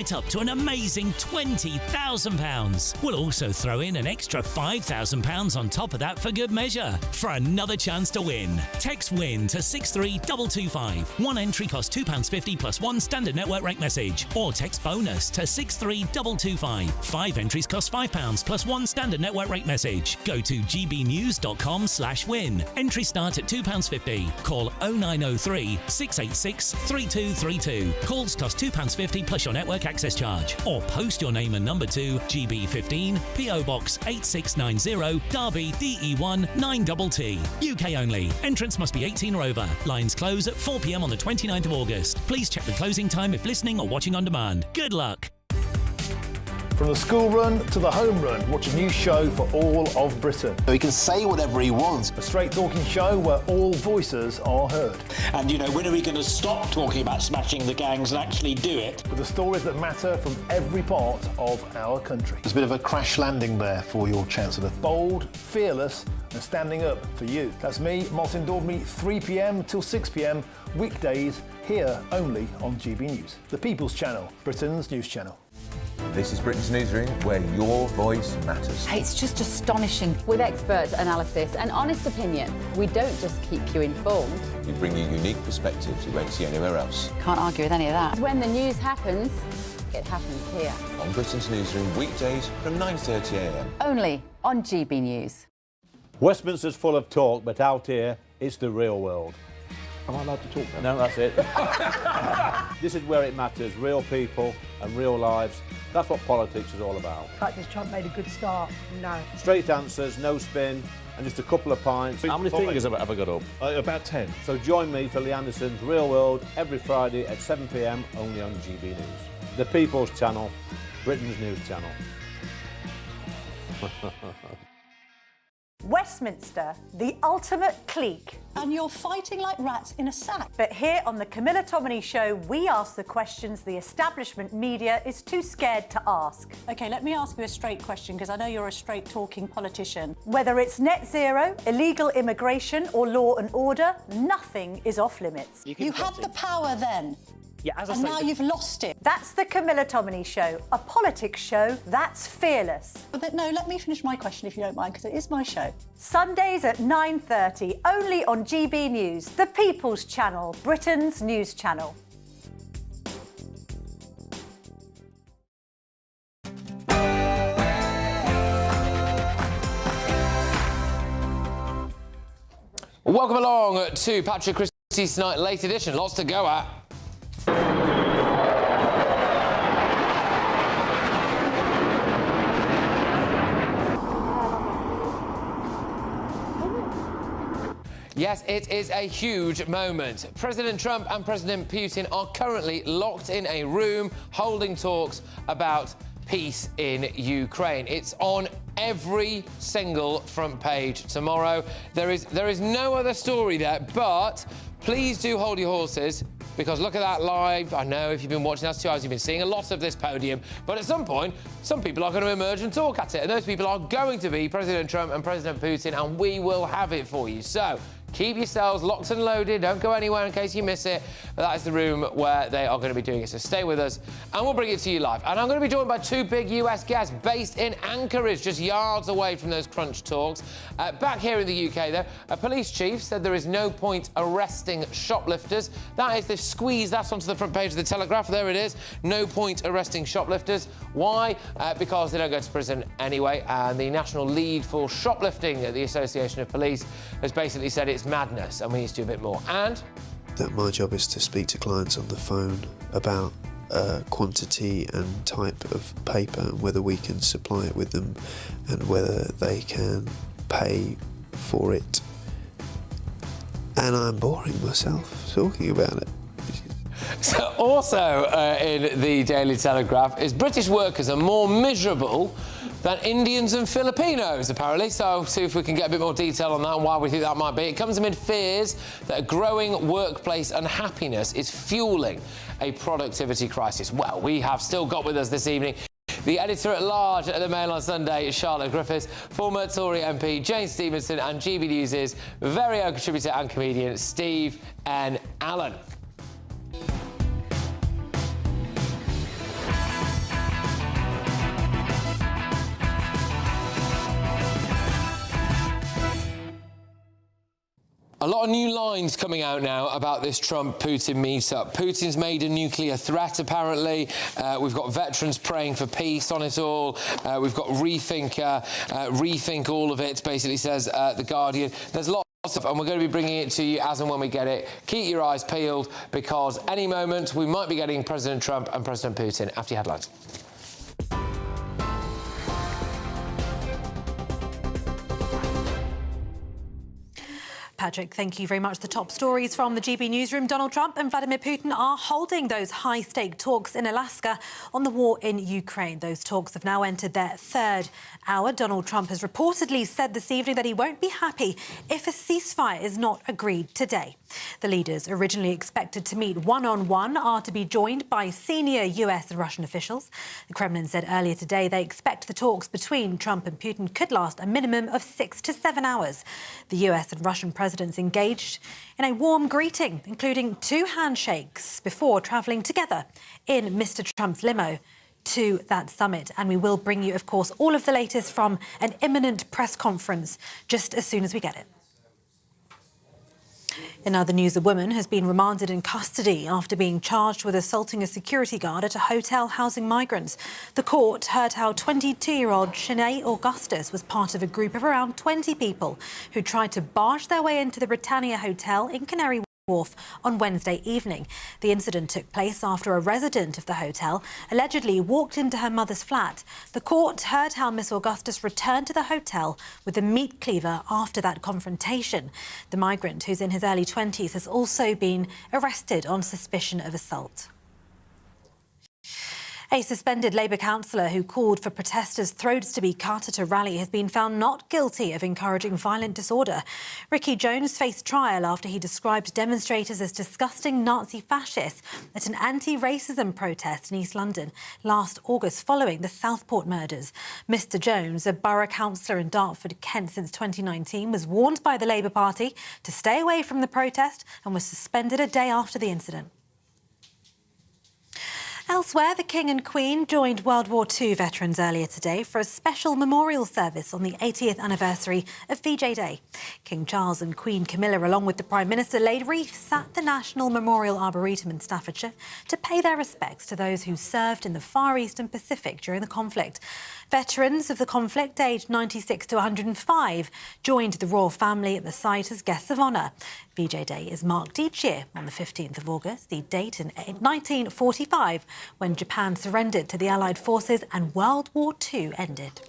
it up to an amazing £20,000. We'll also throw in an extra £5,000 on top of that for good measure. For another chance to win, text WIN to 63225. One entry costs £2.50 plus one standard network rate message. Or text BONUS to 63225. 5 entries cost £5 plus one standard network rate message. Go to gbnews.com/win. Entries start at £2.50. Call 0903 686 3232. Calls cost £2.50 plus your network access charge. Or post your name and number to GB15 PO Box 8690 Derby DE1 9TT. UK only. Entrance must be 18 or over. Lines close at 4 p.m. on the 29th of August. Please check the closing time if listening or watching on demand. Good luck. From the school run to the home run, watch a new show for all of Britain. So he can say whatever he wants. A straight talking show where all voices are heard. And, you know, when are we going to stop talking about smashing the gangs and actually do it? With the stories that matter from every part of our country. There's a bit of a crash landing there for your Chancellor. Bold, fearless and standing up for you. That's me, Martin Daubney, 3 p.m. till 6 p.m. weekdays, here only on GB News. The People's Channel, Britain's news channel. This is Britain's Newsroom, where your voice matters. It's just astonishing. With expert analysis and honest opinion, we don't just keep you informed. We bring you unique perspectives you won't see anywhere else. Can't argue with any of that. When the news happens, it happens here. On Britain's Newsroom, weekdays from 9:30 a.m. Only on GB News. Westminster's full of talk, but out here, it's the real world. Am I allowed to talk then? No, that's it. This is where it matters, real people and real lives. That's what politics is all about. The fact is Trump made a good start, no. Straight answers, no spin, and just a couple of pints. How many fingers have I got up? About 10. So join me for Lee Anderson's Real World every Friday at 7 p.m. only on GB News. The People's Channel, Britain's news channel. Westminster, the ultimate clique. And you're fighting like rats in a sack. But here on the Camilla Tominey Show, we ask the questions the establishment media is too scared to ask. OK, let me ask you a straight question, because I know you're a straight-talking politician. Whether it's net zero, illegal immigration or law and order, nothing is off limits. You had the power then. Yeah, as I and say, now you've lost it. That's the Camilla Tominey Show, a politics show that's fearless. But no, let me finish my question if you don't mind, because it is my show. Sundays at 9:30, only on GB News, the People's Channel, Britain's news channel. Welcome along to Patrick Christys Tonight Late Edition. Lots to go at. Yes, it is a huge moment. President Trump and President Putin are currently locked in a room holding talks about peace in Ukraine. It's on every single front page tomorrow. There is no other story there, but please do hold your horses, because look at that live. I know if you've been watching us 2 hours, you've been seeing a lot of this podium, but at some point, some people are going to emerge and talk at it, and those people are going to be President Trump and President Putin, and we will have it for you. So keep yourselves locked and loaded. Don't go anywhere in case you miss it. But that is the room where they are going to be doing it. So stay with us, and we'll bring it to you live. And I'm going to be joined by two big US guests based in Anchorage, just yards away from those crunch talks. Back here in the UK, though, a police chief said there is no point arresting shoplifters. That is, they've squeezed that onto the front page of the Telegraph. There it is. No point arresting shoplifters. Why? Because they don't go to prison anyway. And the national lead for shoplifting at the Association of Police has basically said it's madness and we need to do a bit more. And that my job is to speak to clients on the phone about quantity and type of paper and whether we can supply it with them and whether they can pay for it. And I'm boring myself talking about it. So also in the Daily Telegraph is British workers are more miserable than Indians and Filipinos, apparently. So see if we can get a bit more detail on that and why we think that might be. It comes amid fears that a growing workplace unhappiness is fueling a productivity crisis. Well, we have still got with us this evening the editor-at-large at the Mail on Sunday, Charlotte Griffiths, former Tory MP Jane Stevenson, and GB News' very own contributor and comedian Steve N. Allen. A lot of new lines coming out now about this Trump-Putin meet-up. Putin's made a nuclear threat, apparently. We've got veterans praying for peace on it all. We've got rethink all of it, basically says The Guardian. There's lots of stuff, and we're going to be bringing it to you as and when we get it. Keep your eyes peeled, because any moment we might be getting President Trump and President Putin. After your headlines. Patrick, thank you very much. The top stories from the GB newsroom. Donald Trump and Vladimir Putin are holding those high-stake talks in Alaska on the war in Ukraine. Those talks have now entered their third hour. Donald Trump has reportedly said this evening that he won't be happy if a ceasefire is not agreed today. The leaders, originally expected to meet one-on-one, are to be joined by senior US and Russian officials. The Kremlin said earlier today they expect the talks between Trump and Putin could last a minimum of 6 to 7 hours. The US and Russian presidents engaged in a warm greeting, including 2 handshakes before travelling together in Mr. Trump's limo to that summit. And we will bring you, of course, all of the latest from an imminent press conference just as soon as we get it. In other news, a woman has been remanded in custody after being charged with assaulting a security guard at a hotel housing migrants. The court heard how 22-year-old Shanae Augustus was part of a group of around 20 people who tried to barge their way into the Britannia Hotel in Canary Wharf on Wednesday evening. The incident took place after a resident of the hotel allegedly walked into her mother's flat. The court heard how Miss Augustus returned to the hotel with a meat cleaver after that confrontation. The migrant, who's in his early 20s, has also been arrested on suspicion of assault. A suspended Labour councillor who called for protesters' throats to be cut at a rally has been found not guilty of encouraging violent disorder. Ricky Jones faced trial after he described demonstrators as disgusting Nazi fascists at an anti-racism protest in East London last August following the Southport murders. Mr Jones, a borough councillor in Dartford, Kent since 2019, was warned by the Labour Party to stay away from the protest and was suspended a day after the incident. Elsewhere, the King and Queen joined World War II veterans earlier today for a special memorial service on the 80th anniversary of VJ Day. King Charles and Queen Camilla, along with the Prime Minister, laid wreaths at the National Memorial Arboretum in Staffordshire to pay their respects to those who served in the Far East and Pacific during the conflict. Veterans of the conflict, aged 96 to 105, joined the royal family at the site as guests of honour. VJ Day is marked each year on the 15th of August, the date in 1945, when Japan surrendered to the Allied forces and World War II ended.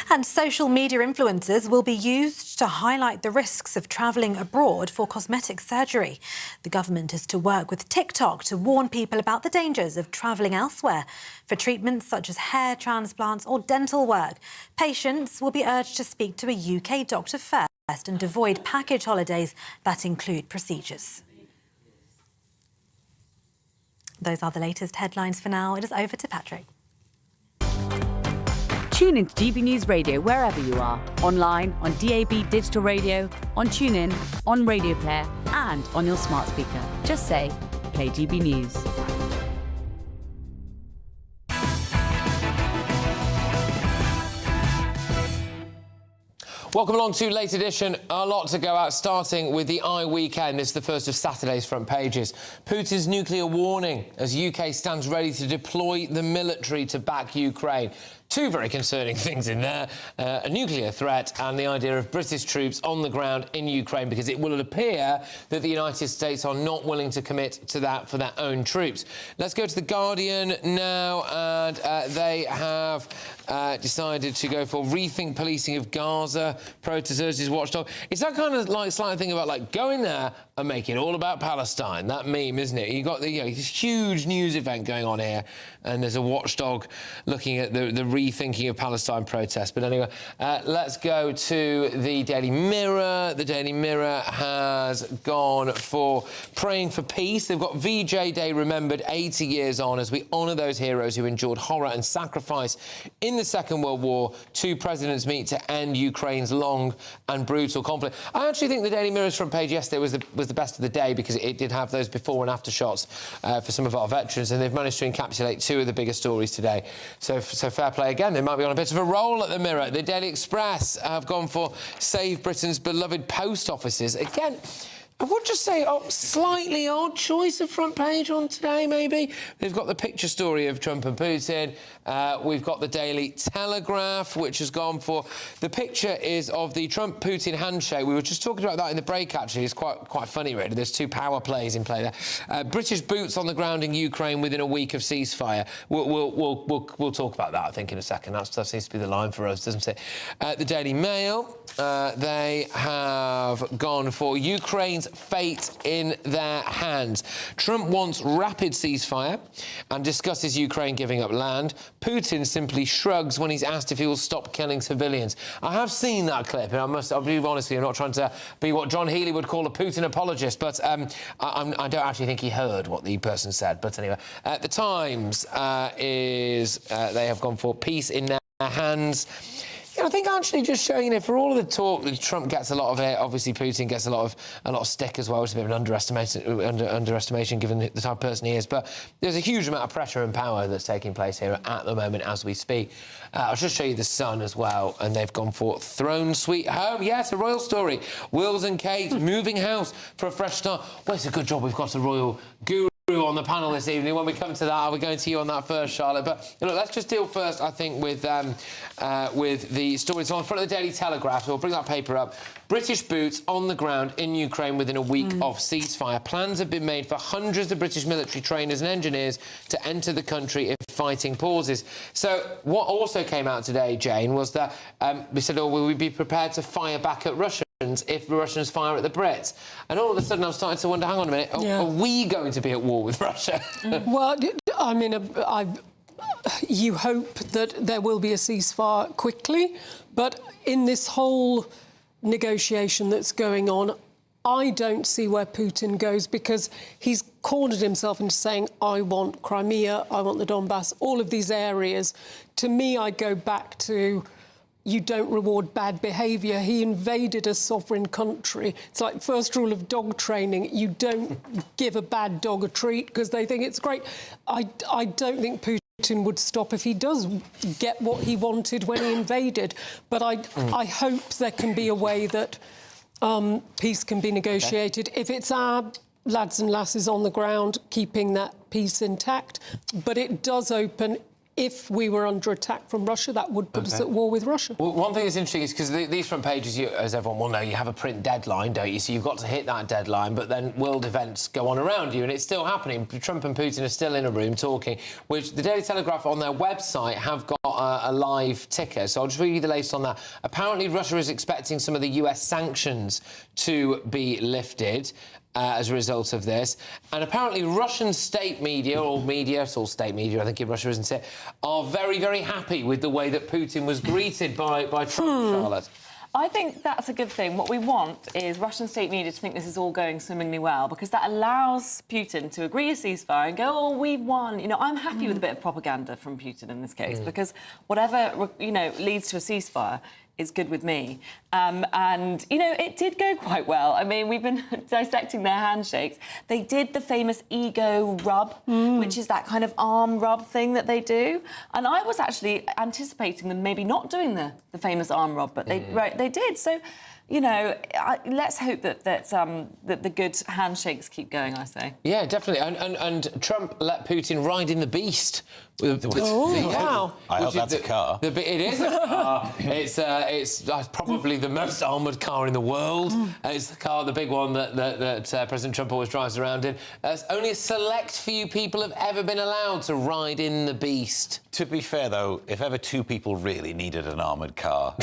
And social media influencers will be used to highlight the risks of travelling abroad for cosmetic surgery. The government is to work with TikTok to warn people about the dangers of travelling elsewhere for treatments such as hair transplants or dental work. Patients will be urged to speak to a UK doctor first and avoid package holidays that include procedures. Those are the latest headlines for now. It is over to Patrick. Tune into GB News Radio wherever you are, online, on DAB digital radio, on TuneIn, on Radio Player and on your smart speaker. Just say, play GB News. Welcome along to Late Edition. A lot to go out, starting with the weekend. This is the first of Saturday's front pages. Putin's nuclear warning as UK stands ready to deploy the military to back Ukraine. Two very concerning things in there, a nuclear threat and the idea of British troops on the ground in Ukraine, because it will appear that the United States are not willing to commit to that for their own troops. Let's go to The Guardian now, and they have decided to go for rethink policing of Gaza, protest urges watchdog. It's that kind of like slight thing about like going there and make it all about Palestine. That meme, isn't it? You've got this huge news event going on here, and there's a watchdog looking at the rethinking of Palestine protests. But anyway, let's go to the Daily Mirror. The Daily Mirror has gone for praying for peace. They've got VJ Day remembered 80 years on as we honour those heroes who endured horror and sacrifice in the Second World War. Two presidents meet to end Ukraine's Ukraine's long and brutal conflict. I actually think the Daily Mirror's front page yesterday was the best of the day because it did have those before and after shots for some of our veterans, and they've managed to encapsulate two of the bigger stories today. So fair play again. They might be on a bit of a roll at the Mirror. The Daily Express have gone for Save Britain's beloved post offices. Again, I would just say, slightly odd choice of front page on today, maybe. They've got the picture story of Trump and Putin. We've got the Daily Telegraph, which has gone for... The picture is of the Trump-Putin handshake. We were just talking about that in the break, actually. It's quite funny, really. There's two power plays in play there. British boots on the ground in Ukraine within a week of ceasefire. We'll talk about that, I think, in a second. That seems to be the line for us, doesn't it? The Daily Mail, they have gone for Ukraine's fate in their hands. Trump wants rapid ceasefire and discusses Ukraine giving up land. Putin simply shrugs when he's asked if he will stop killing civilians. I have seen that clip, and I'll be honest with you, I'm not trying to be what John Healey would call a Putin apologist, but I don't actually think he heard what the person said. But anyway, The Times they have gone for peace in their hands. I think actually just showing it for all of the talk, Trump gets a lot of it. Obviously, Putin gets a lot of stick as well, which is a bit of an underestimation given the type of person he is. But there's a huge amount of pressure and power that's taking place here at the moment as we speak. I'll just show you The Sun as well, and they've gone for Throne Sweet Home. Yes, a royal story. Wills and Kate moving house for a fresh start. Well, it's a good job we've got a royal guru on the panel this evening. When we come to that, I'll be going to you on that first, Charlotte. But look, let's just deal first, I think, with the stories on the front of the Daily Telegraph. So we'll bring that paper up. British boots on the ground in Ukraine within a week of ceasefire. Plans have been made for hundreds of British military trainers and engineers to enter the country if fighting pauses. So what also came out today, Jane, was that we said, will we be prepared to fire back at Russia if the Russians fire at the Brits? And all of a sudden I'm starting to wonder, hang on a minute, are we going to be at war with Russia? Well, I mean, you hope that there will be a ceasefire quickly, but in this whole negotiation that's going on, I don't see where Putin goes, because he's cornered himself into saying, I want Crimea, I want the Donbass, all of these areas. To me, I go back to... You don't reward bad behaviour. He invaded a sovereign country. It's like first rule of dog training. You don't give a bad dog a treat because they think it's great. I don't think Putin would stop if he does get what he wanted when he invaded. But I hope there can be a way that peace can be negotiated. If it's our lads and lasses on the ground keeping that peace intact. But it does open... If we were under attack from Russia, that would put us at war with Russia. Well, one thing that's interesting is because these front pages, as everyone will know, you have a print deadline, don't you? So you've got to hit that deadline, but then world events go on around you, and it's still happening. Trump and Putin are still in a room talking, which the Daily Telegraph on their website have got a live ticker. So I'll just read you the latest on that. Apparently, Russia is expecting some of the US sanctions to be lifted as a result of this. And apparently Russian state media, or media, it's all state media, I think in Russia, isn't it, are very, very happy with the way that Putin was greeted by Trump, Charlotte. I think that's a good thing. What we want is Russian state media to think this is all going swimmingly well, because that allows Putin to agree a ceasefire and go, oh, we've won. You know, I'm happy with a bit of propaganda from Putin in this case, because whatever, you know, leads to a ceasefire is good with me. And, you know, it did go quite well. I mean, we've been dissecting their handshakes. They did the famous ego rub, which is that kind of arm rub thing that they do. And I was actually anticipating them maybe not doing the famous arm rub, but they did. So, you know, let's hope that the good handshakes keep going, I say. Yeah, definitely. And Trump let Putin ride in the beast. Wow. I hope that's a car. It is a car. It's probably the most armoured car in the world. It's the car, the big one that President Trump always drives around in. Only a select few people have ever been allowed to ride in the beast. To be fair, though, if ever two people really needed an armoured car,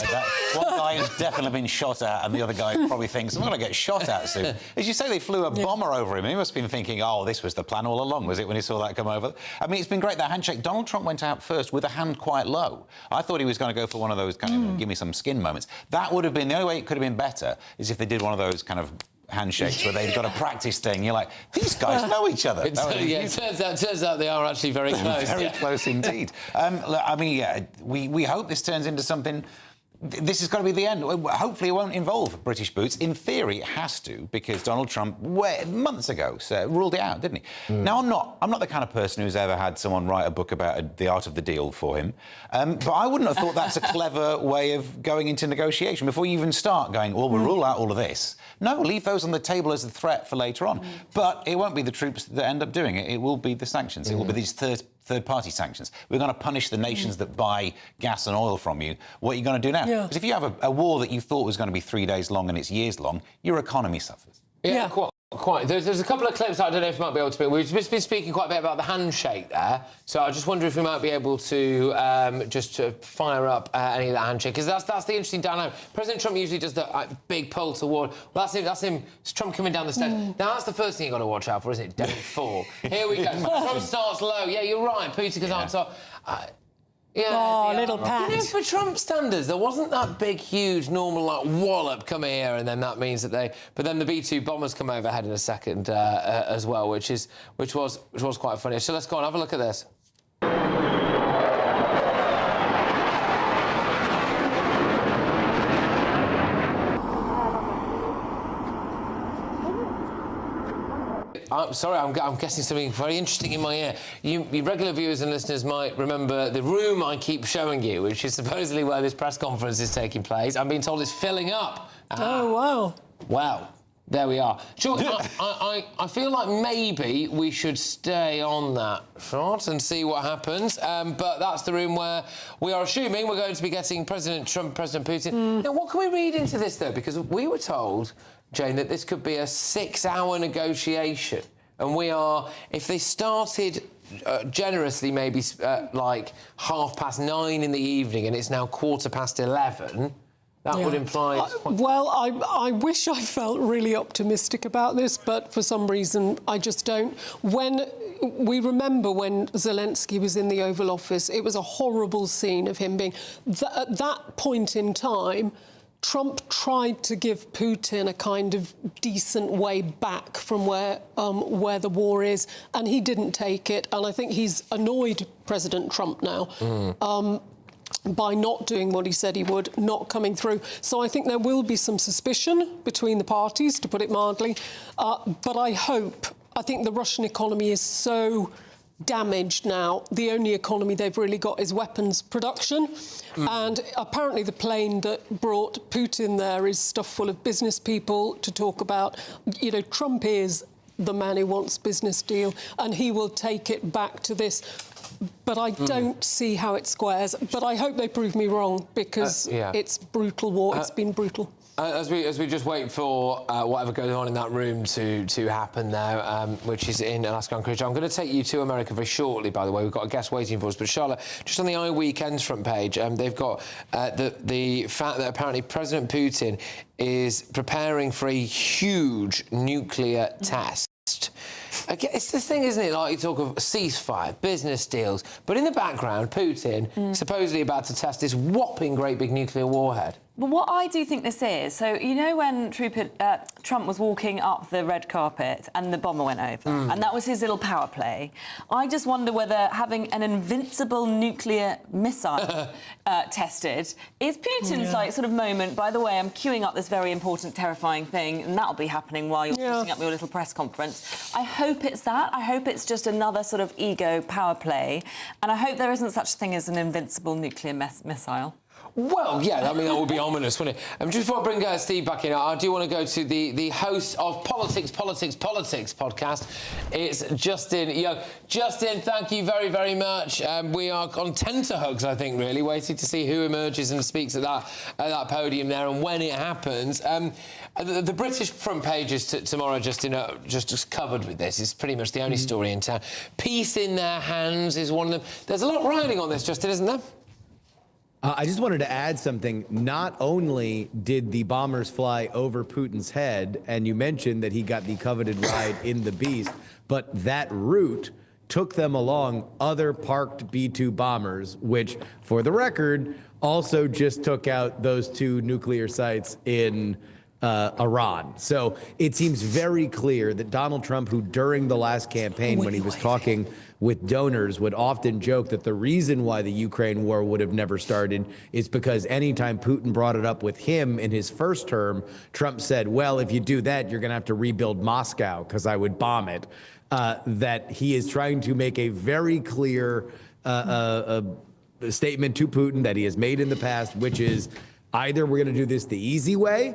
one guy has definitely been shot at and the other guy probably thinks, I'm going to get shot at soon. As you say, they flew a bomber over him. He must have been thinking, oh, this was the plan all along, was it, when he saw that come over? I mean, it's been great, that handshake. Donald Trump went out first with a hand quite low. I thought he was going to go for one of those kind of give me some skin moments. That would have been, the only way it could have been better is if they did one of those kind of handshakes where they've got a practice thing. You're like, these guys know each other. It turns out they are actually very close. Very close indeed. I mean, yeah, we hope this turns into something this is going to be the end. Hopefully it won't involve British boots. In theory, it has to, because Donald Trump, months ago, ruled it out, didn't he? Now, I'm not the kind of person who's ever had someone write a book about the art of the deal for him. But I wouldn't have thought that's a clever way of going into negotiation. Before you even start going, well, we'll rule out all of this. No, leave those on the table as a threat for later on. But it won't be the troops that end up doing it. It will be the sanctions. It will be these third-party sanctions. We're going to punish the nations that buy gas and oil from you. What are you going to do now? Because if you have a war that you thought was going to be 3 days long and it's years long, your economy suffers. Yeah. Quite. There's a couple of clips I don't know if you might be able to put. We've just been speaking quite a bit about the handshake there, so I just wonder if we might be able to just to fire up any of that handshake, because that's the interesting dynamic. President Trump usually does the big pull toward. Well, that's him. It's Trump coming down the steps. Now that's the first thing you've got to watch out for, isn't it? Don't fall. Here we go. Trump starts low. Yeah, you're right. Putin goes on top. Little pat. You know, for Trump standards, there wasn't that big, huge, normal, like, wallop come here, and then that means that they... But then the B-2 bombers come overhead in a second as well, which was quite funny. So let's go and have a look at this. I'm sorry, I'm guessing something very interesting in my ear. You regular viewers and listeners might remember the room I keep showing you, which is supposedly where this press conference is taking place. I'm being told it's filling up. Oh, wow. Well, there we are. Sure, I feel like maybe we should stay on that front and see what happens. But that's the room where we are assuming we're going to be getting President Trump, President Putin. Now, what can we read into this, though? Because we were told, Jane, that this could be a 6-hour negotiation. And we are, if they started generously, maybe like 9:30 in the evening, and it's now 11:15, that would imply... Well, I wish I felt really optimistic about this, but for some reason I just don't. We remember when Zelensky was in the Oval Office, it was a horrible scene of him being... At that point in time, Trump tried to give Putin a kind of decent way back from where the war is, and he didn't take it. And I think he's annoyed President Trump now by not doing what he said he would, not coming through. So I think there will be some suspicion between the parties, to put it mildly. But I think the Russian economy is so damaged now. The only economy they've really got is weapons production. And apparently the plane that brought Putin there is stuffed full of business people to talk about, you know, Trump is the man who wants business deal, and he will take it back to this. But I don't see how it squares. But I hope they prove me wrong, because it's brutal war. It's been brutal. As we just wait for whatever goes on in that room to happen now, which is in Alaska, Anchorage. I'm going to take you to America very shortly, by the way. We've got a guest waiting for us. But, Charlotte, just on the iWeekend's front page, they've got the fact that apparently President Putin is preparing for a huge nuclear test. It's the thing, isn't it? Like, you talk of ceasefire, business deals, but in the background, Putin supposedly about to test this whopping great big nuclear warhead. But what I do think this is, so, you know when Trump was walking up the red carpet and the bomber went over, and that was his little power play, I just wonder whether having an invincible nuclear missile tested is Putin's, like, sort of moment, by the way, I'm queuing up this very important, terrifying thing, and that'll be happening while you're setting up your little press conference. I hope it's that. I hope it's just another sort of ego power play, and I hope there isn't such a thing as an invincible nuclear missile. Well, yeah, I mean, that would be ominous, wouldn't it? Just before I bring Steve back in, I do want to go to the host of Politics podcast. It's Justin. Justin, thank you very, very much. We are on tenterhooks, I think, really, waiting to see who emerges and speaks at that podium there and when it happens. The British front pages tomorrow, Justin, just covered with this. It's pretty much the only story in town. Peace in their hands is one of them. There's a lot riding on this, Justin, isn't there? I just wanted to add something. Not only did the bombers fly over Putin's head, and you mentioned that he got the coveted ride in the Beast, but that route took them along other parked B-2 bombers, which, for the record, also just took out those 2 nuclear sites in Iran. So it seems very clear that Donald Trump, who during the last campaign, when he was talking with donors, would often joke that the reason why the Ukraine war would have never started is because anytime Putin brought it up with him in his first term, Trump said, well, if you do that, you're going to have to rebuild Moscow because I would bomb it. That he is trying to make a very clear statement to Putin that he has made in the past, which is either we're going to do this the easy way,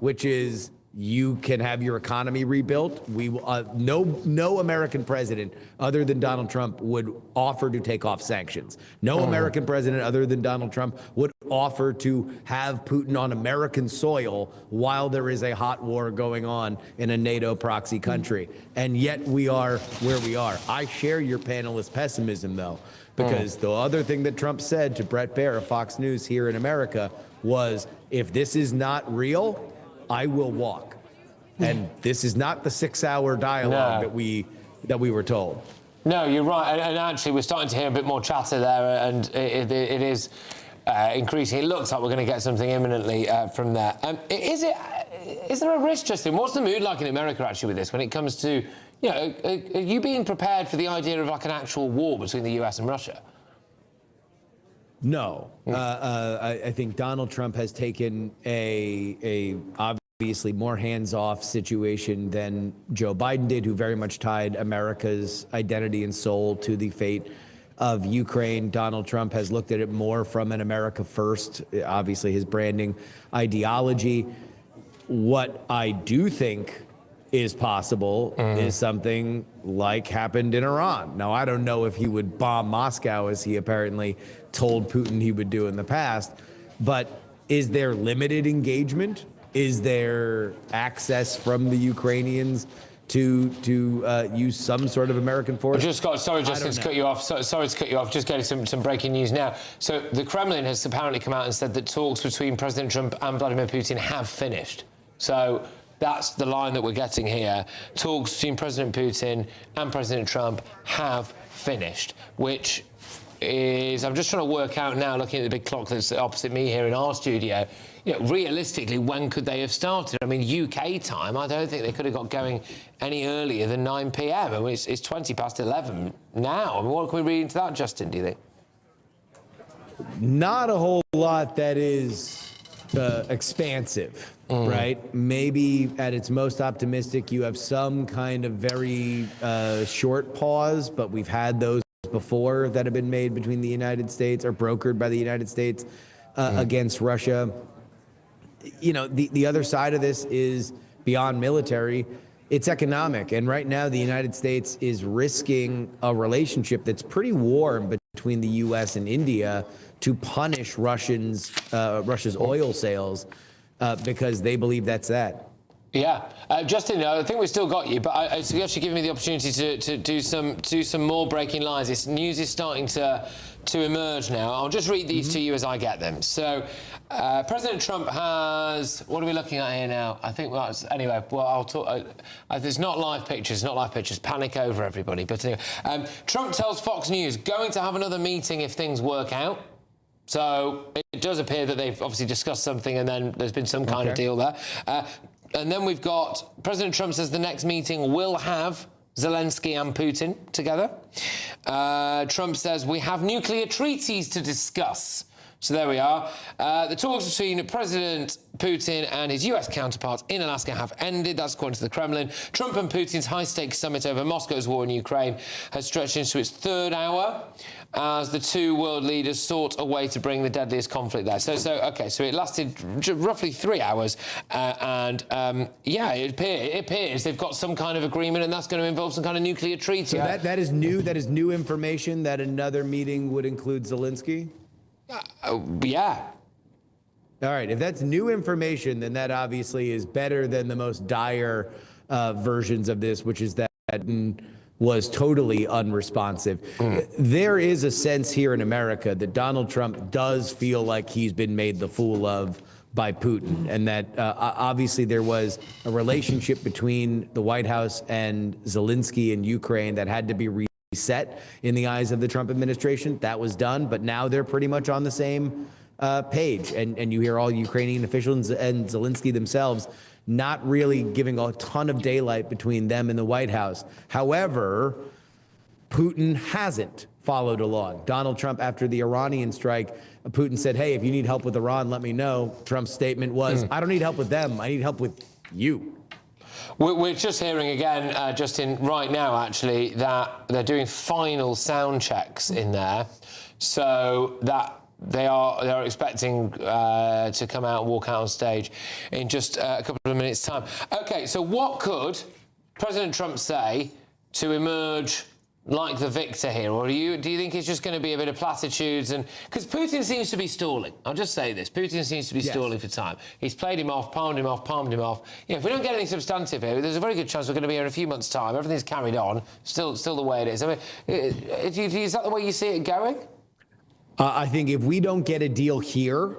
which is you can have your economy rebuilt. We no American president other than Donald Trump would offer to take off sanctions. No American president other than Donald Trump would offer to have Putin on American soil while there is a hot war going on in a NATO proxy country. And yet we are where we are. I share your panelist pessimism, though, because the other thing that Trump said to Bret Baier of Fox News here in America was, if this is not real, I will walk. And this is not the 6-hour dialogue that we were told. No, you're right. And actually, we're starting to hear a bit more chatter there, and it is increasing. It looks like we're going to get something imminently from there. Is there a risk, Justin? What's the mood like in America, actually, with this when it comes to, you know, are you being prepared for the idea of like an actual war between the US and Russia? No. I think Donald Trump has taken a obviously more hands-off situation than Joe Biden did, who very much tied America's identity and soul to the fate of Ukraine. Donald Trump has looked at it more from an America first, obviously his branding ideology. What I do think is possible is something like happened in Iran. Now, I don't know if he would bomb Moscow, as he apparently told Putin he would do in the past, but is there limited engagement? Is there access from the Ukrainians to use some sort of American force? Sorry, Justin, to cut you off. Sorry to cut you off. Just getting some breaking news now. So the Kremlin has apparently come out and said that talks between President Trump and Vladimir Putin have finished. So that's the line that we're getting here. Talks between President Putin and President Trump have finished, which is, I'm just trying to work out now, looking at the big clock that's opposite me here in our studio, you know, realistically, when could they have started? I mean, UK time, I don't think they could have got going any earlier than 9 p.m. I mean, it's 20 past 11 now. I mean, what can we read into that, Justin, do you think? Not a whole lot that is expansive, right? Maybe at its most optimistic, you have some kind of very short pause, but we've had those before that have been made between the United States or brokered by the United States against Russia. You know, the other side of this is beyond military. It's economic. And right now, the United States is risking a relationship that's pretty warm between the U.S. and India to punish Russia's oil sales because they believe that's that. Yeah, Justin, I think we've still got you, but it's actually giving me the opportunity to do some more breaking lines. This news is starting to emerge now. I'll just read these to you as I get them. So, President Trump has, what are we looking at here now? I think, well, anyway, well, I'll talk. There's not live pictures, panic over, everybody. But anyway, Trump tells Fox News, going to have another meeting if things work out. So it does appear that they've obviously discussed something and then there's been some kind of deal there. And then we've got President Trump says the next meeting will have Zelensky and Putin together. Trump says we have nuclear treaties to discuss. So there we are. The talks between President Putin and his US counterparts in Alaska have ended. That's according to the Kremlin. Trump and Putin's high-stakes summit over Moscow's war in Ukraine has stretched into its third hour as the two world leaders sought a way to bring the deadliest conflict there. So it lasted roughly 3 hours. It appears they've got some kind of agreement, and that's going to involve some kind of nuclear treaty. So that is new. That is new information that another meeting would include Zelensky? Yeah. All right. If that's new information, then that obviously is better than the most dire versions of this, which is that was totally unresponsive. There is a sense here in America that Donald Trump does feel like he's been made the fool of by Putin, and that obviously there was a relationship between the White House and Zelensky in Ukraine that had to be reset in the eyes of the Trump administration. That was done, but now they're pretty much on the same page, and you hear all Ukrainian officials and Zelensky themselves not really giving a ton of daylight between them and the White House. However, Putin hasn't followed along. Donald Trump, after the Iranian strike, Putin said, hey, if you need help with Iran, let me know. Trump's statement was, I don't need help with them, I need help with you. We're just hearing again, Justin, right now, actually, that they're doing final sound checks in there, so that they are expecting to come out and walk out on stage in just a couple of minutes' time. OK, so what could President Trump say to emerge like the victor here, or do you think it's just going to be a bit of platitudes? And because Putin seems to be stalling, I'll just say this: Putin seems to be stalling for time. He's played him off, palmed him off. You know, if we don't get anything substantive here, there's a very good chance we're going to be here in a few months' time. Everything's carried on, still the way it is. I mean, is that the way you see it going? I think if we don't get a deal here,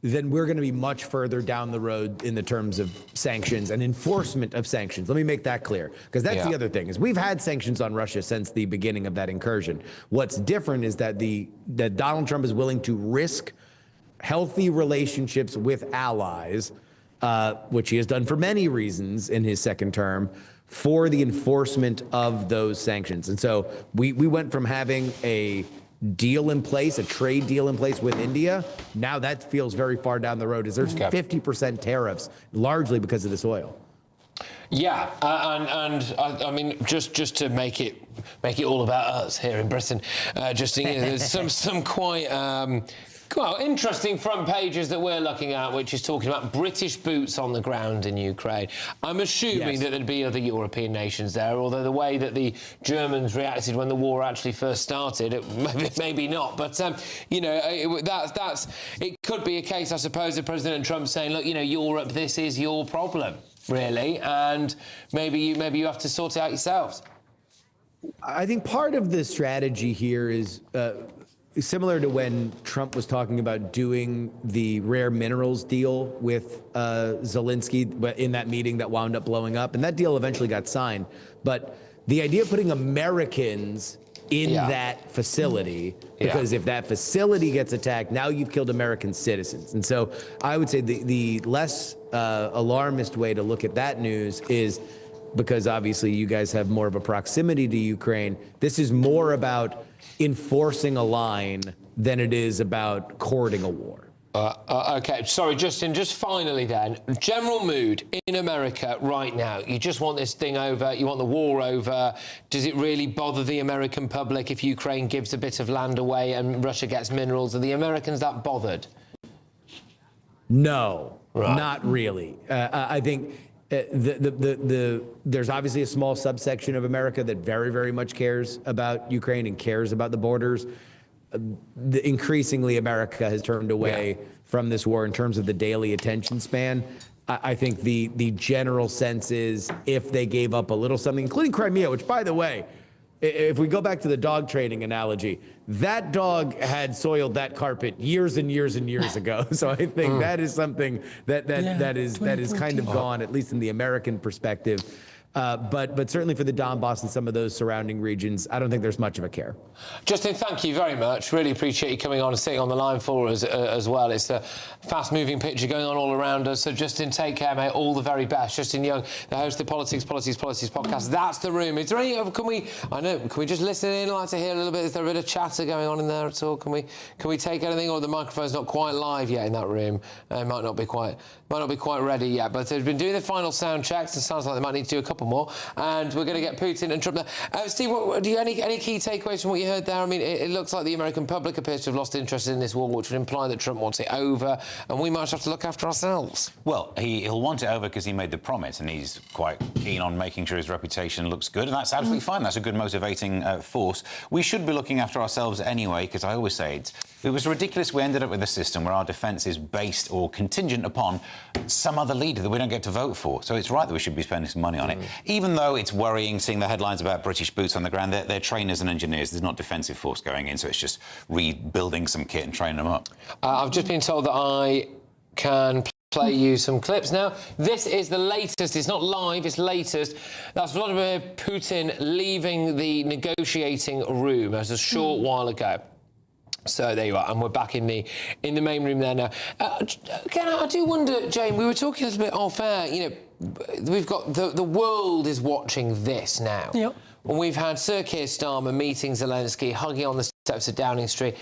then we're going to be much further down the road in the terms of sanctions and enforcement of sanctions. Let me make that clear, because that's the other thing, is we've had sanctions on Russia since the beginning of that incursion. What's different is that that Donald Trump is willing to risk healthy relationships with allies, which he has done for many reasons in his second term, for the enforcement of those sanctions. And so we went from having a deal in place, a trade deal in place with India. Now that feels very far down the road, as there's 50% tariffs, largely because of this oil. Yeah, and I mean, just to make it all about us here in Britain, there's some quite well, interesting front pages that we're looking at, which is talking about British boots on the ground in Ukraine. I'm assuming that there'd be other European nations there, although the way that the Germans reacted when the war actually first started, maybe not. But, you know, it could be a case, I suppose, of President Trump saying, look, you know, Europe, this is your problem, really, and maybe you have to sort it out yourselves. I think part of the strategy here is similar to when Trump was talking about doing the rare minerals deal with Zelensky in that meeting that wound up blowing up. And that deal eventually got signed. But the idea of putting Americans in that facility, because if that facility gets attacked, now you've killed American citizens. And so I would say the less alarmist way to look at that news is, because obviously you guys have more of a proximity to Ukraine, this is more about enforcing a line than it is about courting a war. OK, sorry, Justin, just finally then, general mood in America right now. You just want this thing over, you want the war over. Does it really bother the American public if Ukraine gives a bit of land away and Russia gets minerals? Are the Americans that bothered? No, not really. I think there's obviously a small subsection of America that very, very much cares about Ukraine and cares about the borders. Increasingly, America has turned away from this war in terms of the daily attention span. I think the general sense is, if they gave up a little something, including Crimea, which, by the way, if we go back to the dog training analogy, that dog had soiled that carpet years and years and years ago. So I think that is something that is kind of gone, at least in the American perspective. But certainly for the Donbass and some of those surrounding regions, I don't think there's much of a care. Justin, thank you very much. Really appreciate you coming on and sitting on the line for us as well. It's a fast-moving picture going on all around us. So, Justin, take care, mate. All the very best. Justin Young, the host of the Politics podcast. That's the room. Is there any? Can we just listen in? I'd like to hear a little bit. Is there a bit of chatter going on in there at all? Can we take anything? Or the microphone's not quite live yet in that room. It might not be quite ready yet. But they've been doing the final sound checks. It sounds like they might need to do a couple more, and we're going to get Putin and Trump there. Steve, do you any key takeaways from what you heard there? I mean, it looks like the American public appears to have lost interest in this war, which would imply that Trump wants it over, and we might have to look after ourselves. Well, he'll want it over because he made the promise, and he's quite keen on making sure his reputation looks good, and that's absolutely fine. That's a good motivating force. We should be looking after ourselves anyway, because I always say it was ridiculous we ended up with a system where our defence is based or contingent upon some other leader that we don't get to vote for. So it's right that we should be spending some money on it. Even though it's worrying seeing the headlines about British boots on the ground, they're trainers and engineers. There's not defensive force going in, so it's just rebuilding some kit and training them up. I've just been told that I can play you some clips now. This is the latest. It's not live, it's latest. That's Vladimir Putin leaving the negotiating room. That was a short while ago. So there you are, and we're back in the main room there now. Again, I do wonder, Jane, we were talking a little bit off air, you know, we've got the world is watching this now. Yep. And we've had Sir Keir Starmer meeting Zelensky, hugging on the steps of Downing Street.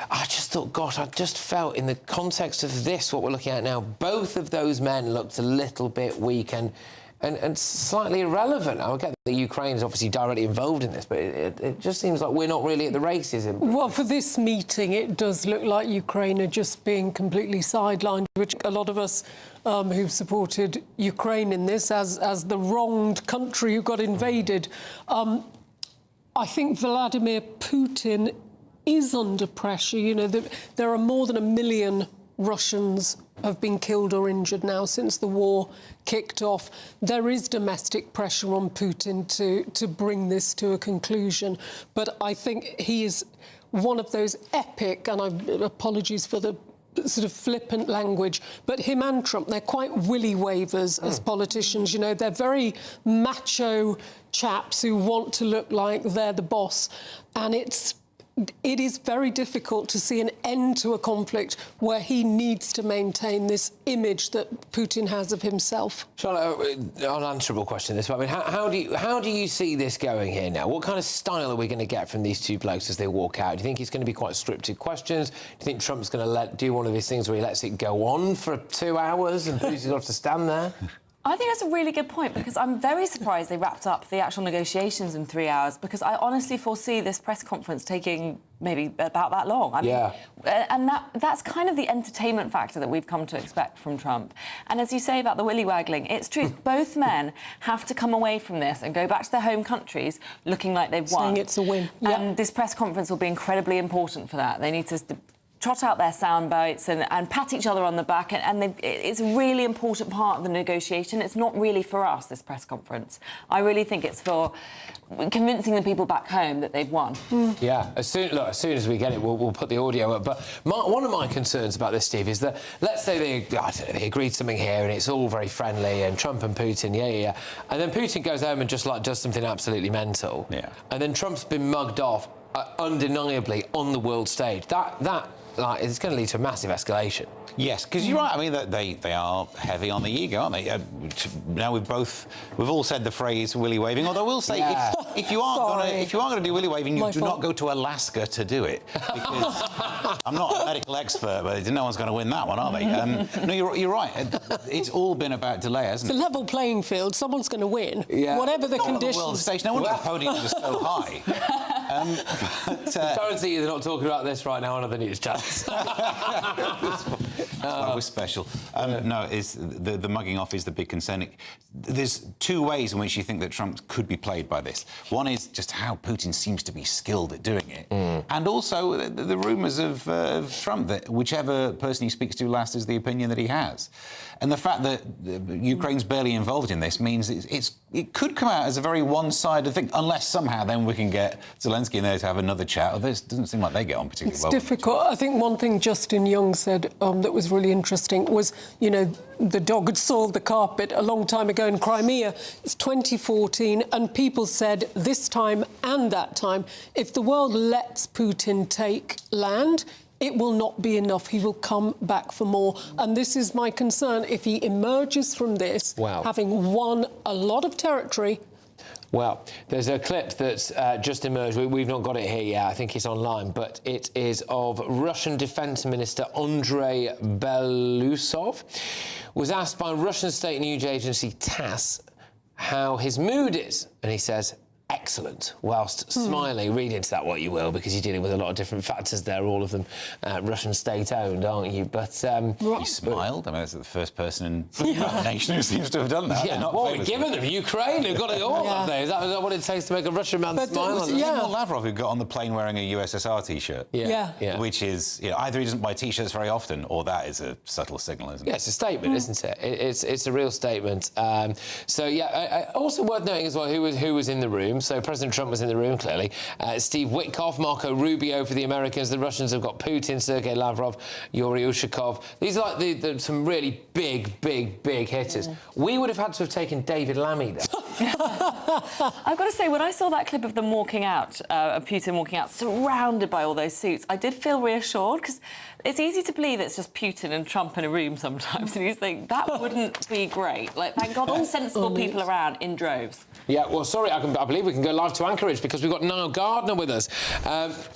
I just thought, gosh, I just felt in the context of this, what we're looking at now, both of those men looked a little bit weak and slightly irrelevant. I get that Ukraine is obviously directly involved in this, but it just seems like we're not really at the races. Well, for this meeting, it does look like Ukraine are just being completely sidelined, which a lot of us who've supported Ukraine in this as the wronged country who got invaded. I think Vladimir Putin is under pressure. You know, there are more than 1 million Russians have been killed or injured now since the war kicked off. There is domestic pressure on Putin to bring this to a conclusion. But I think he is one of those epic, and apologies for the sort of flippant language, but him and Trump, they're quite willy wavers as politicians. You know, they're very macho chaps who want to look like they're the boss. And it is very difficult to see an end to a conflict where he needs to maintain this image that Putin has of himself. Charlotte, unanswerable question this, but I mean, how do you see this going here now? What kind of style are we going to get from these two blokes as they walk out? Do you think it's going to be quite scripted questions? Do you think Trump's going to do one of these things where he lets it go on for 2 hours and Putin's got to stand there? I think that's a really good point, because I'm very surprised they wrapped up the actual negotiations in 3 hours, because I honestly foresee this press conference taking maybe about that long. I mean, and that's kind of the entertainment factor that we've come to expect from Trump. And as you say about the willy-waggling, it's true. Both men have to come away from this and go back to their home countries looking like they've won. Saying it's a win. And this press conference will be incredibly important for that. They need to trot out their sound bites and pat each other on the back, and it's a really important part of the negotiation. It's not really for us, this press conference. I really think it's for convincing the people back home that they've won. Yeah, as soon as we get it, we'll put the audio up. But one of my concerns about this, Steve, is that let's say they agreed something here and it's all very friendly and Trump and Putin, yeah, and then Putin goes home and just does something absolutely mental, and then Trump's been mugged off undeniably on the world stage. That it's going to lead to a massive escalation. Yes, because you're right. I mean, they are heavy on the ego, aren't they? Now we've all said the phrase willy waving. Although I will say, if you aren't going to do willy waving, you do not go to Alaska to do it. Because I'm not a medical expert, but no one's going to win that one, are they? No, you're right. It's all been about delay, hasn't it? It's a level playing field. Someone's going to win, whatever the conditions. On the world stage. No wonder the podium was so high. Currency, they're not talking about this right now on other news channels. We're special. No, the mugging off is the big concern. There's two ways in which you think that Trump could be played by this. One is just how Putin seems to be skilled at doing it. And also the rumours of Trump, that whichever person he speaks to last is the opinion that he has. And the fact that Ukraine's barely involved in this means it could come out as a very one-sided thing, unless somehow then we can get Zelensky in there to have another chat. Although it doesn't seem like they get on particularly well. It's difficult. I think one thing Justin Young said that was really interesting was, you know, the dog had soiled the carpet a long time ago in Crimea. It's 2014, and people said this time and that time, if the world lets Putin take land, it will not be enough. He will come back for more. And this is my concern. If he emerges from this, having won a lot of territory. Well, there's a clip that's just emerged. We've not got it here yet. I think it's online, but it is of Russian Defense Minister Andrei Belousov. Was asked by Russian state news agency TASS how his mood is, and he says, excellent, whilst smiling. Read into that what you will, because you're dealing with a lot of different factors there, all of them Russian state-owned, aren't you? But he smiled. I mean, that's the first person in the nation who seems to have done that. Yeah, what we've given them, Ukraine, who've got it all up there. Is that what it takes to make a Russian man smile? Was it Lavrov who got on the plane wearing a USSR T-shirt? Yeah. Which is, you know, either he doesn't buy T-shirts very often, or that is a subtle signal, isn't it? Yeah, it's a statement, isn't it? It's a real statement. So yeah, also worth noting as well who was in the room. So President Trump was in the room, clearly. Steve Witkoff, Marco Rubio for the Americans. The Russians have got Putin, Sergei Lavrov, Yuri Ushakov. These are like some really big hitters. We would have had to have taken David Lammy there. I've got to say, when I saw that clip of them walking out, of Putin walking out, surrounded by all those suits, I did feel reassured, because it's easy to believe it's just Putin and Trump in a room sometimes, and you think, that wouldn't be great. Like, thank God there's sensible people around in droves. Yeah, well, sorry, I believe we can go live to Anchorage because we've got Niall Gardner with us.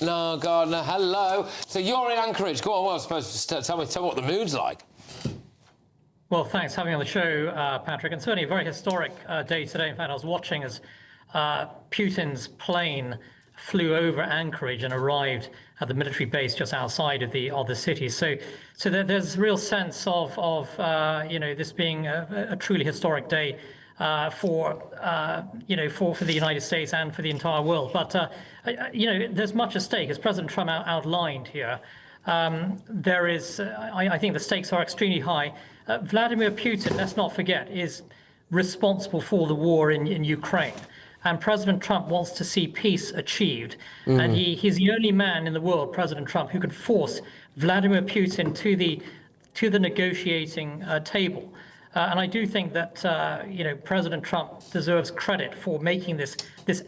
Niall Gardner, hello. So you're in Anchorage. Go on, well, I suppose, tell me what the mood's like. Well, thanks for having me on the show, Patrick. And certainly a very historic day today. In fact, I was watching as Putin's plane flew over Anchorage and arrived at the military base just outside of the city. So there's a real sense of this being a truly historic day for the United States and for the entire world. But there's much at stake, as President Trump outlined here. There is, I think, the stakes are extremely high. Vladimir Putin, let's not forget, is responsible for the war in Ukraine. And President Trump wants to see peace achieved. Mm-hmm. And he's the only man in the world, President Trump, who can force Vladimir Putin to the negotiating table. And I do think that President Trump deserves credit for making this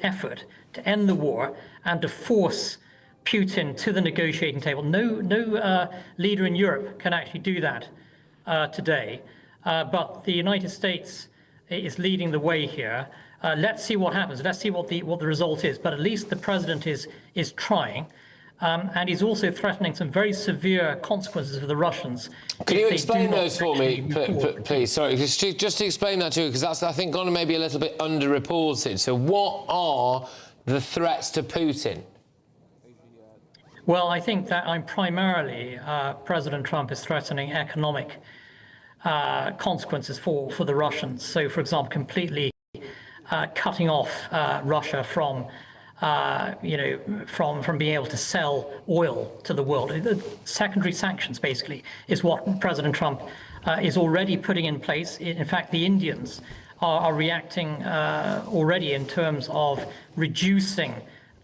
effort to end the war and to force Putin to the negotiating table. No leader in Europe can actually do that today. But the United States is leading the way here. Let's see what happens. Let's see what the result is. But at least the president is trying. And he's also threatening some very severe consequences for the Russians. Can you explain those for me, please? Sorry, just to explain that to you, because that's, I think, gone maybe a little bit underreported. So what are the threats to Putin? Well, I think that primarily President Trump is threatening economic consequences for the Russians. So, for example, completely cutting off Russia from being able to sell oil to the world. Secondary sanctions, basically, is what President Trump is already putting in place. In fact, the Indians are reacting already in terms of reducing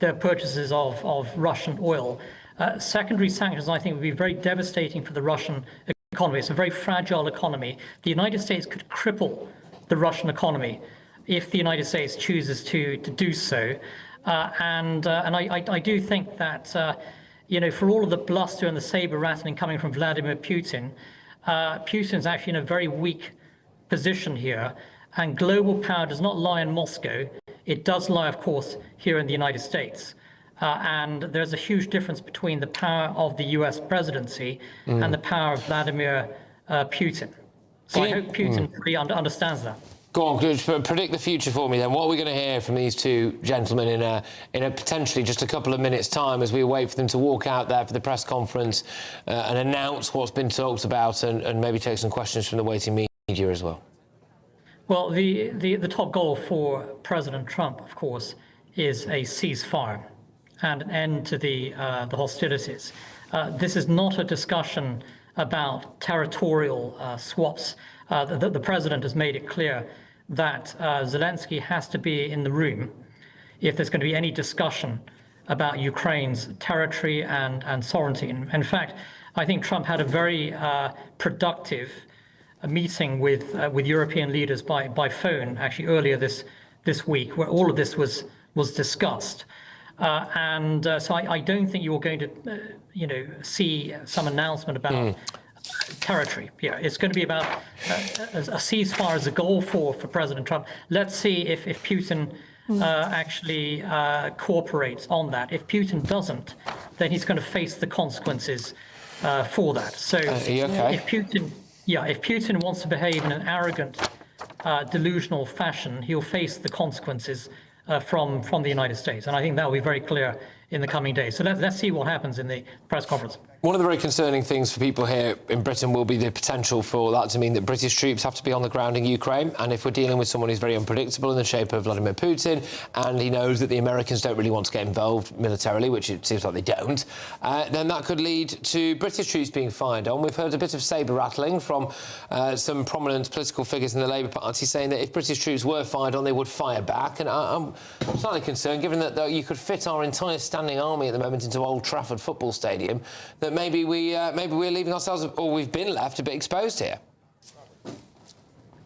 their purchases of Russian oil. Secondary sanctions, I think, would be very devastating for the Russian economy. It's a very fragile economy. The United States could cripple the Russian economy if the United States chooses to do so. And I do think that, for all of the bluster and the saber rattling coming from Vladimir Putin, Putin's actually in a very weak position here. And global power does not lie in Moscow. It does lie, of course, here in the United States. And there's a huge difference between the power of the US presidency and the power of Vladimir Putin. So I hope Putin really understands that. Go on, could you predict the future for me then? What are we going to hear from these two gentlemen in a potentially just a couple of minutes' time as we wait for them to walk out there for the press conference and announce what's been talked about and maybe take some questions from the waiting media as well? Well, the top goal for President Trump, of course, is a ceasefire and an end to the hostilities. This is not a discussion about territorial swaps. The president has made it clear that Zelensky has to be in the room if there's going to be any discussion about Ukraine's territory and sovereignty. In fact, I think Trump had a very productive meeting with European leaders by phone actually earlier this week, where all of this was discussed. So I don't think you're going to see some announcement about territory. Yeah, it's going to be about a ceasefire as a goal for President Trump. Let's see if Putin actually cooperates on that. If Putin doesn't, then he's going to face the consequences for that. So if Putin wants to behave in an arrogant, delusional fashion, he'll face the consequences from the United States. And I think that will be very clear in the coming days. So let's see what happens in the press conference. One of the very concerning things for people here in Britain will be the potential for that to mean that British troops have to be on the ground in Ukraine. And if we're dealing with someone who's very unpredictable in the shape of Vladimir Putin, and he knows that the Americans don't really want to get involved militarily, which it seems like they don't, then that could lead to British troops being fired on. We've heard a bit of sabre rattling from some prominent political figures in the Labour Party saying that if British troops were fired on, they would fire back. And I'm slightly concerned, given that you could fit our entire standing army at the moment into Old Trafford Football Stadium, that maybe we're leaving ourselves, or we've been left, a bit exposed here.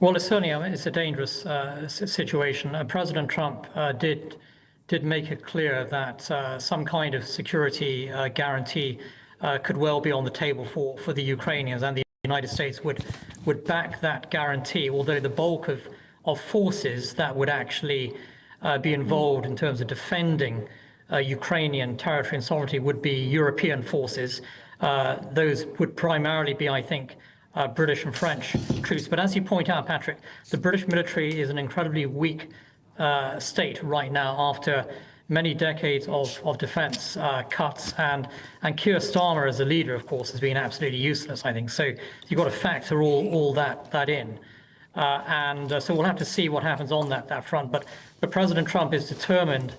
Well, it's certainly it's a dangerous situation. President Trump did make it clear that some kind of security guarantee could well be on the table for the Ukrainians, and the United States would back that guarantee, although the bulk of forces that would actually be involved in terms of defending Ukrainian territory and sovereignty would be European forces. Those would primarily be, I think, British and French troops. But as you point out, Patrick, the British military is an incredibly weak state right now after many decades of defence cuts, and Keir Starmer as a leader, of course, has been absolutely useless, I think. So you've got to factor all that in. So we'll have to see what happens on that front. But President Trump is determined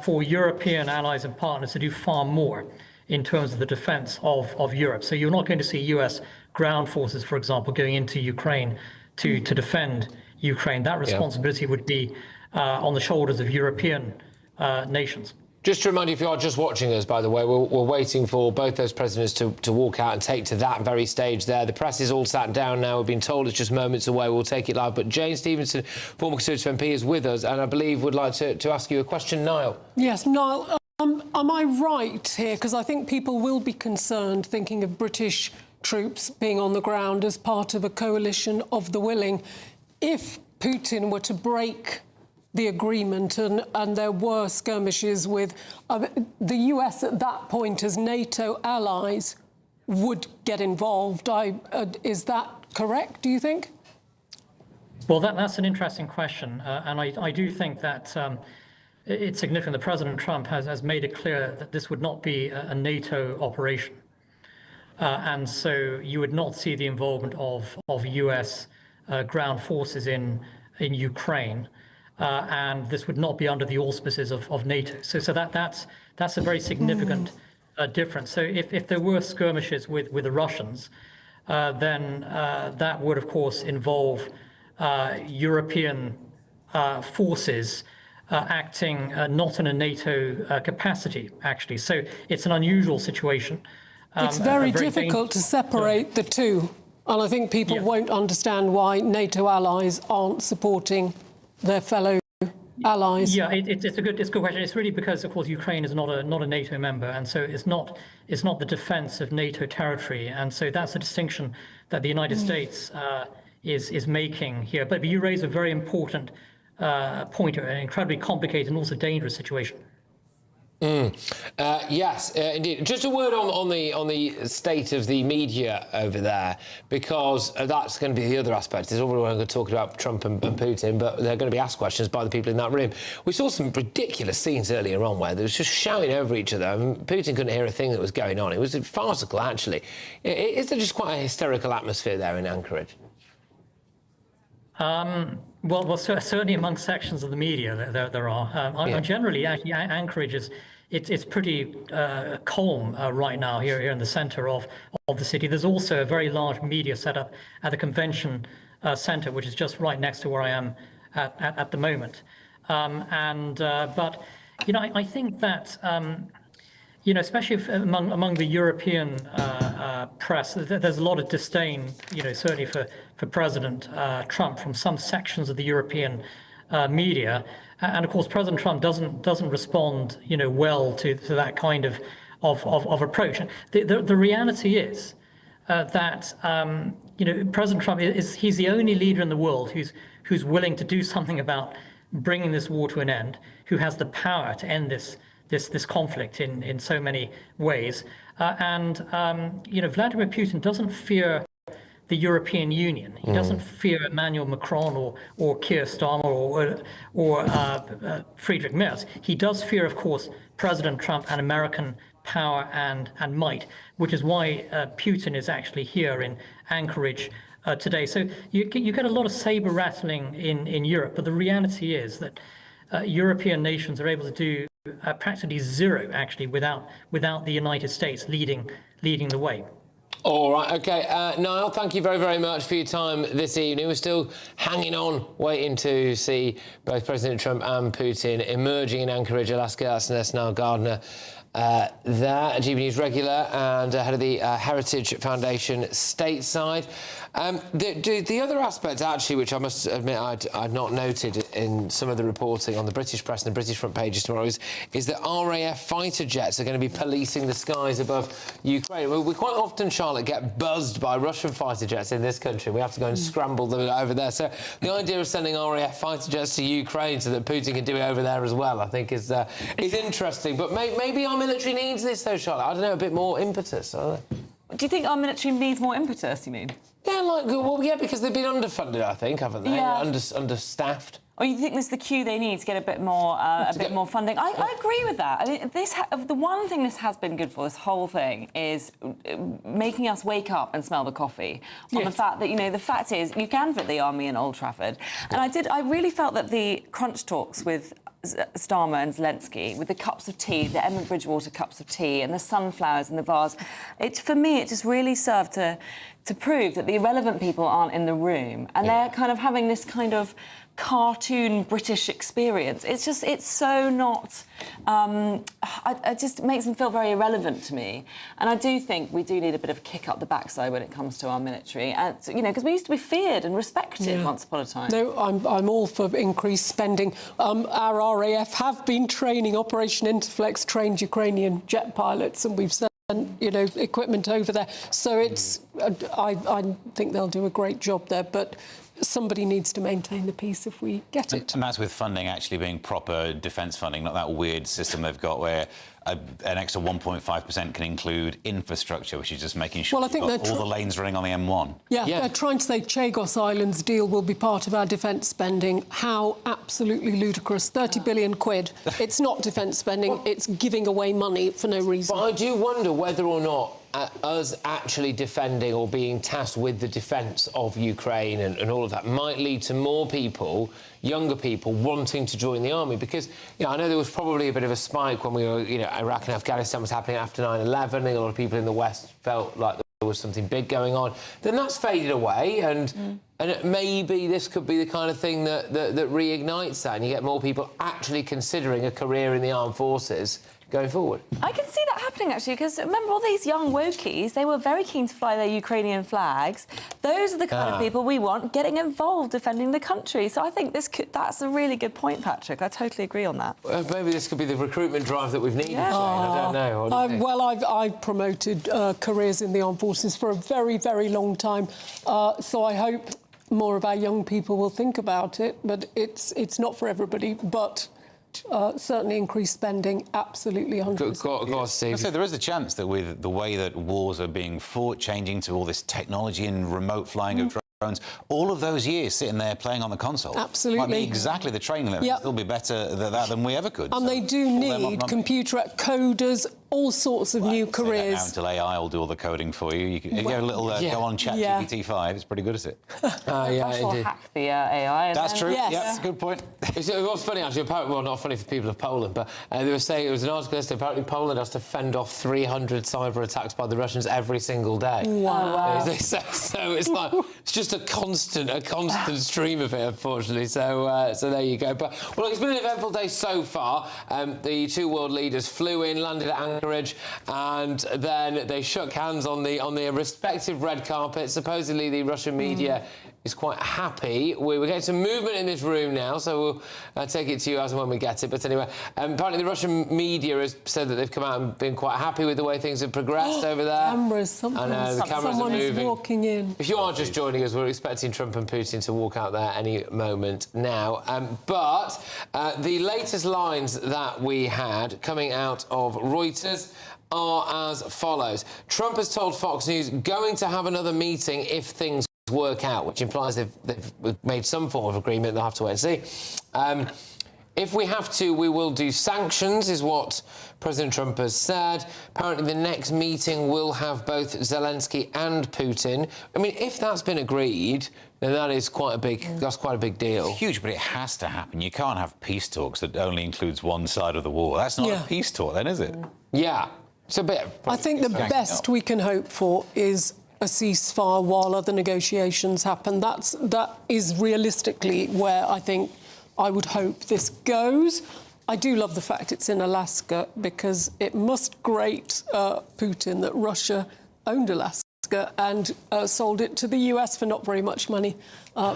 for European allies and partners to do far more in terms of the defence of Europe. So you're not going to see US ground forces, for example, going into Ukraine to defend Ukraine. That responsibility would be on the shoulders of European nations. Just to remind you, if you are just watching us, by the way, we're waiting for both those presidents to walk out and take to that very stage there. The press is all sat down now. We've been told it's just moments away. We'll take it live. But Jane Stevenson, former Conservative MP, is with us, and I believe would like to ask you a question. Niall. Yes, Niall, am I right here? Because I think people will be concerned thinking of British troops being on the ground as part of a coalition of the willing. If Putin were to break the agreement and there were skirmishes with the US at that point as NATO allies would get involved. Is that correct, do you think? Well, that's an interesting question. And I do think that it's significant that President Trump has made it clear that this would not be a NATO operation. And so you would not see the involvement of US ground forces in Ukraine. And this would not be under the auspices of NATO. So that's a very significant difference. So if there were skirmishes with the Russians, then that would, of course, involve European forces acting not in a NATO capacity, actually. So it's an unusual situation. It's very difficult to separate the two. And I think people won't understand why NATO allies aren't supporting their fellow allies. Yeah, it's a good question. It's really because, of course, Ukraine is not a NATO member, and so it's not the defence of NATO territory, and so that's a distinction that the United States is making here. But you raise a very important point, an incredibly complicated and also dangerous situation. Yes, indeed. Just a word on the state of the media over there, because that's going to be the other aspect. There's everyone going to talk about Trump and Putin, but they're going to be asked questions by the people in that room. We saw some ridiculous scenes earlier on where they were just shouting over each other. I mean, Putin couldn't hear a thing that was going on. It was farcical, actually. Is there just quite a hysterical atmosphere there in Anchorage? Well, certainly among sections of the media there are. Generally, actually, Anchorage it's pretty calm right now here in the centre of the city. There's also a very large media setup at the convention centre, which is just right next to where I am at the moment. But I think that especially among the European press, there's a lot of disdain, certainly for President Trump from some sections of the European media, and of course President Trump doesn't respond, well to that kind of approach. The reality is that President Trump he's the only leader in the world who's willing to do something about bringing this war to an end, who has the power to end this conflict in so many ways. Vladimir Putin doesn't fear the European Union. He doesn't fear Emmanuel Macron or Keir Starmer or Friedrich Merz. He does fear, of course, President Trump and American power and might, which is why Putin is actually here in Anchorage today. So you get a lot of saber rattling in Europe, but the reality is that European nations are able to do practically zero, actually, without the United States leading the way. All right, OK. Niall, thank you very, very much for your time this evening. We're still hanging on, waiting to see both President Trump and Putin emerging in Anchorage, Alaska. That's Niall Gardner there, a GB News regular and head of the Heritage Foundation stateside. The other aspect, actually, which I must admit I'd not noted in some of the reporting on the British press and the British front pages tomorrow is that RAF fighter jets are going to be policing the skies above Ukraine. We quite often, Charlotte, get buzzed by Russian fighter jets in this country. We have to go and scramble them over there. So the idea of sending RAF fighter jets to Ukraine so that Putin can do it over there as well, I think, is interesting. But maybe our military needs this, though, Charlotte. I don't know, a bit more impetus. I don't know. Do you think our military needs more impetus, you mean? Yeah, because they've been underfunded, I think, haven't they? Yeah. Understaffed. Or you think this is the cue they need to get a bit more funding? I agree with that. I mean, the one thing this has been good for, this whole thing, is making us wake up and smell the coffee. On the fact that, the fact is, you can fit the army in Old Trafford. And I really felt that the crunch talks with Starmer and Zelensky, with the cups of tea, the Emma Bridgewater cups of tea and the sunflowers in the vase, for me, it just really served to prove that the irrelevant people aren't in the room. And they're kind of having this kind of cartoon British experience. It's so not... it just makes them feel very irrelevant to me. And I do think we do need a bit of a kick up the backside when it comes to our military. And, because we used to be feared and respected once upon a time. No, I'm all for increased spending. Our RAF have been training. Operation Interflex trained Ukrainian jet pilots, and we've sent equipment over there. So it's... I think they'll do a great job there, but somebody needs to maintain the peace if we get it. And that's with funding actually being proper defence funding, not that weird system they've got where an extra 1.5% can include infrastructure, which is just making sure all the lanes running on the M1. Yeah, they're trying to say Chagos Island's deal will be part of our defence spending. How absolutely ludicrous. 30 billion quid. It's not defence spending, it's giving away money for no reason. But I do wonder whether or not us actually defending or being tasked with the defence of Ukraine and all of that might lead to more people, younger people, wanting to join the army. Because, I know there was probably a bit of a spike when we were, Iraq and Afghanistan was happening after 9/11. A lot of people in the West felt like there was something big going on. Then that's faded away, and maybe this could be the kind of thing that reignites that, and you get more people actually considering a career in the armed forces going forward. I can see that happening, actually, because remember all these young wokies, they were very keen to fly their Ukrainian flags. Those are the kind of people we want getting involved defending the country. So I think that's a really good point, Patrick. I totally agree on that. Maybe this could be the recruitment drive that we've needed, Jane. I don't know. Well, I've promoted careers in the armed forces for a very, very long time. So I hope more of our young people will think about it. But it's not for everybody, but... certainly increased spending, absolutely 100%. Go on, Steve. So there is a chance that with the way that wars are being fought, changing to all this technology and remote flying of drones, all of those years sitting there playing on the console absolutely might be exactly the training that will be better than we ever could. And they do need computer coders, all sorts of new careers. Now until AI will do all the coding for you. You can get a little go on ChatGPT-5. It's pretty good at it. Hack the AI. That's true. Yes. Yeah, good point. It was funny, actually. Apparently, well, not funny for people of Poland, but they were saying, it was an article yesterday, apparently Poland has to fend off 300 cyber attacks by the Russians every single day. Wow. So it's like, it's just a constant stream of it, unfortunately. So there you go. But, well, it's been an eventful day so far. The two world leaders flew in, landed at Anchorage, and then they shook hands on the respective red carpet. Supposedly, the Russian media is quite happy. We're getting some movement in this room now, so we'll take it to you as and when we get it. But anyway, apparently the Russian media has said that they've come out and been quite happy with the way things have progressed over there. Cameras, the cameras are moving. Is walking in. If you are just joining us, we're expecting Trump and Putin to walk out there any moment now. But the latest lines that we had coming out of Reuters are as follows. Trump has told Fox News going to have another meeting if things work out, which implies they've made some form of agreement. They'll have to wait and see. If we have to, we will do sanctions, is what President Trump has said. Apparently, the next meeting will have both Zelensky and Putin. I mean, if that's been agreed, then that is quite a big deal. It's huge, but it has to happen. You can't have peace talks that only includes one side of the war. That's not a peace talk, then, is it? Yeah. It's a bit... I think the best we can hope for is a ceasefire while other negotiations happen. That is realistically where I think I would hope this goes. I do love the fact it's in Alaska, because it must grate Putin that Russia owned Alaska and sold it to the US for not very much money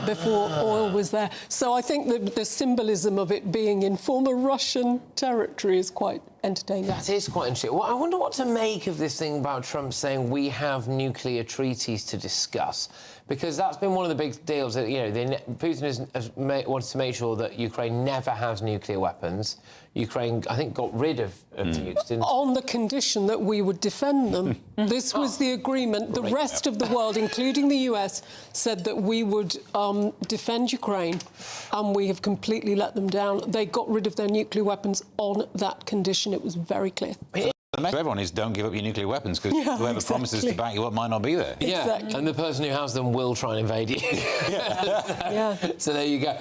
before oil was there. So I think that the symbolism of it being in former Russian territory is quite entertaining. That is quite interesting. Well, I wonder what to make of this thing about Trump saying we have nuclear treaties to discuss, because that's been one of the big deals that, you know, Putin has wanted to make sure that Ukraine never has nuclear weapons. Ukraine, I think, got rid of nukes, didn't it? On the condition that we would defend them. This was the agreement. The rest of the world, including the US, said that we would defend Ukraine, and we have completely let them down. They got rid of their nuclear weapons on that condition. It was very clear. The message to everyone is don't give up your nuclear weapons, because whoever promises to back you up might not be there. Yeah, exactly. And the person who has them will try and invade you. So there you go.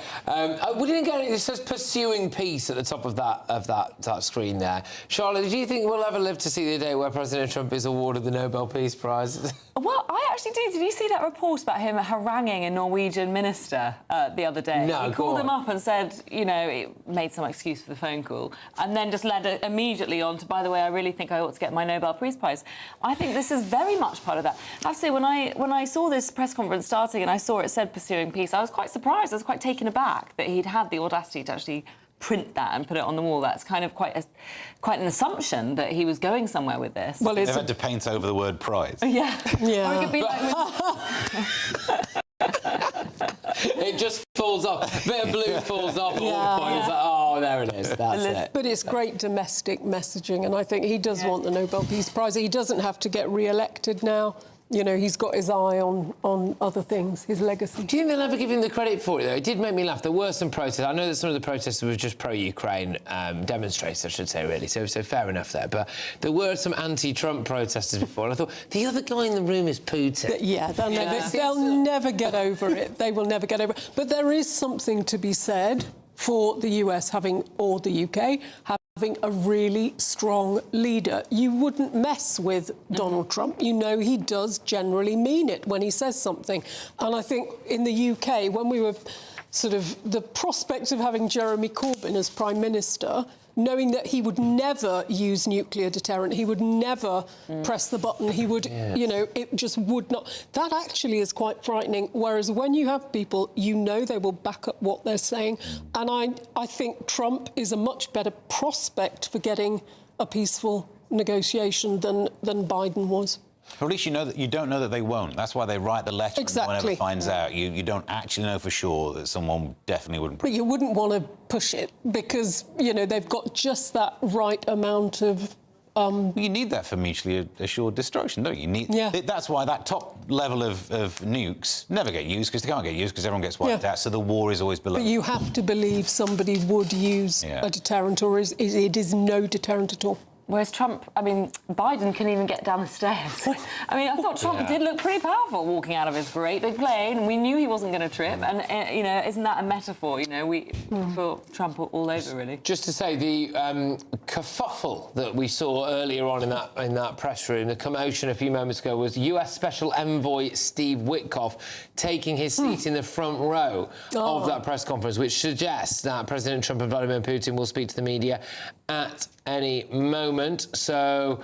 We didn't get it. It says pursuing peace at the top of that screen there. Charlotte, do you think we'll ever live to see the day where President Trump is awarded the Nobel Peace Prize? Well, I actually do. Did you see that report about him haranguing a Norwegian minister the other day? No, he called him up and said, you know, made some excuse for the phone call, and then just led it immediately on to, by the way, I really think I ought to get my Nobel Peace Prize. I think this is very much part of that. I have to say, when I saw this press conference starting and I saw it said pursuing peace, I was quite surprised. I was quite taken aback that he'd had the audacity to actually print that and put it on the wall. That's kind of quite an assumption that he was going somewhere with this. Well, they've had to paint over the word prize. Yeah. Yeah. Or it could be like... It just falls off. A bit of blue falls off at all points. Like, oh, there it is. That's it. But it's great domestic messaging, and I think he does want the Nobel Peace Prize. He doesn't have to get re-elected now. You know, he's got his eye on other things, his legacy. Do you think they'll ever give him the credit for it, though? It did make me laugh. There were some protests. I know that some of the protesters were just pro-Ukraine demonstrators, I should say, really. So fair enough there. But there were some anti-Trump protesters before, and I thought, the other guy in the room is Putin. They'll never get over it. They will never get over it. But there is something to be said for the US or the UK having a really strong leader. You wouldn't mess with Donald Trump. You know he does generally mean it when he says something. And I think in the UK, when we were sort of the prospect of having Jeremy Corbyn as Prime Minister, knowing that he would never use nuclear deterrent, he would never press the button, he would, you know, it just would not. That actually is quite frightening, whereas when you have people, you know they will back up what they're saying. And I think Trump is a much better prospect for getting a peaceful negotiation than Biden was. Or at least you know that you don't know that they won't. That's why they write the letter and no one ever finds out. You don't actually know for sure that someone definitely wouldn't. But you wouldn't want to push it because, you know, they've got just that right amount of... You need that for mutually assured destruction, don't you? That's why that top level of nukes never get used, because they can't get used because everyone gets wiped out, so the war is always below. But you have to believe somebody would use a deterrent, or it is no deterrent at all. Whereas Trump, I mean, Biden can even get down the stairs. I mean, I thought Trump did look pretty powerful walking out of his great big plane, and we knew he wasn't going to trip. And, you know, isn't that a metaphor? You know, we feel Trump all over, really. Just to say, the kerfuffle that we saw earlier on in that press room, the commotion a few moments ago, was US Special Envoy Steve Witkoff taking his seat in the front row of that press conference, which suggests that President Trump and Vladimir Putin will speak to the media at any moment, so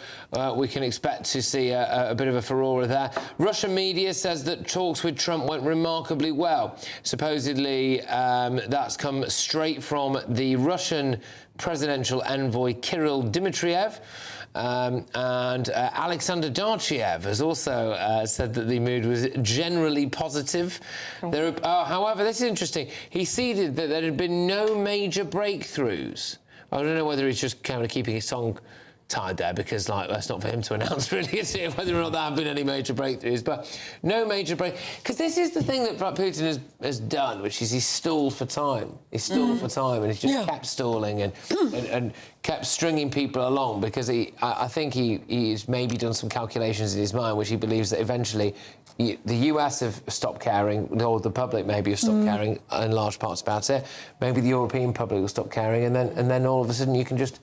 we can expect to see a bit of a furore there. Russian media says that talks with Trump went remarkably well. Supposedly, that's come straight from the Russian presidential envoy Kirill Dmitriev. And Alexander Darchiev has also said that the mood was generally positive. However, this is interesting. He ceded that there had been no major breakthroughs. I don't know whether he's just kind of keeping his tongue tied there, because, like, that's not for him to announce, really, is it, whether or not there have been any major breakthroughs. But no major break... Because this is the thing that Putin has done, which is he's stalled for time. He's stalled for time, and he's just kept stalling and kept stringing people along, because I think he's maybe done some calculations in his mind, which he believes that eventually the US have stopped caring, or the public maybe have stopped caring in large parts about it. Maybe the European public will stop caring, and then all of a sudden you can just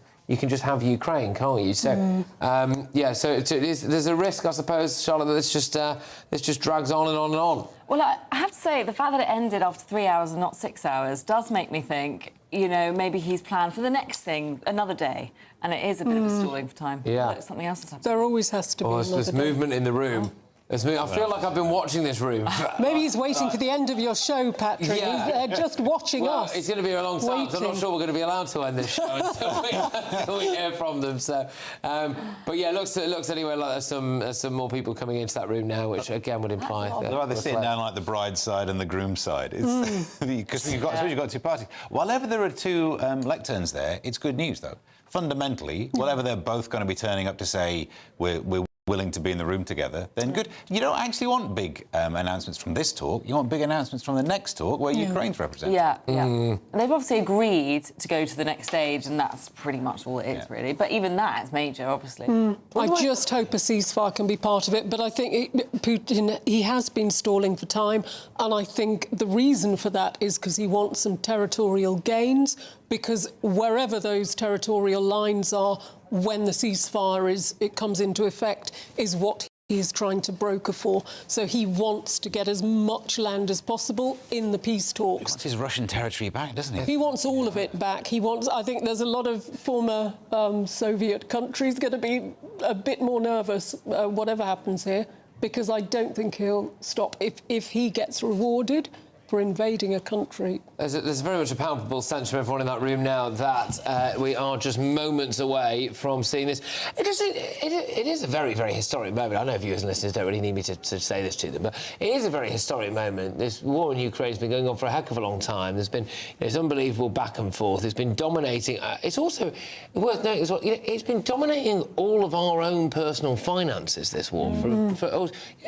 have Ukraine, can't you? So, so there's a risk, I suppose, Charlotte, that this just drags on and on and on. Well, I have to say, the fact that it ended after 3 hours and not 6 hours does make me think, you know, maybe he's planned for the next thing another day, and it is a bit of a stalling for time. Yeah. Something else has happened. There always has to be another there's day. movement in the room. I feel like I've been watching this room. Maybe he's waiting for the end of your show, Patrick. Yeah. He's just watching us. It's going to be a long time, so I'm not sure we're going to be allowed to end this show until we hear from them. So, but yeah, it looks anyway like there's some more people coming into that room now, which again would imply they're either sitting down like the bride's side and the groom's side. Because you've got two parties. Whenever there are two lecterns there, it's good news though. Fundamentally, whatever they're both going to be turning up to say, we're willing to be in the room together, then good. You don't actually want big announcements from this talk. You want big announcements from the next talk where Ukraine's represented. Yeah. They've obviously agreed to go to the next stage, and that's pretty much all it is, really. But even that is major, obviously. I just hope a ceasefire can be part of it, but I think Putin, he has been stalling for time, and I think the reason for that is because he wants some territorial gains, because wherever those territorial lines are, when the ceasefire comes into effect, is what he is trying to broker for. So he wants to get as much land as possible in the peace talks. He wants his Russian territory back, doesn't he? He wants all of it back. I think there's a lot of former Soviet countries going to be a bit more nervous, whatever happens here, because I don't think he'll stop if he gets rewarded for invading a country. There's very much a palpable sense from everyone in that room now that we are just moments away from seeing this. It is a very, very historic moment. I know viewers and listeners don't really need me to say this to them, but it is a very historic moment. This war in Ukraine has been going on for a heck of a long time. There's been it's unbelievable back and forth. It's been dominating. It's also worth noting as well, it's been dominating all of our own personal finances, this war.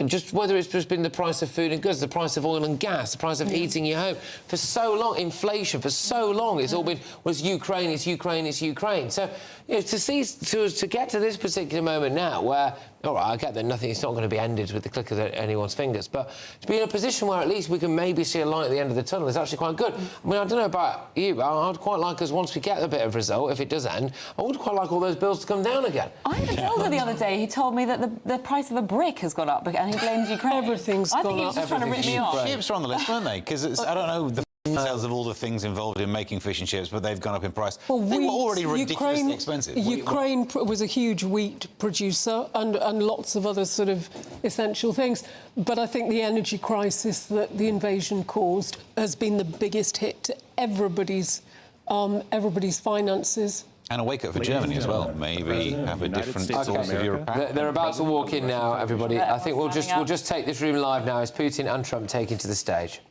Just whether it's just been the price of food and goods, the price of oil and gas, the price of heating your home. For so long, inflation, for so long, it's all been, it's Ukraine, it's Ukraine, it's Ukraine. So, you know, to get to this particular moment now where, all right, I get that it's not going to be ended with the click of anyone's fingers, but to be in a position where at least we can maybe see a light at the end of the tunnel is actually quite good. I mean, I don't know about you, but I'd quite like us, once we get a bit of result, if it does end, I would quite like all those bills to come down again. I had a builder the other day, he told me that the price of a brick has gone up, and he blames Ukraine. Everything's gone up. I think he was just trying to rip me off. Chips are on the list, weren't they? Because I don't know the details of all the things involved in making fish and chips, but they've gone up in price. Well, they were already ridiculously expensive. Ukraine was a huge wheat producer and lots of other sort of essential things. But I think the energy crisis that the invasion caused has been the biggest hit to everybody's finances. And a wake-up for Germany as well. Maybe have a different source of Europe. They're about to walk in now, everybody. I think we'll just take this room live now as Putin and Trump taking to the stage.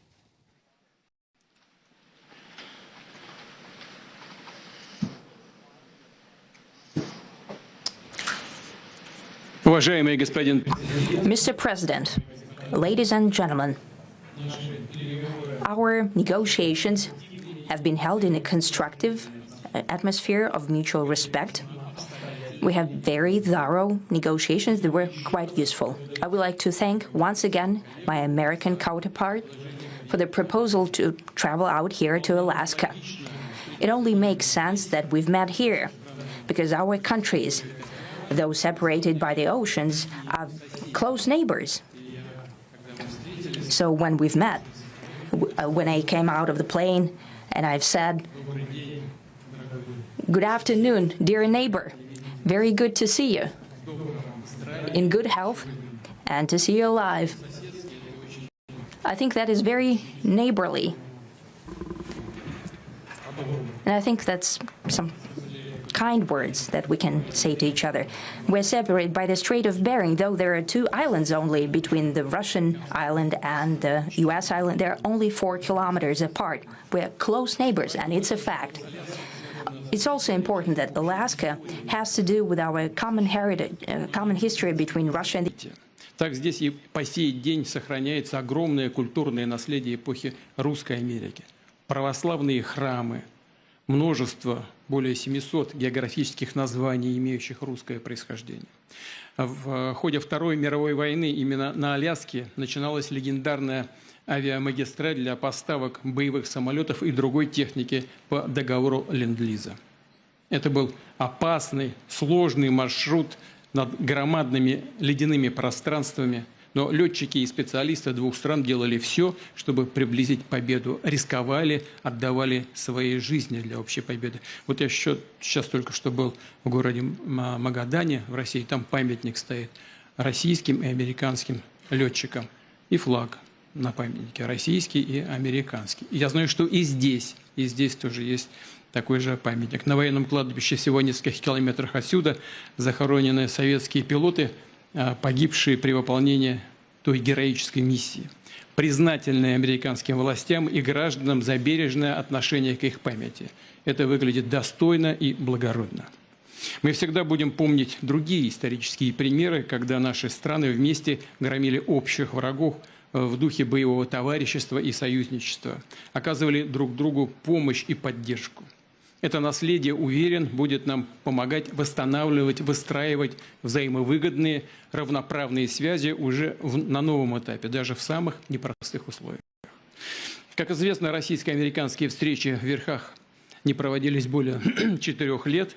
Mr. President, ladies and gentlemen, our negotiations have been held in a constructive atmosphere of mutual respect. We have very thorough negotiations that were quite useful. I would like to thank once again my American counterpart for the proposal to travel out here to Alaska. It only makes sense that we've met here because our countries, though separated by the oceans, are close neighbors. So when we've met, when I came out of the plane and I've said, "Good afternoon, dear neighbor. Very good to see you. In good health and to see you alive." I think that is very neighborly. And I think that's some kind words that we can say to each other. We're separated by the Strait of Bering, though there are 2 islands only between the Russian island and the U.S. island. They're only 4 kilometers apart. We're close neighbors, and it's a fact. It's also important that Alaska has to do with our common heritage, common history between Russia and the... Так здесь и по сей день сохраняется огромное культурное наследие эпохи Русской Америки. Православные храмы, множество, более 700 географических названий, имеющих русское происхождение. В ходе Второй мировой войны именно на Аляске начиналась легендарная авиамагистраль для поставок боевых самолетов и другой техники по договору Ленд-Лиза. Это был опасный, сложный маршрут над громадными ледяными пространствами, Но летчики и специалисты двух стран делали все, чтобы приблизить победу, рисковали, отдавали свои жизни для общей победы. Вот я сейчас только что был в городе Магадане в России, там памятник стоит российским и американским летчикам. И флаг на памятнике российский и американский. И я знаю, что и здесь тоже есть такой же памятник. На военном кладбище всего в нескольких километрах отсюда захоронены советские пилоты, погибшие при выполнении той героической миссии. Признательные американским властям и гражданам за бережное отношение к их памяти. Это выглядит достойно и благородно. Мы всегда будем помнить другие исторические примеры, когда наши страны вместе громили общих врагов в духе боевого товарищества и союзничества, оказывали друг другу помощь и поддержку. Это наследие, уверен, будет нам помогать восстанавливать, выстраивать взаимовыгодные, равноправные связи уже на новом этапе, даже в самых непростых условиях. Как известно, российско-американские встречи в верхах не проводились более 4 лет.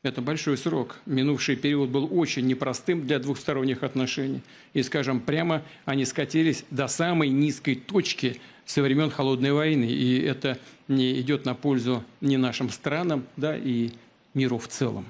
Это большой срок. Минувший период был очень непростым для двухсторонних отношений. И, скажем прямо, они скатились до самой низкой точки со времен Холодной войны. И это не идет на пользу ни нашим странам, да, и миру в целом.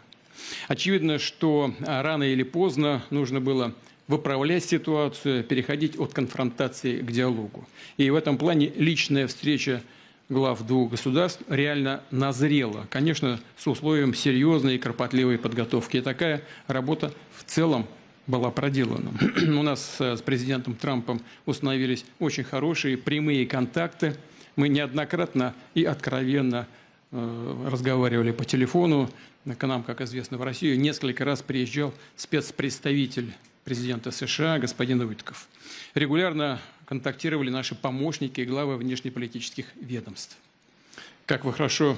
Очевидно, что рано или поздно нужно было выправлять ситуацию, переходить от конфронтации к диалогу. И в этом плане личная встреча глав двух государств реально назрела, конечно, с условием серьезной и кропотливой подготовки. И такая работа в целом была проделана. У нас с президентом Трампом установились очень хорошие прямые контакты. Мы неоднократно и откровенно разговаривали по телефону. К нам, как известно, в Россию несколько раз приезжал спецпредставитель президента США господин Уитков. Регулярно контактировали наши помощники и главы внешнеполитических ведомств. Как вы хорошо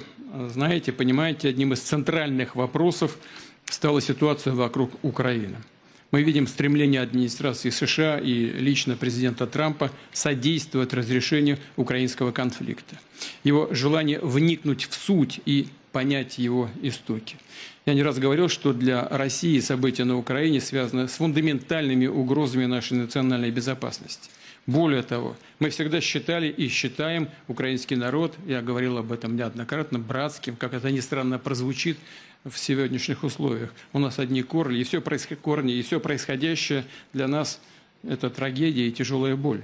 знаете, понимаете, одним из центральных вопросов стала ситуация вокруг Украины. Мы видим стремление администрации США и лично президента Трампа содействовать разрешению украинского конфликта. Его желание вникнуть в суть и понять его истоки. Я не раз говорил, что для России события на Украине связаны с фундаментальными угрозами нашей национальной безопасности. Более того, мы всегда считали и считаем украинский народ, я говорил об этом неоднократно, братским, как это ни странно прозвучит в сегодняшних условиях. У нас одни корни, и все происходящее для нас – это трагедия и тяжелая боль.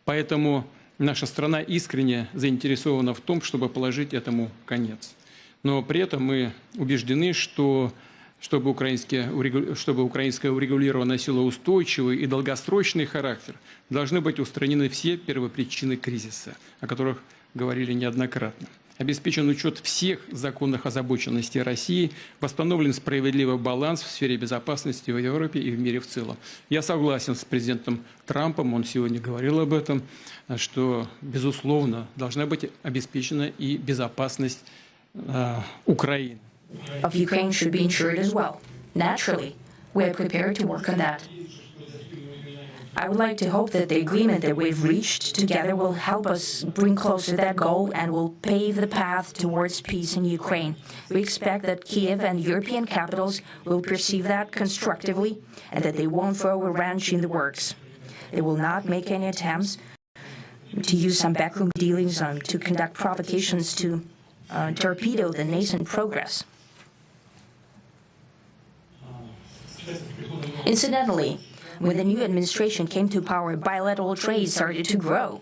Поэтому наша страна искренне заинтересована в том, чтобы положить этому конец. Но при этом мы убеждены, что чтобы украинское урегулирование носило устойчивый и долгосрочный характер, должны быть устранены все первопричины кризиса, о которых говорили неоднократно. Обеспечен учет всех законных озабоченностей России, восстановлен справедливый баланс в сфере безопасности в Европе и в мире в целом. Я согласен с президентом Трампом, он сегодня говорил об этом, что, безусловно, должна быть обеспечена и безопасность Украины. Of Ukraine should be ensured as well. Naturally, we are prepared to work on that. I would like to hope that the agreement that we've reached together will help us bring closer that goal and will pave the path towards peace in Ukraine. We expect that Kiev and European capitals will perceive that constructively and that they won't throw a wrench in the works. They will not make any attempts to use some backroom dealings to conduct provocations to torpedo the nascent progress. Incidentally, when the new administration came to power, bilateral trade started to grow.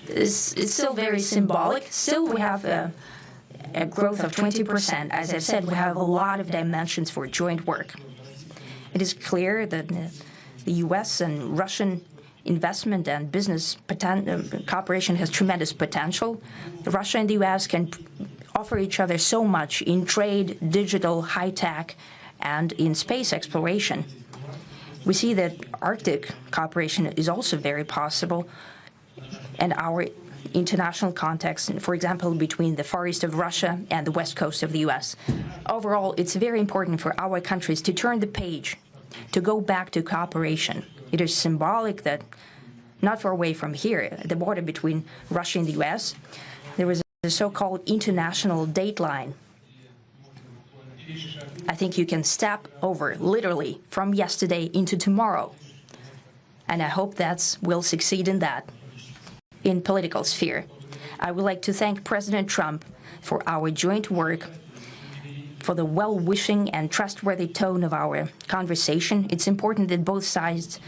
It's still very symbolic. Still, we have a growth of 20%. As I've said, we have a lot of dimensions for joint work. It is clear that the U.S. and Russian investment and business cooperation has tremendous potential. Russia and the U.S. can offer each other so much in trade, digital, high-tech, and in space exploration. We see that Arctic cooperation is also very possible, and our international context, for example, between the Far East of Russia and the West Coast of the U.S. Overall, it's very important for our countries to turn the page, to go back to cooperation. It is symbolic that not far away from here, at the border between Russia and the U.S., there was a so-called international date line. I think you can step over, literally, from yesterday into tomorrow. and I hope that we'll succeed in that in political sphere. I would like to thank President Trump for our joint work, for the well-wishing and trustworthy tone of our conversation. It's important that both sides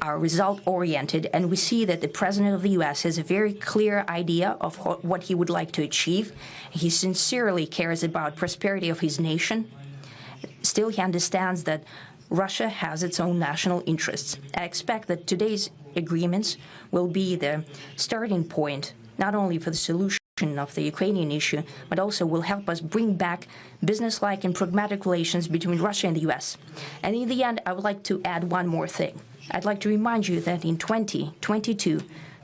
are result-oriented, and we see that the President of the U.S. has a very clear idea of what he would like to achieve. He sincerely cares about prosperity of his nation. Still, he understands that Russia has its own national interests. I expect that today's agreements will be the starting point, not only for the solution of the Ukrainian issue, but also will help us bring back business-like and pragmatic relations between Russia and the U.S. And in the end, I would like to add one more thing. I'd like to remind you that in 2022,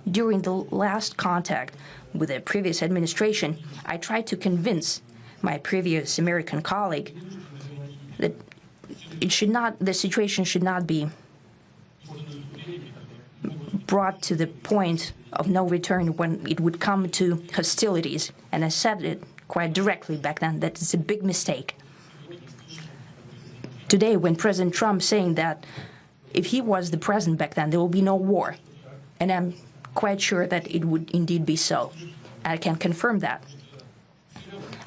during the last contact with the previous administration, I tried to convince my previous American colleague that the situation should not be brought to the point of no return when it would come to hostilities. And I said it quite directly back then that it's a big mistake. Today, when President Trump saying that if he was the president back then, there will be no war. And I'm quite sure that it would indeed be so. I can confirm that.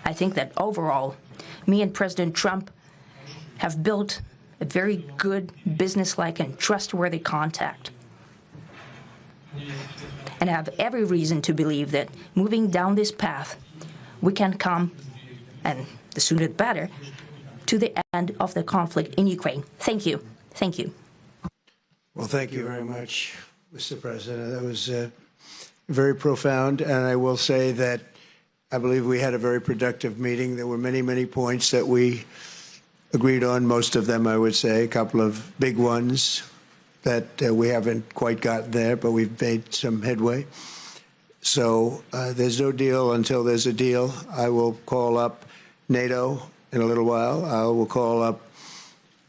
I think that overall, me and President Trump have built a very good business-like and trustworthy contact. And I have every reason to believe that moving down this path, we can come, and the sooner the better, to the end of the conflict in Ukraine. Thank you. Thank you. Well, thank you very much, Mr. President. That was very profound, and I will say that I believe we had a very productive meeting. There were many, many points that we agreed on, most of them, I would say, a couple of big ones that we haven't quite gotten there, but we've made some headway. So there's no deal until there's a deal. I will call up NATO in a little while. I will call up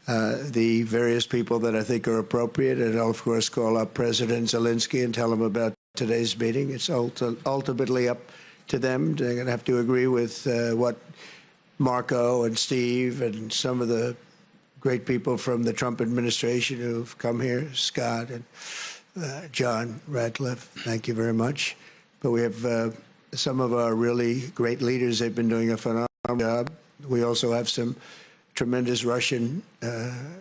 the various people that I think are appropriate, and I'll, of course, call up President Zelensky and tell him about today's meeting. It's ultimately up to them. They're going to have to agree with what Marco and Steve and some of the great people from the Trump administration who've come here, Scott and John Ratcliffe. Thank you very much. But we have some of our really great leaders. They've been doing a phenomenal job. We also have some tremendous Russian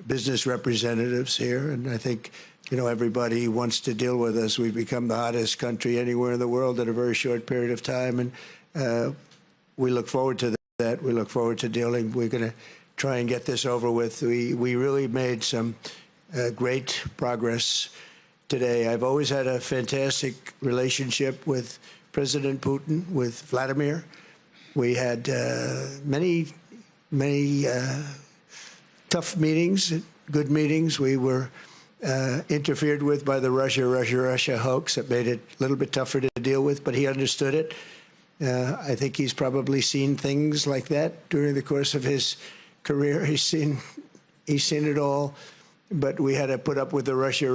business representatives here, and I think, you know, everybody wants to deal with us. We've become the hottest country anywhere in the world in a very short period of time, and we look forward to that. We look forward to dealing. We're going to try and get this over with. We really made some great progress today. I've always had a fantastic relationship with President Putin, with Vladimir. We had many tough meetings, good meetings. We were interfered with by the Russia hoax. That made it a little bit tougher to deal with, but he understood it. I think he's probably seen things like that during the course of his career. He's seen it all, but we had to put up with the Russia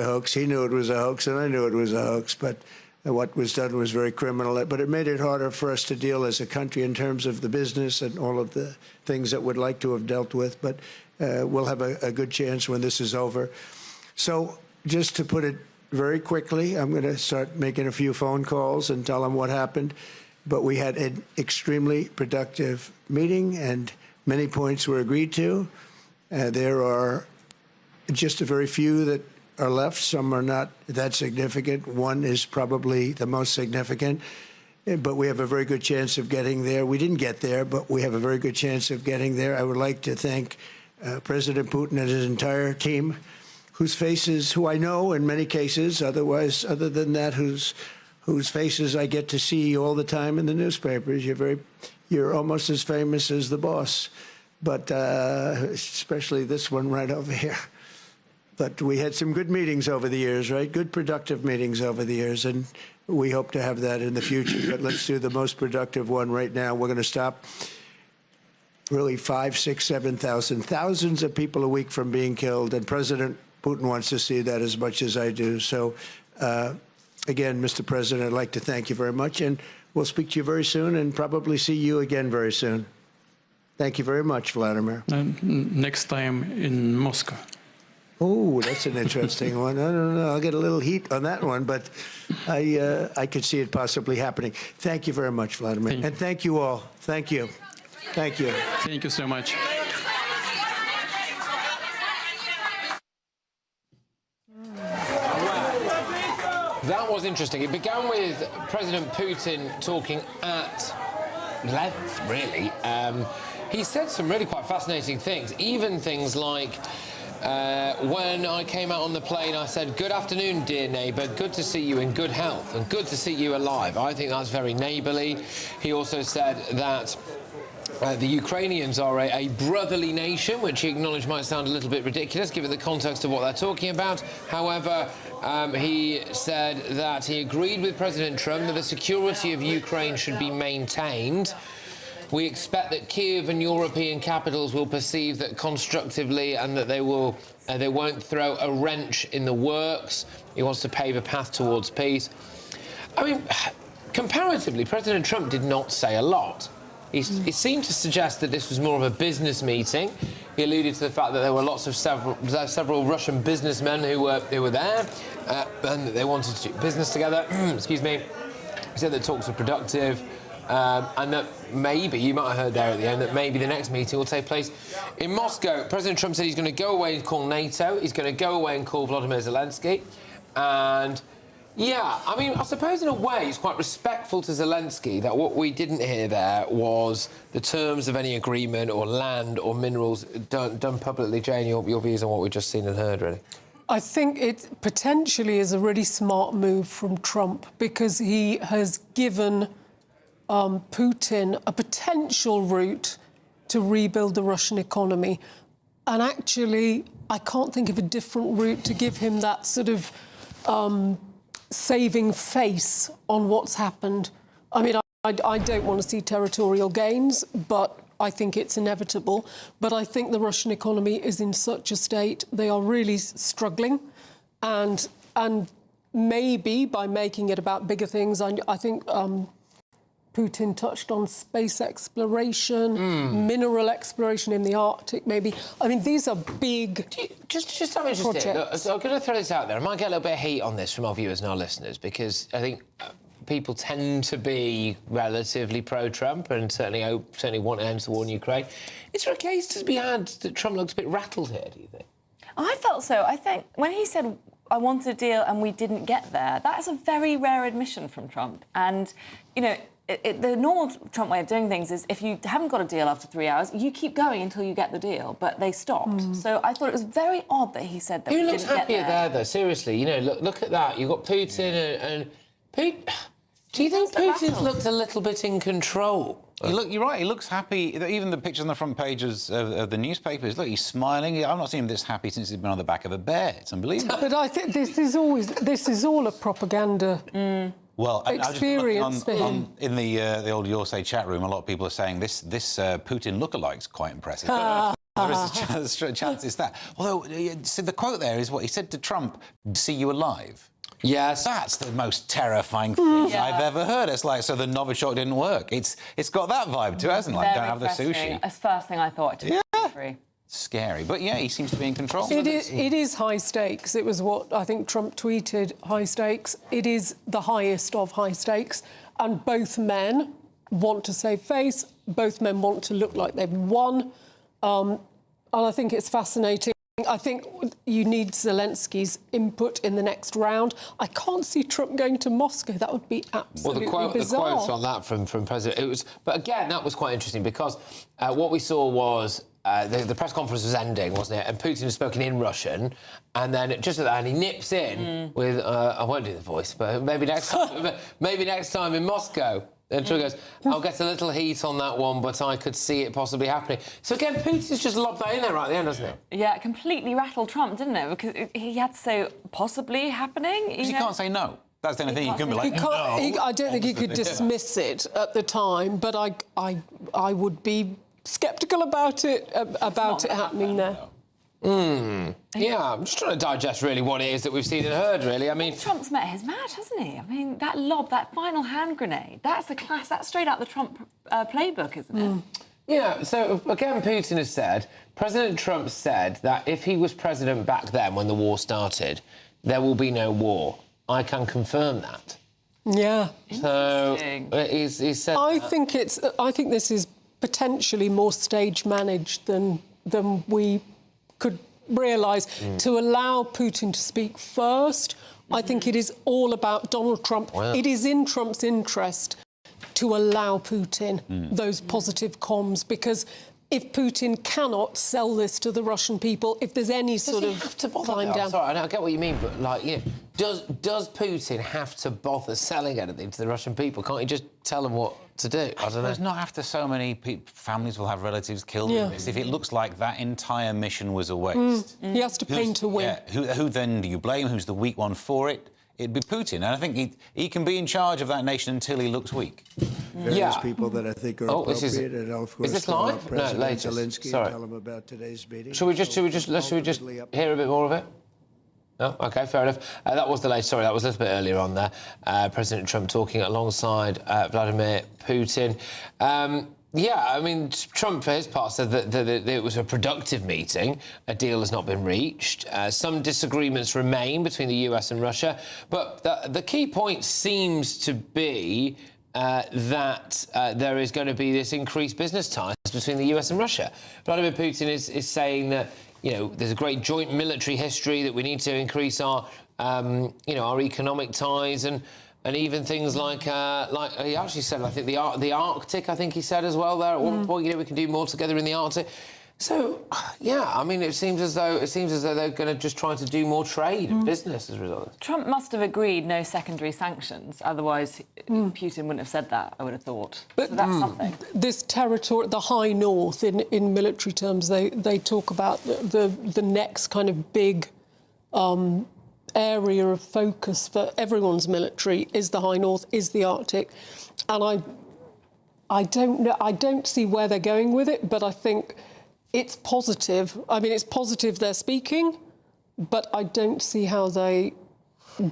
hoax. He knew it was a hoax, and I knew it was a hoax, but what was done was very criminal. But it made it harder for us to deal as a country in terms of the business and all of the things that we'd like to have dealt with. But we'll have a good chance when this is over. So just to put it very quickly, I'm going to start making a few phone calls and tell them what happened. But we had an extremely productive meeting, and many points were agreed to. There are just a very few that are left. Some are not that significant. One is probably the most significant, but we have a very good chance of getting there. We didn't get there, but we have a very good chance of getting there. I would like to thank President Putin and his entire team, whose faces, who I know in many cases, other than that, whose faces I get to see all the time in the newspapers. You're almost as famous as the boss, but especially this one right over here. But we had some good meetings over the years, right? Good, productive meetings over the years, and we hope to have that in the future. But let's do the most productive one right now. We're going to stop really 5, 6, 7,000, thousands of people a week from being killed, and President Putin wants to see that as much as I do. So, again, Mr. President, I'd like to thank you very much, and we'll speak to you very soon and probably see you again very soon. Thank you very much, Vladimir. Next time in Moscow. Oh, that's an interesting one. I don't know. I'll get a little heat on that one, but I could see it possibly happening. Thank you very much, Vladimir. And thank you all. Thank you. Thank you. Thank you so much. That was interesting. It began with President Putin talking at length, really. He said some really quite fascinating things, even things like, when I came out on the plane, I said, "Good afternoon, dear neighbour. Good to see you in good health and good to see you alive." I think that's very neighbourly. He also said that the Ukrainians are a brotherly nation, which he acknowledged might sound a little bit ridiculous given the context of what they're talking about. However, he said that he agreed with President Trump that the security of Ukraine should be maintained. We expect that Kyiv and European capitals will perceive that constructively and that they won't throw a wrench in the works. He wants to pave a path towards peace. I mean, comparatively, President Trump did not say a lot. He seemed to suggest that this was more of a business meeting. He alluded to the fact that there were several Russian businessmen who were there and that they wanted to do business together. Excuse me. He said that talks were productive. And that maybe, you might have heard there at the end, that maybe the next meeting will take place in Moscow. President Trump said he's going to go away and call NATO. He's going to go away and call Volodymyr Zelensky. And, yeah, I mean, I suppose in a way it's quite respectful to Zelensky that what we didn't hear there was the terms of any agreement or land or minerals done publicly. Jane, your views on what we've just seen and heard, really? I think it potentially is a really smart move from Trump because he has given Putin a potential route to rebuild the Russian economy. And actually, I can't think of a different route to give him that sort of saving face on what's happened. I mean, I don't want to see territorial gains, but I think it's inevitable. But I think the Russian economy is in such a state, they are really struggling. And maybe by making it about bigger things, I think Putin touched on space exploration, mineral exploration in the Arctic, maybe. I mean, these are big Just I'm interested. Look, so I'm going to throw this out there. I might get a little bit of heat on this from our viewers and our listeners because I think people tend to be relatively pro-Trump and certainly want to end the war in Ukraine. Is there a case to be had that Trump looks a bit rattled here, do you think? I felt so. I think when he said, "I wanted a deal and we didn't get there," that is a very rare admission from Trump. And, you know, the normal Trump way of doing things is if you haven't got a deal after 3 hours, you keep going until you get the deal, but they stopped. So I thought it was very odd that he said that we didn't get there. Who looks happier there, though? Seriously, you know, look at that. You've got Putin and Putin. Do you think Putin's looked a little bit in control? You're right, he looks happy. Even the pictures on the front pages of the newspapers, look, he's smiling. I've not seen him this happy since he's been on the back of a bear. It's unbelievable. But I think this is all a propaganda Well, experience for him. In the old Your Say chat room, a lot of people are saying this Putin lookalike's quite impressive. There is a chance it's that. Although, so the quote there is what he said to Trump, "See you alive." Yes. That's the most terrifying thing I've ever heard. It's like, so the Novichok didn't work. It's got that vibe too, hasn't it? Like, don't have the sushi. That's the first thing I thought. Scary. But, yeah, he seems to be in control. It is high stakes. It was what I think Trump tweeted, high stakes. It is the highest of high stakes. And both men want to save face. Both men want to look like they've won. And I think it's fascinating. I think you need Zelensky's input in the next round. I can't see Trump going to Moscow. That would be absolutely bizarre. The quotes on that from President... But again, that was quite interesting because what we saw was the press conference was ending, wasn't it? And Putin had spoken in Russian, and then just at that, he nips in with... I won't do the voice, but maybe next time in Moscow. And Trump goes, "I'll get a little heat on that one, but I could see it possibly happening." So again, Putin's just lobbed that in there right at the end, doesn't he? Yeah, it completely rattled Trump, didn't it? Because he had to say possibly happening. Because you can't say no. That's the only thing you can be like, no. I don't think he could dismiss it at the time, but I would be sceptical about it happening there. Yeah, I'm just trying to digest really what it is that we've seen and heard, really. I mean... Trump's met his match, hasn't he? I mean, that lob, that final hand grenade, that's the class, that's straight out the Trump playbook, isn't it? Yeah, so again, Putin has said, President Trump said that if he was president back then when the war started, there will be no war. I can confirm that. Yeah. So he said. I think this is potentially more stage managed than we could realise. To allow Putin to speak first, I think it is all about Donald Trump. Wow. It is in Trump's interest to allow Putin those positive comms, because if Putin cannot sell this to the Russian people, if there's any sort of climb down... Sorry, I get what you mean, but, like, yeah, does Putin have to bother selling anything to the Russian people? Can't he just tell them what to do? I don't know. There's not after so many families will have relatives killed in this. If it looks like that entire mission was a waste... He has to paint a win. Yeah, who then do you blame? Who's the weak one for it? It'd be Putin, and I think he can be in charge of that nation until he looks weak. Various people that I think are appropriate, and I'll, of course, is this live? No, President later. Zelensky Sorry. and tell him about today's meeting. Should we just hear a bit more of it? No? OK, fair enough. That was the latest. Sorry, that was a little bit earlier on there. President Trump talking alongside Vladimir Putin. Yeah, I mean, Trump, for his part, said that it was a productive meeting. A deal has not been reached. Some disagreements remain between the US and Russia. But the key point seems to be that there is going to be this increased business ties between the US and Russia. Vladimir Putin is saying that, you know, there's a great joint military history, that we need to increase our, our economic ties and even things like he actually said, I think the Arctic, I think he said as well there at one point, we can do more together in the Arctic. So, yeah, I mean, it seems as though they're going to just try to do more trade and business as a result. Trump must have agreed no secondary sanctions, otherwise Putin wouldn't have said that, I would have thought. But so that's something. This territory, the High North, in military terms, they talk about the next kind of big area of focus for everyone's military is the High North, is the Arctic, and I don't know, I don't see where they're going with it, but I think it's positive. I mean, it's positive they're speaking, but I don't see how they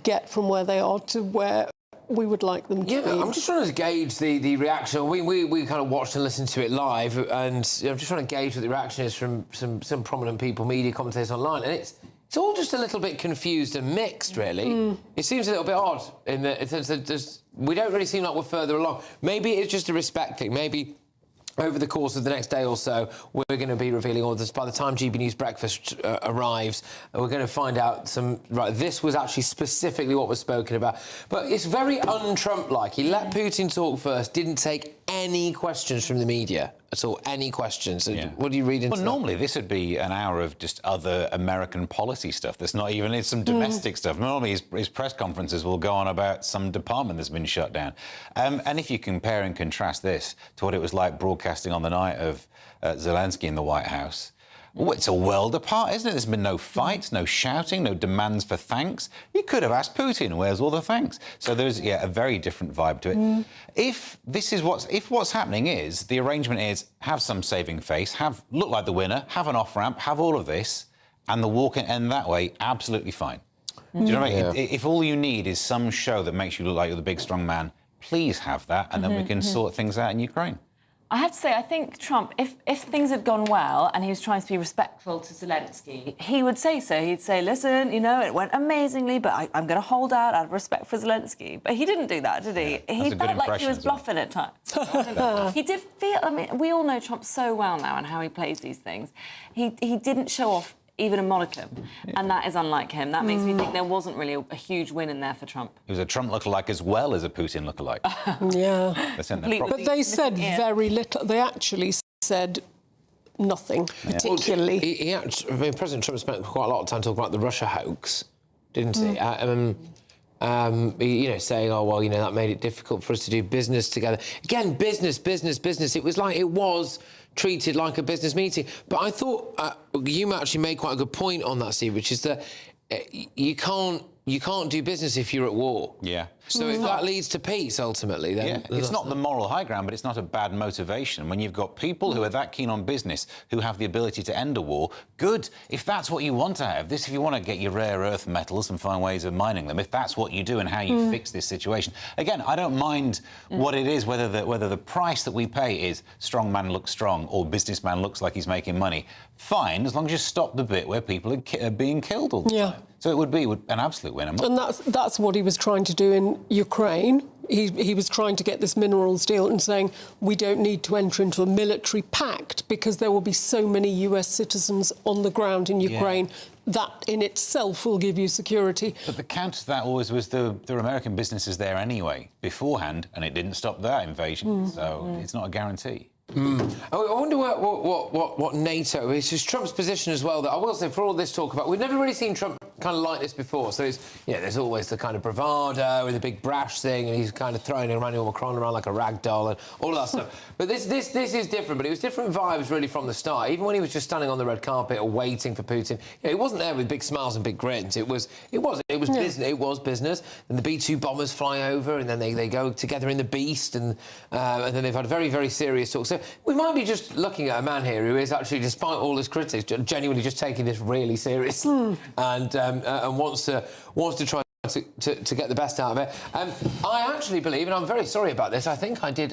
get from where they are to where we would like them to be. I'm just trying to gauge the reaction. We kind of watched and listened to it live, and I'm just trying to gauge what the reaction is from some prominent people, media commentators online, and it's all just a little bit confused and mixed, really. It seems a little bit odd in that we don't really seem like we're further along. Maybe it's just a respect thing. Maybe over the course of the next day or so, we're going to be revealing all this. By the time GB News Breakfast arrives, we're going to find out this was actually specifically what was spoken about. But it's very un-Trump-like. He let Putin talk first, didn't take any questions from the media at all, any questions. Yeah. What do you read into that? Normally this would be an hour of just other American policy stuff. There's not even, it's some domestic stuff. Normally his press conferences will go on about some department that's been shut down. And if you compare and contrast this to what it was like broadcasting on the night of Zelensky in the White House, it's a world apart, isn't it? There's been no fights, no shouting, no demands for thanks. You could have asked Putin, where's all the thanks? So there's, a very different vibe to it. If what's happening is, the arrangement is, have some saving face, look like the winner, have an off-ramp, have all of this, and the war can end that way, absolutely fine. Do you know what I mean? If all you need is some show that makes you look like you're the big, strong man, please have that, and then we can sort things out in Ukraine. I have to say, I think Trump, if things had gone well and he was trying to be respectful to Zelensky, he would say so. He'd say, listen, it went amazingly, but I'm going to hold out of respect for Zelensky. But he didn't do that, did he? He felt like he was bluffing at times. He did feel, I mean, we all know Trump so well now and how he plays these things. He didn't show off even a modicum, and that is unlike him. That makes me think there wasn't really a huge win in there for Trump. He was a Trump lookalike as well as a Putin lookalike. But they said very little. They actually said nothing particularly. Well, President Trump spent quite a lot of time talking about the Russia hoax, didn't he? Saying, oh, well, that made it difficult for us to do business together. Again, business. It was like it was treated like a business meeting. But I thought you actually made quite a good point on that, Steve, which is that you can't do business if you're at war. Yeah. So if that leads to peace, ultimately, then... Yeah, it's not the moral high ground, but it's not a bad motivation. When you've got people who are that keen on business, who have the ability to end a war, good. If that's what you want to have, if you want to get your rare earth metals and find ways of mining them, if that's what you do and how you fix this situation. Again, I don't mind what it is, whether the price that we pay is strong man looks strong or businessman looks like he's making money. Fine, as long as you stop the bit where people are being killed all the time. So it would be an absolute winner. And that's what he was trying to do in Ukraine. He was trying to get this minerals deal and saying we don't need to enter into a military pact because there will be so many US citizens on the ground in Ukraine. That in itself will give you security. But the counter to that always was there were American businesses there anyway beforehand, and it didn't stop that invasion. So it's not a guarantee. I wonder what NATO is. It's Trump's position as well. That I will say, for all this talk about, we've never really seen Trump kind of like this before. So it's, there's always the kind of bravado and the big brash thing, and he's kind of throwing Emmanuel Macron around like a rag doll and all of that stuff. But this is different. But it was different vibes really from the start. Even when he was just standing on the red carpet or waiting for Putin, he wasn't there with big smiles and big grins. It was business. It was business. And the B-2 bombers fly over, and then they go together in the Beast, and then they've had a very, very serious talk. So we might be just looking at a man here who is actually, despite all his critics, genuinely just taking this really seriously and wants to try to get the best out of it. I actually believe, and I'm very sorry about this, I think I did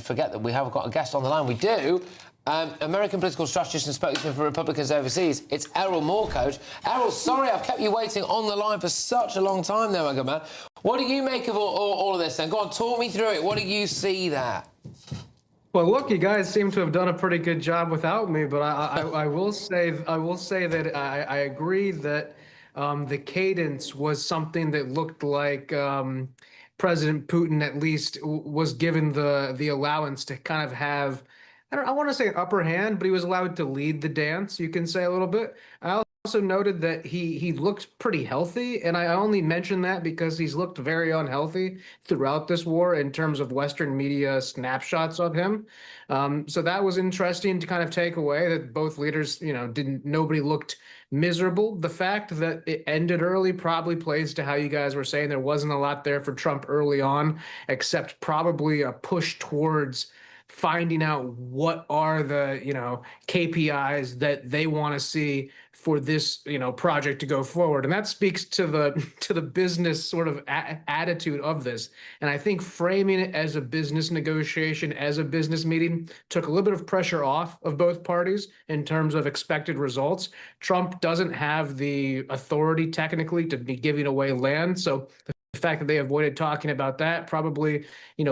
forget that we have got a guest on the line. We do. American political strategist and spokesman for Republicans overseas. It's Errol Moore, Coach. Errol, sorry I've kept you waiting on the line for such a long time there, my good man. What do you make of all of this then? Go on, talk me through it. What do you see there? Well, look, you guys seem to have done a pretty good job without me, but I will say that I agree that the cadence was something that looked like President Putin at least was given the allowance to kind of have, I want to say an upper hand, but he was allowed to lead the dance, you can say a little bit. I also noted that he looked pretty healthy, and I only mention that because he's looked very unhealthy throughout this war in terms of Western media snapshots of him. So that was interesting to kind of take away, that both leaders, nobody looked miserable. The fact that it ended early probably plays to how you guys were saying there wasn't a lot there for Trump early on, except probably a push towards finding out what are the, KPIs that they want to see for this, project to go forward. And that speaks to the business sort of attitude of this. And I think framing it as a business negotiation, as a business meeting, took a little bit of pressure off of both parties in terms of expected results. Trump doesn't have the authority technically to be giving away land. So the fact that they avoided talking about that probably,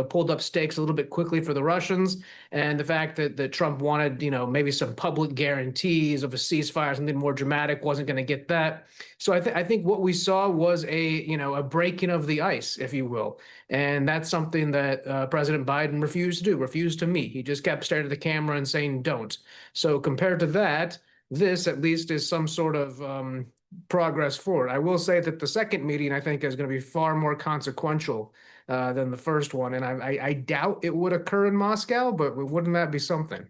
pulled up stakes a little bit quickly for the Russians. And the fact that Trump wanted, maybe some public guarantees of a ceasefire, something more dramatic, wasn't going to get that. So I think what we saw was a breaking of the ice, if you will. And that's something that President Biden refused to do, refused to meet. He just kept staring at the camera and saying, don't. So compared to that, this at least is some sort of progress forward. I will say that the second meeting, I think, is going to be far more consequential than the first one. And I doubt it would occur in Moscow, but wouldn't that be something?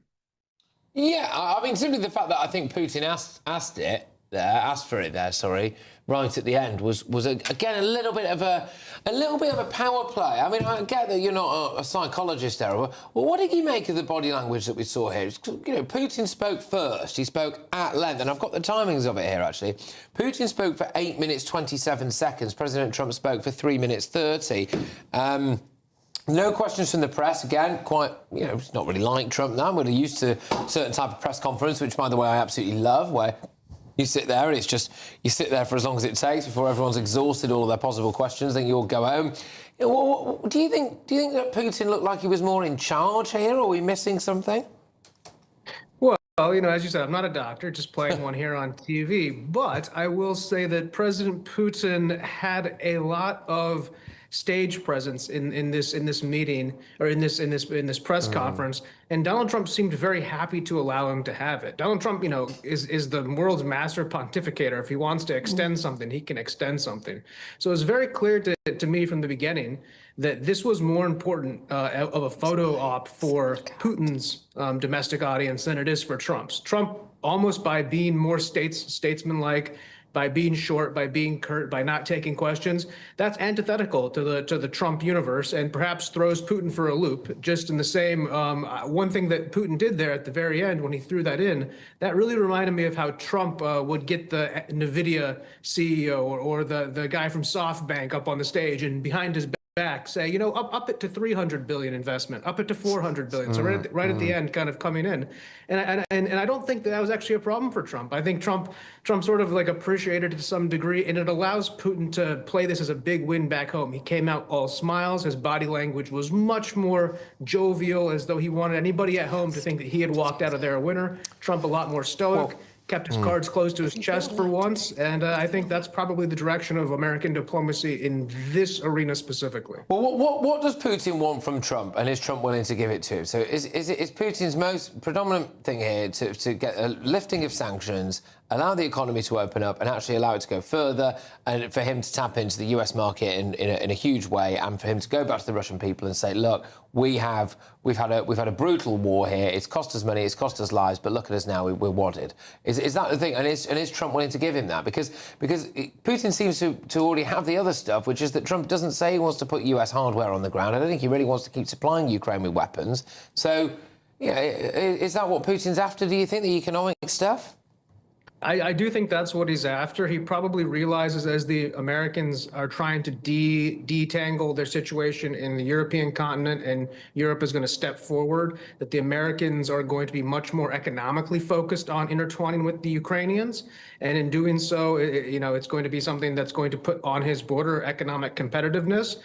Yeah, I mean, simply the fact that I think Putin asked for it there, right at the end was again a little bit of a power play. I mean, I get that you're not a psychologist, Errol. Well, what did you make of the body language that we saw here? Putin spoke first. He spoke at length, and I've got the timings of it here actually. Putin spoke for 8 minutes 27 seconds. President Trump spoke for 3 minutes 30. No questions from the press. Again, quite, it's not really like Trump now. We're used to a certain type of press conference, which, by the way, I absolutely love, where you sit there and it's just, you sit there for as long as it takes before everyone's exhausted all of their possible questions, then you'll go home. Do you think that Putin looked like he was more in charge here, or are we missing something? Well, as you said, I'm not a doctor, just playing one here on TV. But I will say that President Putin had a lot of stage presence in this meeting or in this press conference, and Donald Trump seemed very happy to allow him to have it. Donald Trump, is the world's master pontificator. If he wants to extend something, he can extend something. So it's very clear to me from the beginning that this was more important of a photo op for Putin's domestic audience than it is for Trump's. Trump, almost by being more statesman-like, by being short, by being curt, by not taking questions, that's antithetical to the Trump universe, and perhaps throws Putin for a loop. Just in the same, one thing that Putin did there at the very end when he threw that in, that really reminded me of how Trump would get the NVIDIA CEO or the guy from SoftBank up on the stage and behind his back say, up it to 300 billion investment, up it to 400 billion. So right at the end, kind of coming in, and I don't think that was actually a problem for Trump. I think Trump sort of like appreciated it to some degree, and it allows Putin to play this as a big win back home. He came out all smiles. His body language was much more jovial, as though he wanted anybody at home to think that he had walked out of there a winner. Trump a lot more stoic. Kept his cards close to his chest for once, and I think that's probably the direction of American diplomacy in this arena specifically. Well, what does Putin want from Trump, and is Trump willing to give it to him? So is Putin's most predominant thing here to get a lifting of sanctions, allow the economy to open up, and actually allow it to go further, and for him to tap into the US market in a huge way, and for him to go back to the Russian people and say, look, we've had a brutal war here. It's cost us money, it's cost us lives, but look at us now, we're wadded. Is that the thing? And is Trump willing to give him that? Because Putin seems to already have the other stuff, which is that Trump doesn't say he wants to put US hardware on the ground. I don't think he really wants to keep supplying Ukraine with weapons. So, is that what Putin's after, do you think, the economic stuff? I do think that's what he's after. He probably realizes, as the Americans are trying to detangle their situation in the European continent, and Europe is going to step forward, that the Americans are going to be much more economically focused on intertwining with the Ukrainians. And in doing so, it's going to be something that's going to put on his border economic competitiveness.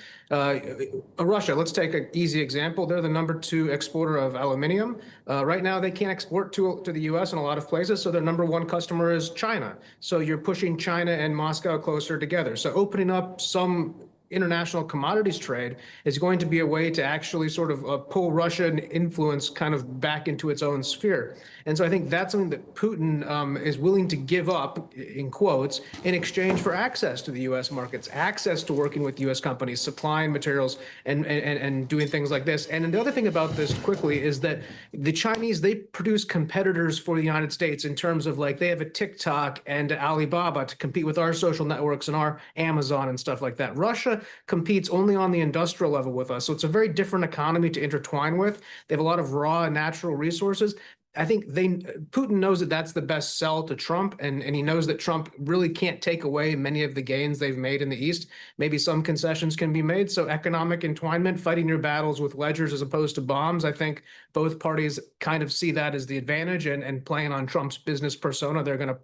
Russia, let's take an easy example. They're the #2 exporter of aluminium. Right now, they can't export to the U.S. in a lot of places, so their #1 customer is China. So you're pushing China and Moscow closer together. So opening up some international commodities trade is going to be a way to actually sort of pull Russian influence kind of back into its own sphere. And so I think that's something that Putin is willing to give up, in quotes, in exchange for access to the U.S. markets, access to working with U.S. companies, supplying materials and doing things like this. And the other thing about this quickly is that the Chinese, they produce competitors for the United States in terms of, like, they have a TikTok and Alibaba to compete with our social networks and our Amazon and stuff like that. Russia competes only on the industrial level with us. So it's a very different economy to intertwine with. They have a lot of raw and natural resources. I think Putin knows that that's the best sell to Trump, and he knows that Trump really can't take away many of the gains they've made in the East. Maybe some concessions can be made. So economic entwinement, fighting your battles with ledgers as opposed to bombs, I think both parties kind of see that as the advantage, and playing on Trump's business persona, they're going to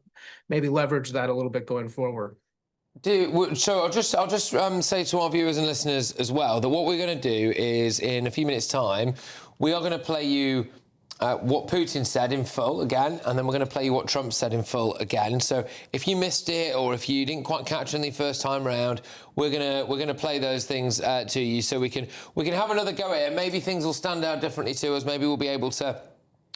maybe leverage that a little bit going forward. So I'll just say to our viewers and listeners as well that what we're going to do is, in a few minutes' time, we are going to play you what Putin said in full again, and then we're going to play you what Trump said in full again. So if you missed it, or if you didn't quite catch it the first time round, we're gonna play those things to you, so we can have another go at it. Maybe things will stand out differently to us. Maybe we'll be able to,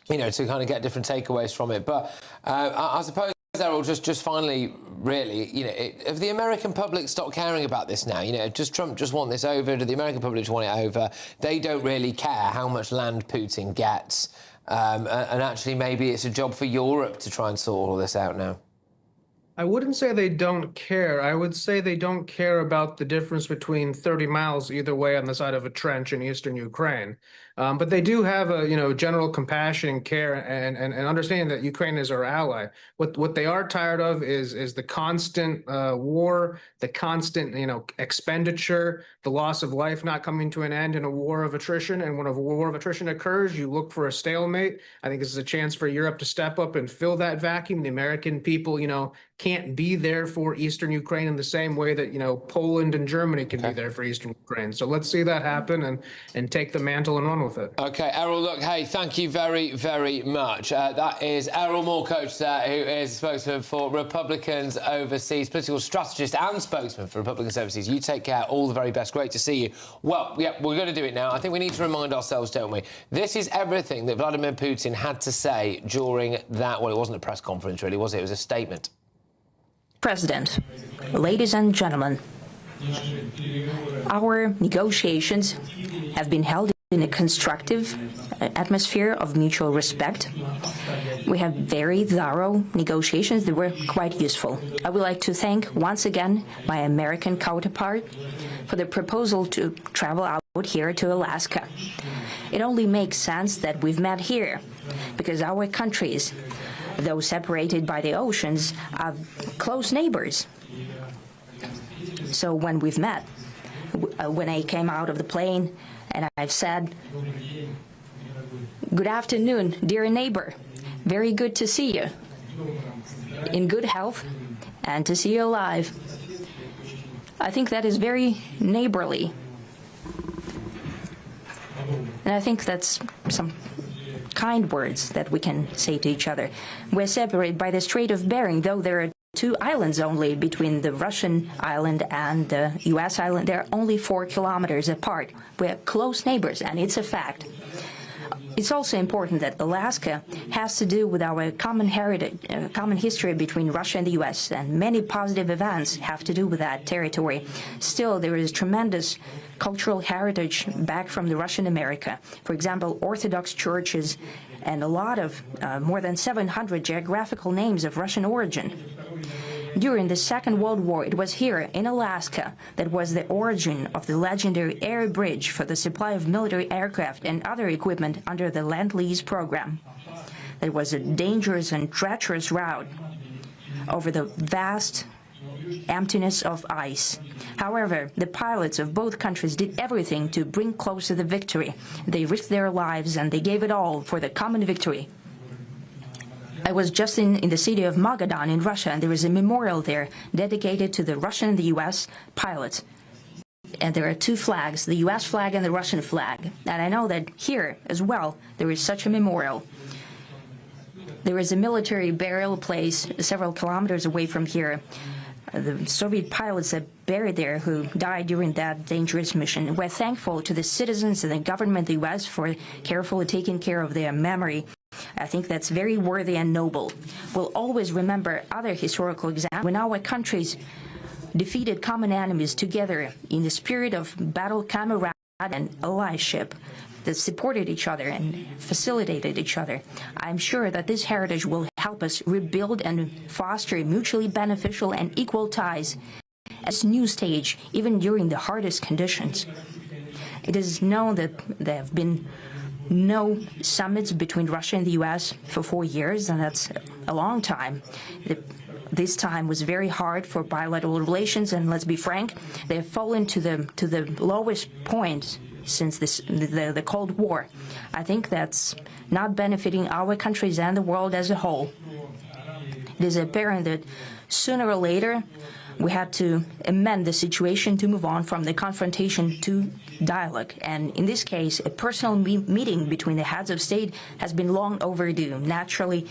to kind of get different takeaways from it. But I suppose, Errol, just finally, really, if the American public stop caring about this now, does Trump just want this over? Do the American public just want it over? They don't really care how much land Putin gets. And actually, maybe it's a job for Europe to try and sort all this out now. I wouldn't say they don't care. I would say they don't care about the difference between 30 miles either way on the side of a trench in eastern Ukraine. But they do have a general compassion and care and understanding that Ukraine is our ally. What they are tired of is the constant war, the constant expenditure, the loss of life not coming to an end in a war of attrition. And when a war of attrition occurs, you look for a stalemate. I think this is a chance for Europe to step up and fill that vacuum. The American people, can't be there for Eastern Ukraine in the same way that, you know, Poland and Germany can be there for Eastern Ukraine. So let's see that happen and take the mantle and run with it. OK, Errol, look, hey, thank you very, very much. That is Errol Moore-Coach there, who is spokesman for Republicans Overseas, political strategist and spokesman for Republicans Overseas. You take care. All the very best. Great to see you. Well, yeah, we're going to do it now. I think we need to remind ourselves, don't we? This is everything that Vladimir Putin had to say during that, well, it wasn't a press conference, really, was it? It was a statement. President, ladies and gentlemen, our negotiations have been held in a constructive atmosphere of mutual respect. We have very thorough negotiations that were quite useful. I would like to thank once again my American counterpart for the proposal to travel out here to Alaska. It only makes sense that we've met here because our countries, though separated by the oceans, are close neighbors. So when we've met, when I came out of the plane and I've said, "Good afternoon, dear neighbor. Very good to see you. In good health and to see you alive." I think that is very neighborly. And I think that's some kind words that we can say to each other. We're separated by the Strait of Bering, though there are 2 islands only between the Russian island and the U.S. island. They're only 4 kilometers apart. We're close neighbors, and it's a fact. It's also important that Alaska has to do with our common heritage, common history between Russia and the U.S., and many positive events have to do with that territory. Still, there is tremendous cultural heritage back from the Russian America. For example, Orthodox churches and a lot of, more than 700 geographical names of Russian origin. During the Second World War, it was here in Alaska that was the origin of the legendary air bridge for the supply of military aircraft and other equipment under the Lend-Lease program. It was a dangerous and treacherous route over the vast emptiness of ice. However, the pilots of both countries did everything to bring closer the victory. They risked their lives and they gave it all for the common victory. I was just in the city of Magadan in Russia, and there is a memorial there dedicated to the Russian and the U.S. pilots. And there are 2 flags, the U.S. flag and the Russian flag. And I know that here as well there is such a memorial. There is a military burial place several kilometers away from here. The Soviet pilots that buried there who died during that dangerous mission. We're thankful to the citizens and the government of the U.S. for carefully taking care of their memory. I think that's very worthy and noble. We'll always remember other historical examples when our countries defeated common enemies together in the spirit of battle camaraderie and allyship that supported each other and facilitated each other. I'm sure that this heritage will help us rebuild and foster mutually beneficial and equal ties at this new stage, even during the hardest conditions. It is known that there have been no summits between Russia and the U.S. for 4 years, and that's a long time. This time was very hard for bilateral relations, and let's be frank, they have fallen to the lowest point since the Cold War. I think that's not benefiting our countries and the world as a whole. It is apparent that sooner or later we had to amend the situation to move on from the confrontation to dialogue. And in this case, a personal meeting between the heads of state has been long overdue, naturally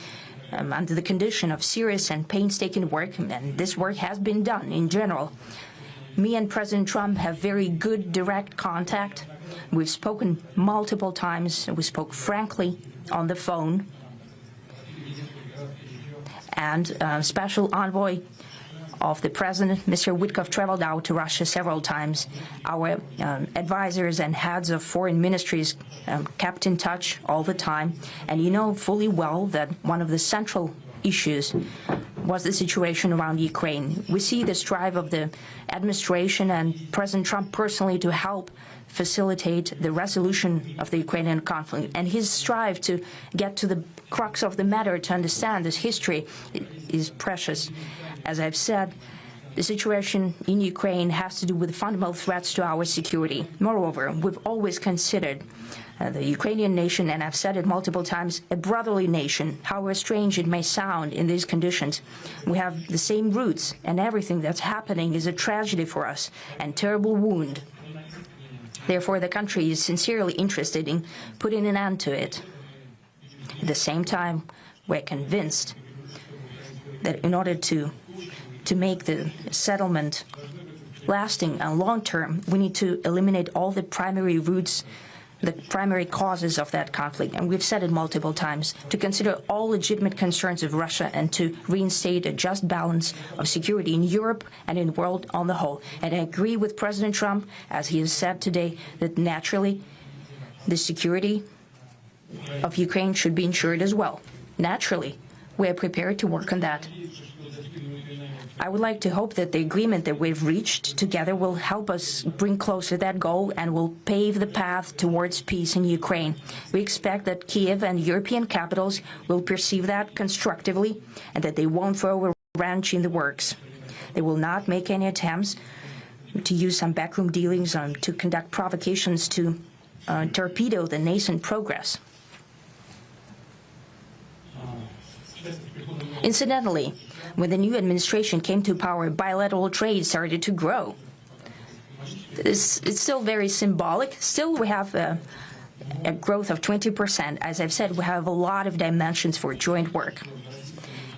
under the condition of serious and painstaking work, and this work has been done in general. Me and President Trump have very good direct contact. We've spoken multiple times. We spoke frankly on the phone. And Special Envoy of the President, Mr. Witkoff, traveled out to Russia several times. Our advisors and heads of foreign ministries kept in touch all the time. And you know fully well that one of the central issues was the situation around Ukraine. We see the strive of the administration and President Trump personally to help facilitate the resolution of the Ukrainian conflict. And his strive to get to the crux of the matter, to understand this history, is precious. As I've said, The situation in Ukraine has to do with fundamental threats to our security. Moreover, we've always considered the Ukrainian nation, and I've said it multiple times, a brotherly nation, however strange it may sound in these conditions. We have the same roots, and everything that's happening is a tragedy for us and terrible wound. Therefore, the country is sincerely interested in putting an end to it. At the same time, we're convinced that in order to make the settlement lasting and long-term, we need to eliminate all the primary roots, the primary causes of that conflict. And we've said it multiple times, to consider all legitimate concerns of Russia and to reinstate a just balance of security in Europe and in the world on the whole. And I agree with President Trump, as he has said today, that naturally the security of Ukraine should be ensured as well. Naturally, we are prepared to work on that. I would like to hope that the agreement that we've reached together will help us bring closer that goal and will pave the path towards peace in Ukraine. We expect that Kiev and European capitals will perceive that constructively and that they won't throw a wrench in the works. They will not make any attempts to use some backroom dealings to conduct provocations to torpedo the nascent progress. Incidentally, when the new administration came to power, bilateral trade started to grow. It's still very symbolic. Still, we have a growth of 20%. As I've said, we have a lot of dimensions for joint work.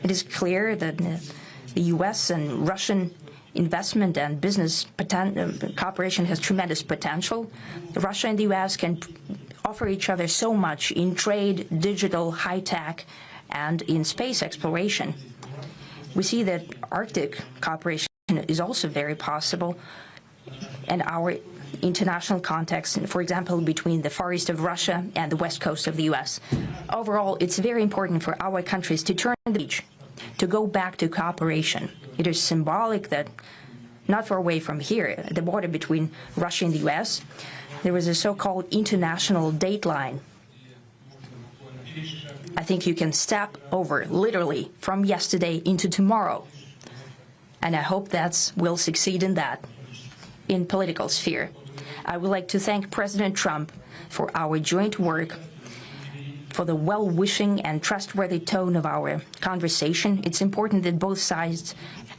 It is clear that the U.S. and Russian investment and business cooperation has tremendous potential. Russia and the U.S. can offer each other so much in trade, digital, high-tech, and in space exploration. We see that Arctic cooperation is also very possible, and our international context, for example, between the Far East of Russia and the West Coast of the U.S. Overall, it's very important for our countries to turn the page, to go back to cooperation. It is symbolic that not far away from here, at the border between Russia and the U.S., there was a so-called international date line. I think you can step over, literally, from yesterday into tomorrow. And I hope that we'll succeed in that, in political sphere. I would like to thank President Trump for our joint work, for the well-wishing and trustworthy tone of our conversation. It's important that both sides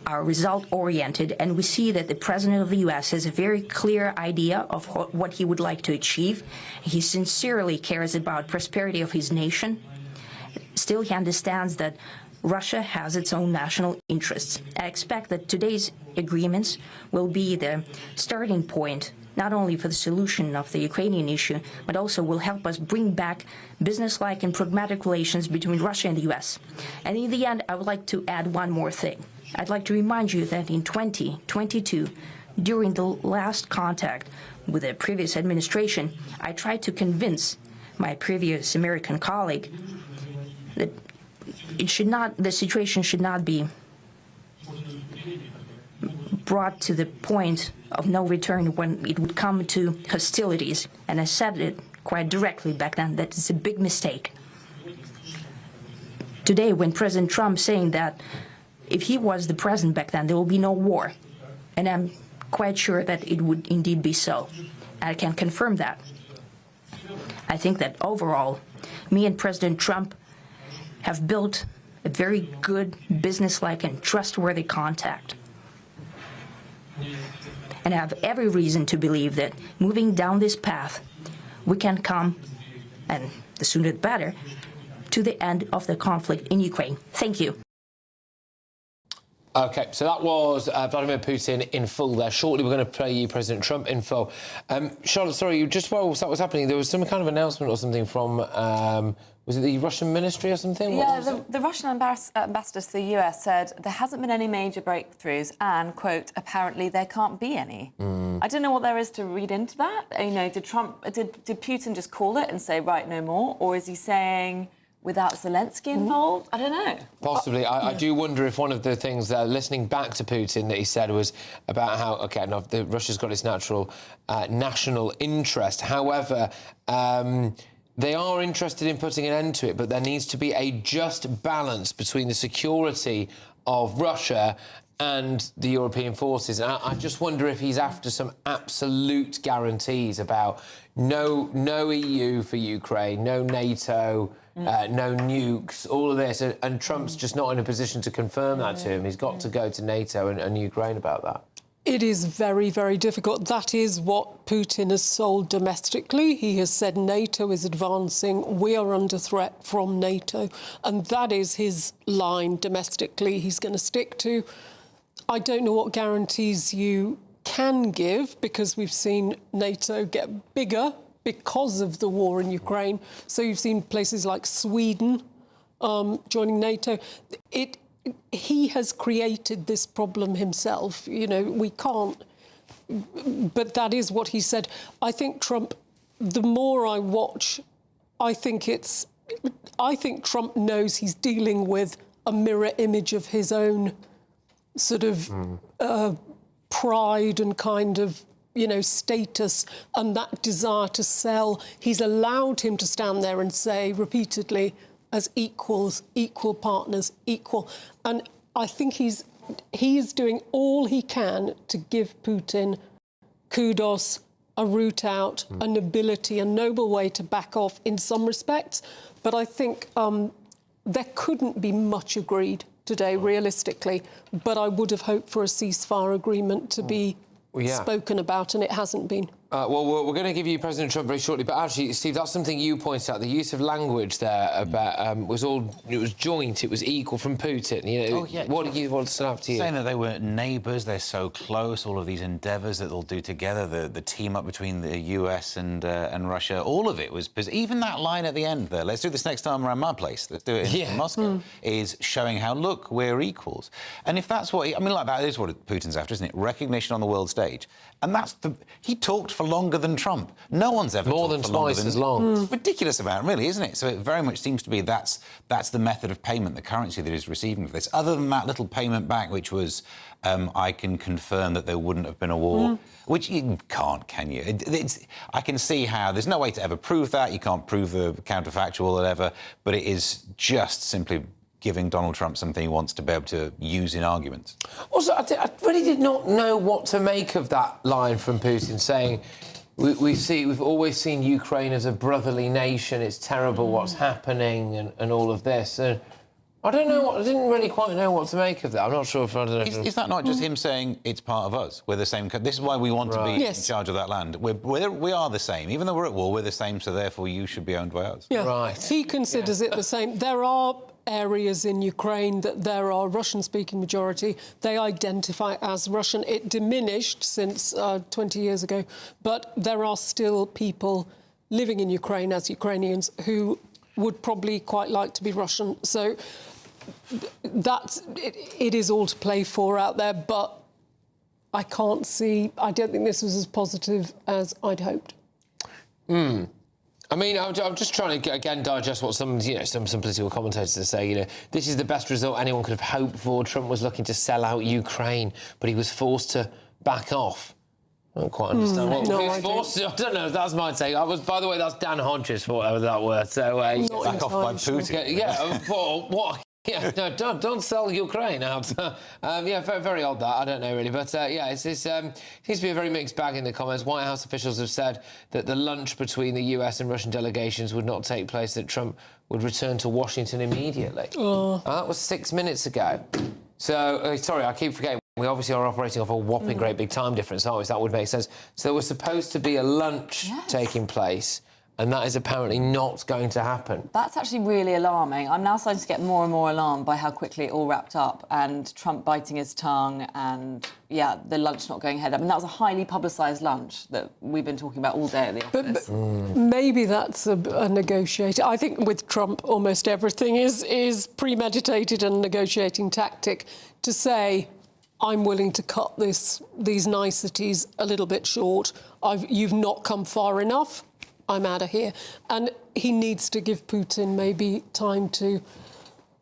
are result-oriented, and we see that the President of the U.S. has a very clear idea of what he would like to achieve. He sincerely cares about prosperity of his nation. Still, he understands that Russia has its own national interests. I expect that today's agreements will be the starting point, not only for the solution of the Ukrainian issue, but also will help us bring back business-like and pragmatic relations between Russia and the U.S. And in the end, I would like to add one more thing. I'd like to remind you that in 2022, during the last contact with the previous administration, I tried to convince my previous American colleague that the situation should not be brought to the point of no return when it would come to hostilities. And I said it quite directly back then, that it's a big mistake. Today, when President Trump saying that if he was the president back then, there will be no war. And I'm quite sure that it would indeed be so. I can confirm that. I think that overall, me and President Trump have built a very good, businesslike and trustworthy contact. And I have every reason to believe that moving down this path, we can come, and the sooner the better, to the end of the conflict in Ukraine. Thank you. OK, so that was Vladimir Putin in full there. Shortly, we're going to play you President Trump in full. Charlotte, sorry, just while that was happening, there was some kind of announcement or something from, was it the Russian ministry or something? Yeah, the Russian ambassador to the US said there hasn't been any major breakthroughs and, quote, apparently there can't be any. I don't know what there is to read into that. You know, did Putin just call it and say, right, no more? Or is he saying, without Zelensky involved? I don't know. Possibly. I do wonder if one of the things, listening back to Putin, that he said was about how, OK, no, Russia's got its natural national interest. However, they are interested in putting an end to it, but there needs to be a just balance between the security of Russia and the European forces. And I just wonder if he's after some absolute guarantees about no EU for Ukraine, no NATO, no nukes, all of this. And Trump's just not in a position to confirm that to him. He's got to go to NATO and Ukraine about that. It is very, very difficult. That is what Putin has sold domestically. He has said NATO is advancing. We are under threat from NATO. And that is his line domestically he's going to stick to. I don't know what guarantees you can give, because we've seen NATO get bigger because of the war in Ukraine. So you've seen places like Sweden joining NATO. He has created this problem himself. You know, we can't... But that is what he said. I think Trump, the more I watch, I think Trump knows he's dealing with a mirror image of his own sort of pride and kind of, you know, status and that desire to sell. He's allowed him to stand there and say repeatedly, as equals, equal partners, equal. And I think he is doing all he can to give Putin kudos, a route out, a nobility, a noble way to back off in some respects. But I think there couldn't be much agreed today, realistically. But I would have hoped for a ceasefire agreement to be spoken about, and it hasn't been. Well, we're going to give you President Trump very shortly, but actually, Steve, that's something you pointed out. The use of language there about it was joint, it was equal from Putin. You know, what do you want to stand up to you? Saying that they were neighbours, they're so close, all of these endeavours that they'll do together, the team up between the US and Russia, all of it was... Even that line at the end there, let's do this next time around my place, let's do it in Moscow, is showing how, look, we're equals. And if that's what... I mean, like, that is what Putin's after, isn't it? Recognition on the world stage. And that's he talked for longer than Trump. No one's ever more talked than for longer twice as long. It's ridiculous amount, really, isn't it? So it very much seems to be that's the method of payment, the currency that he's receiving for this. Other than that little payment back, which was, I can confirm that there wouldn't have been a war, which you can't, can you? I can see how there's no way to ever prove that. You can't prove the counterfactual or whatever, but it is just simply giving Donald Trump something he wants to be able to use in arguments. Also, I really did not know what to make of that line from Putin saying, we've always seen Ukraine as a brotherly nation, it's terrible what's happening and all of this. And I don't know I didn't really quite know what to make of that. I'm not sure if I don't know. Is that not just him saying it's part of us? We're the same. This is why we want to be in charge of that land. We are the same. Even though we're at war, we're the same, so therefore you should be owned by us. Yeah. Right. He considers it the same. There are areas in Ukraine that there are Russian-speaking majority. They identify as Russian. It diminished since 20 years ago, but there are still people living in Ukraine as Ukrainians who would probably quite like to be Russian. So it is all to play for out there, but I don't think this was as positive as I'd hoped. I mean, I'm just trying to, again, digest what some political commentators are saying. This is the best result anyone could have hoped for. Trump was looking to sell out Ukraine, but he was forced to back off. I don't quite understand what he was forced to. I don't know, that's my take. By the way, that's Dan Hodges, for whatever that word. So, back off by Putin. Yeah, what? Yeah, no, don't sell Ukraine out. Yeah, very, very odd that. I don't know really, but yeah, it seems to be a very mixed bag in the comments. White House officials have said that the lunch between the US and Russian delegations would not take place, that Trump would return to Washington immediately. That was 6 minutes ago. So, sorry, I keep forgetting. We obviously are operating off a whopping great big time difference, aren't we? So that would make sense. So there was supposed to be a lunch taking place, and that is apparently not going to happen. That's actually really alarming. I'm now starting to get more and more alarmed by how quickly it all wrapped up, and Trump biting his tongue, and, yeah, the lunch not going ahead. I mean, that was a highly publicised lunch that we've been talking about all day at the office. But maybe that's a negotiator. I think with Trump, almost everything is premeditated and a negotiating tactic to say, I'm willing to cut these niceties a little bit short. You've not come far enough. I'm out of here. And he needs to give Putin maybe time to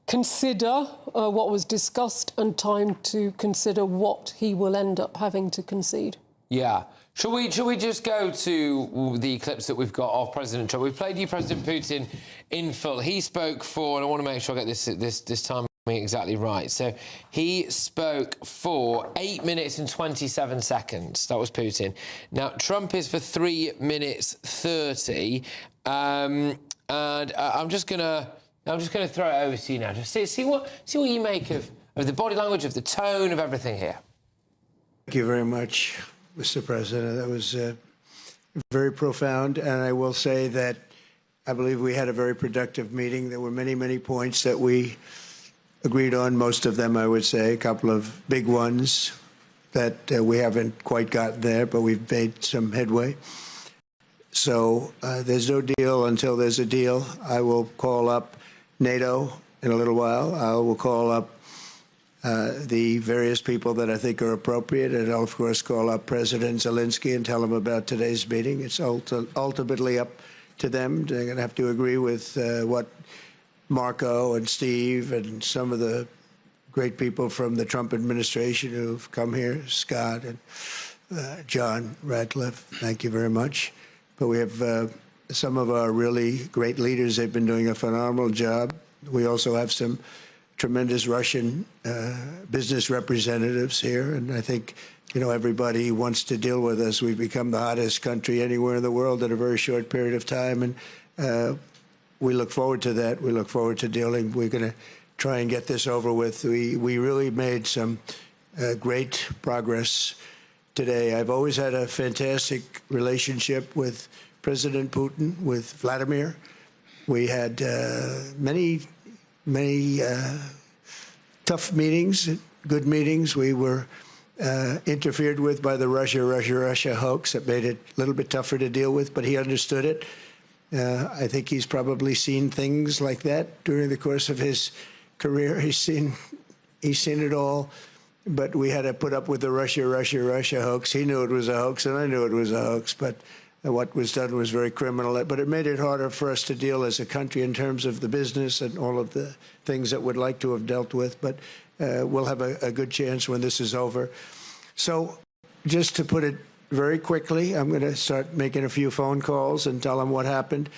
consider what was discussed and time to consider what he will end up having to concede. Yeah. Shall we just go to the clips that we've got of President Trump? We've played you President Putin in full. He spoke for, and I want to make sure I get this time Exactly right. So he spoke for 8 minutes and 27 seconds. That was Putin. Now, Trump is for 3 minutes 30. And I'm just gonna throw it over to you now. Just see what you make of the body language, of the tone, of everything here. Thank you very much, Mr. President. That was very profound. And I will say that I believe we had a very productive meeting. There were many, many points that we agreed on, most of them, I would say, a couple of big ones that we haven't quite gotten there, but we've made some headway. So there's no deal until there's a deal. I will call up NATO in a little while. I will call up the various people that I think are appropriate, and I'll, of course, call up President Zelensky and tell him about today's meeting. It's ultimately up to them. They're going to have to agree with what Marco and Steve and some of the great people from the Trump administration who've come here, Scott and John Radcliffe, thank you very much. But we have some of our really great leaders. They've been doing a phenomenal job. We also have some tremendous Russian business representatives here, and I think, you know, everybody wants to deal with us. We've become the hottest country anywhere in the world in a very short period of time, and we look forward to that. We look forward to dealing. We're going to try and get this over with. We really made some great progress today. I've always had a fantastic relationship with President Putin, with Vladimir. We had many tough meetings, good meetings. We were interfered with by the Russia hoax. That made it a little bit tougher to deal with, but he understood it. I think he's probably seen things like that during the course of his career. He's seen it all, but we had to put up with the Russia hoax. He knew it was a hoax, and I knew it was a hoax, but what was done was very criminal. But it made it harder for us to deal as a country in terms of the business and all of the things that we'd like to have dealt with. But we'll have a good chance when this is over. So just to put it very quickly, I'm going to start making a few phone calls and tell them what happened.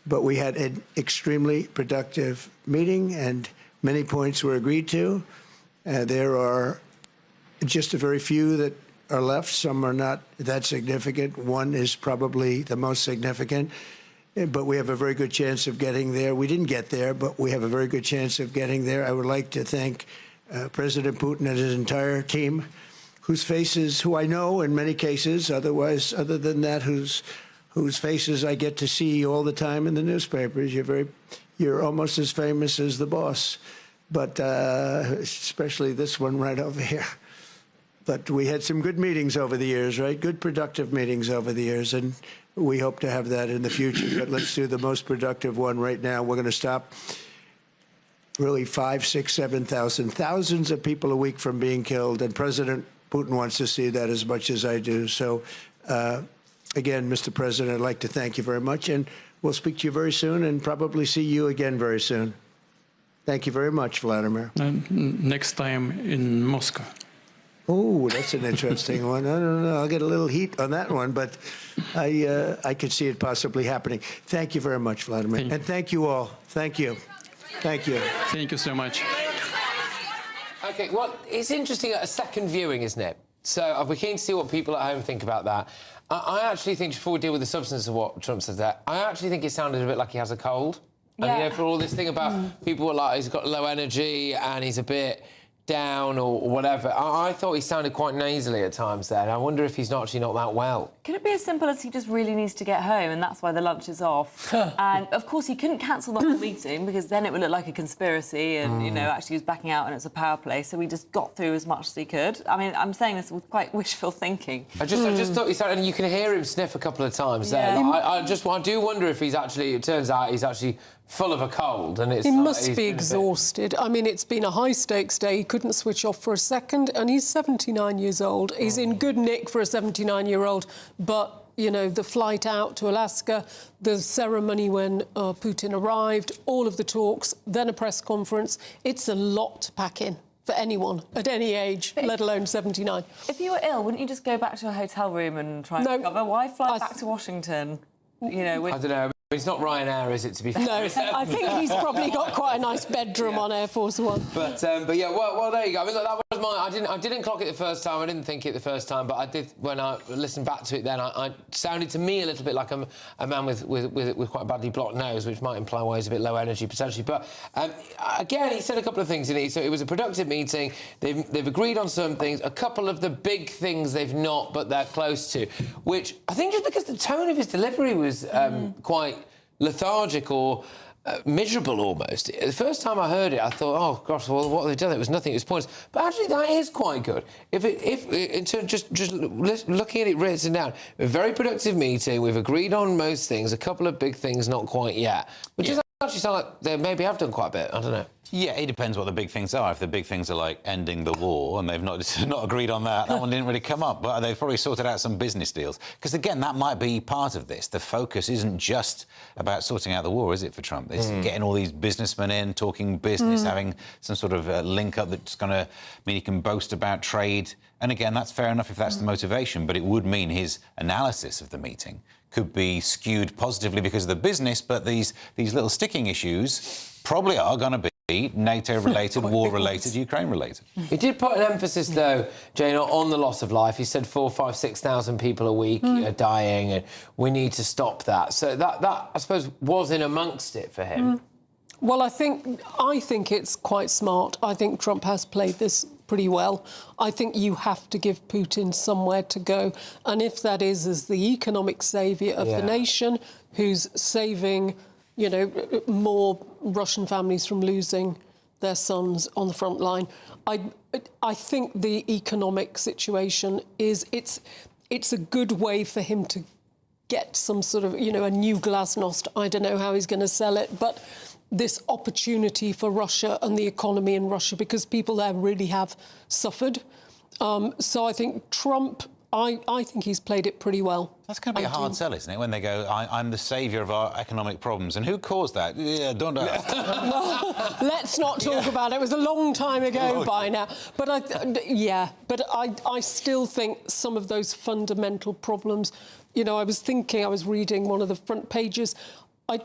But we had an extremely productive meeting, and many points were agreed to. There are just a very few that are left. Some are not that significant. One is probably the most significant, but we have a very good chance of getting there. We didn't get there, but we have a very good chance of getting there. I would like to thank President Putin and his entire team, whose faces, who I know in many cases, other than that, whose faces I get to see all the time in the newspapers. You're almost as famous as the boss, but especially this one right over here. But we had some good meetings over the years, right? Good, productive meetings over the years, and we hope to have that in the future. But let's do the most productive one right now. We're going to stop really 5, 6, 7,000, thousands of people a week from being killed, and President Putin wants to see that as much as I do. So, again, Mr. President, I'd like to thank you very much, and we'll speak to you very soon and probably see you again very soon. Thank you very much, Vladimir. Next time in Moscow. Oh, that's an interesting one. I don't know. I'll get a little heat on that one, but I could see it possibly happening. Thank you very much, Vladimir. And thank you all. Thank you. Thank you. Thank you so much. OK, well, it's interesting, a second viewing, isn't it? So I'll be keen to see what people at home think about that. I actually think, before we deal with the substance of what Trump said there, I actually think it sounded a bit like he has a cold. Yeah. And, you know, for all this thing about people were like, he's got low energy and he's a bit down or whatever. I thought he sounded quite nasally at times there, and I wonder if he's actually not that well. Could it be as simple as he just really needs to get home and that's why the lunch is off? And, of course, he couldn't cancel the whole meeting because then it would look like a conspiracy and, you know, actually he was backing out and it's a power play, so he just got through as much as he could. I mean, I'm saying this with quite wishful thinking. I just thought he sounded... And you can hear him sniff a couple of times there. Like, I do wonder if he's actually... It turns out he's actually full of a cold, and it's... He must be exhausted. I mean, it's been a high-stakes day. He couldn't switch off for a second, and he's 79 years old. He's in good nick for a 79-year-old, but, you know, the flight out to Alaska, the ceremony when Putin arrived, all of the talks, then a press conference, it's a lot to pack in for anyone at any age, let alone 79. If you were ill, wouldn't you just go back to a hotel room and try and recover? Why fly back to Washington? You know, with... I don't know. It's not Ryanair, is it, to be fair? No, I think he's probably got quite a nice bedroom on Air Force One. But yeah, well, there you go. I mean, look, that was my... I didn't clock it the first time. I didn't think it the first time, but I did when I listened back to it. Then I sounded to me a little bit like a man with quite a badly blocked nose, which might imply why he's a bit low energy potentially. But again, he said a couple of things in it. So it was a productive meeting. They've agreed on some things. A couple of the big things they've not, but they're close to. Which I think just because the tone of his delivery was quite lethargic or miserable almost. The first time I heard it, I thought, oh gosh, well, what have they done? It was nothing. It was pointless. But actually, that is quite good. If in terms just looking at it written down, a very productive meeting. We've agreed on most things. A couple of big things, not quite yet. Which does actually sound like they maybe have done quite a bit. I don't know. Yeah, it depends what the big things are. If the big things are like ending the war and they've not agreed on that one didn't really come up. But they've probably sorted out some business deals. Because, again, that might be part of this. The focus isn't just about sorting out the war, is it, for Trump? It's getting all these businessmen in, talking business, having some sort of link-up that's going to mean he can boast about trade. And, again, that's fair enough if that's the motivation, but it would mean his analysis of the meeting could be skewed positively because of the business, but these little sticking issues probably are going to be NATO-related, war-related, Ukraine-related. He did put an emphasis, though, Jane, on the loss of life. He said 4,000, 5,000, 6,000 people a week are dying, and we need to stop that. So that I suppose, was in amongst it for him. Well, I think it's quite smart. I think Trump has played this pretty well. I think you have to give Putin somewhere to go. And if that is as the economic saviour of the nation, who's saving, you know, more Russian families from losing their sons on the front line, I think the economic situation is, it's a good way for him to get some sort of, you know, a new glasnost. I don't know how he's going to sell it, but this opportunity for Russia and the economy in Russia, because people there really have suffered. So I think Trump, I think he's played it pretty well. That's going to be a hard sell, isn't it, when they go, I'm the saviour of our economic problems. And who caused that? Yeah, don't know. Well, let's not talk about it. It was a long time ago by now. But I still think some of those fundamental problems, you know, I was reading one of the front pages.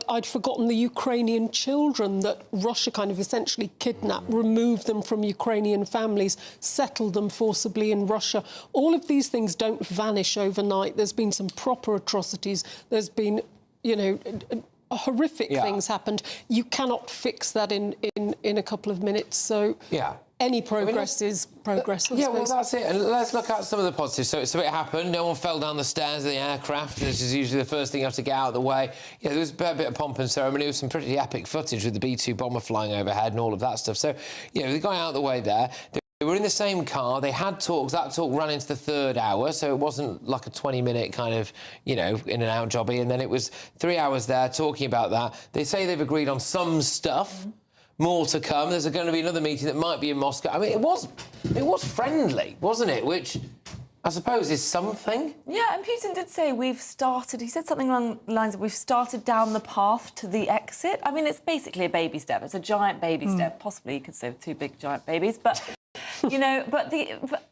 I'd forgotten the Ukrainian children that Russia kind of essentially kidnapped, removed them from Ukrainian families, settled them forcibly in Russia. All of these things don't vanish overnight. There's been some proper atrocities. There's been, you know, horrific things happened. You cannot fix that in a couple of minutes. So any progress is progress. Yeah, well, that's it. And let's look at some of the positives. So it happened. No one fell down the stairs of the aircraft, which is usually the first thing you have to get out of the way. Yeah, there was a bit of pomp and ceremony. There was some pretty epic footage with the B-2 bomber flying overhead and all of that stuff. So, you know, they got out of the way there. They were in the same car. They had talks. That talk ran into the third hour, so it wasn't like a 20-minute kind of, you know, in and out jobby. And then it was 3 hours there talking about that. They say they've agreed on some stuff. More to come. There's going to be another meeting that might be in Moscow. I mean, it was friendly, wasn't it? Which I suppose is something. Yeah, and Putin did say we've started. He said something along the lines of we've started down the path to the exit. I mean, it's basically a baby step. It's a giant baby step. Possibly you could say with two big giant babies, but. You know, but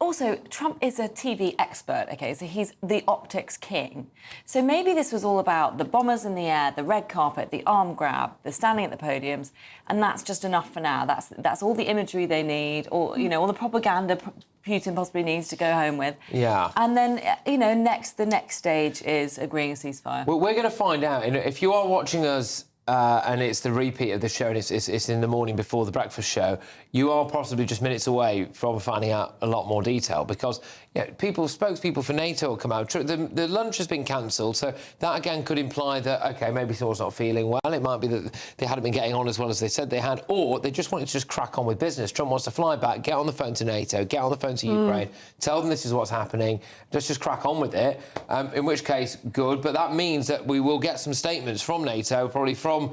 also Trump is a TV expert, OK? So he's the optics king. So maybe this was all about the bombers in the air, the red carpet, the arm grab, the standing at the podiums, and that's just enough for now. That's all the imagery they need, or, you know, all the propaganda Putin possibly needs to go home with. Yeah. And then, you know, the next stage is agreeing a ceasefire. Well, we're going to find out. If you are watching us and it's the repeat of the show, and it's in the morning before the breakfast show, you are possibly just minutes away from finding out a lot more detail, because spokespeople for NATO will come out. The lunch has been cancelled, so that again could imply that, OK, maybe someone's not feeling well. It might be that they hadn't been getting on as well as they said they had, or they just wanted to just crack on with business. Trump wants to fly back, get on the phone to NATO, get on the phone to Ukraine, tell them this is what's happening, let's just crack on with it, in which case, good. But that means that we will get some statements from NATO, probably from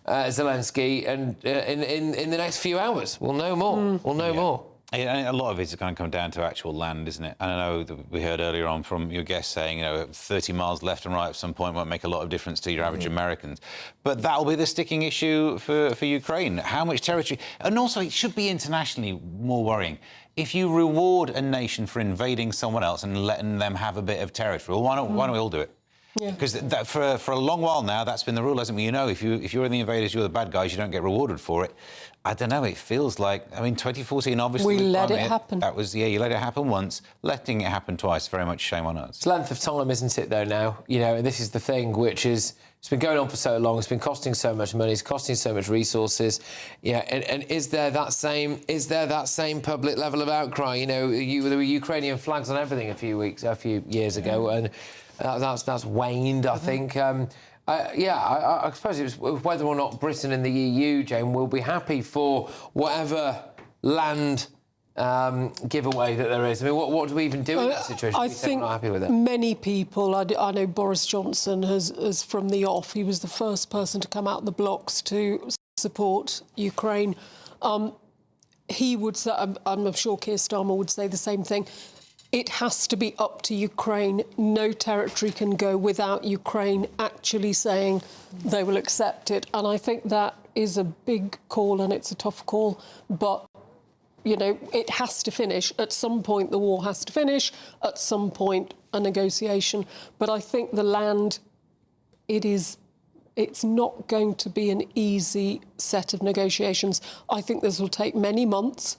Zelensky, and in the next few hours. We'll know more. We'll know more. And a lot of it's going to come down to actual land, isn't it? And I know that we heard earlier on from your guest saying, you know, 30 miles left and right at some point won't make a lot of difference to your average Americans. But that'll be the sticking issue for Ukraine. How much territory? And also, it should be internationally more worrying. If you reward a nation for invading someone else and letting them have a bit of territory, well, why don't we all do it? Because for a long while now, that's been the rule, hasn't it? You know, if you're the invaders, you're the bad guys, you don't get rewarded for it. I don't know, it feels like, I mean, 2014, obviously... We let it happen. That was, yeah, you let it happen once. Letting it happen twice, very much shame on us. It's length of time, isn't it, though, now? You know, and this is the thing, which is... It's been going on for so long, it's been costing so much money, it's costing so much resources. Yeah, and is there that same public level of outcry? You know, there were Ukrainian flags on everything a few years ago, and that's waned, I think. I suppose it was whether or not Britain and the EU, Jane, will be happy for whatever land giveaway that there is. I mean, what do we even do in that situation? I think we're not happy with it. Many people, I know Boris Johnson has from the off, he was the first person to come out the blocks to support Ukraine. He would say, I'm sure Keir Starmer would say the same thing. It has to be up to Ukraine. No territory can go without Ukraine actually saying they will accept it. And I think that is a big call and it's a tough call. But, you know, it has to finish. At some point, the war has to finish. At some point, a negotiation. But I think the land, it's not going to be an easy set of negotiations. I think this will take many months.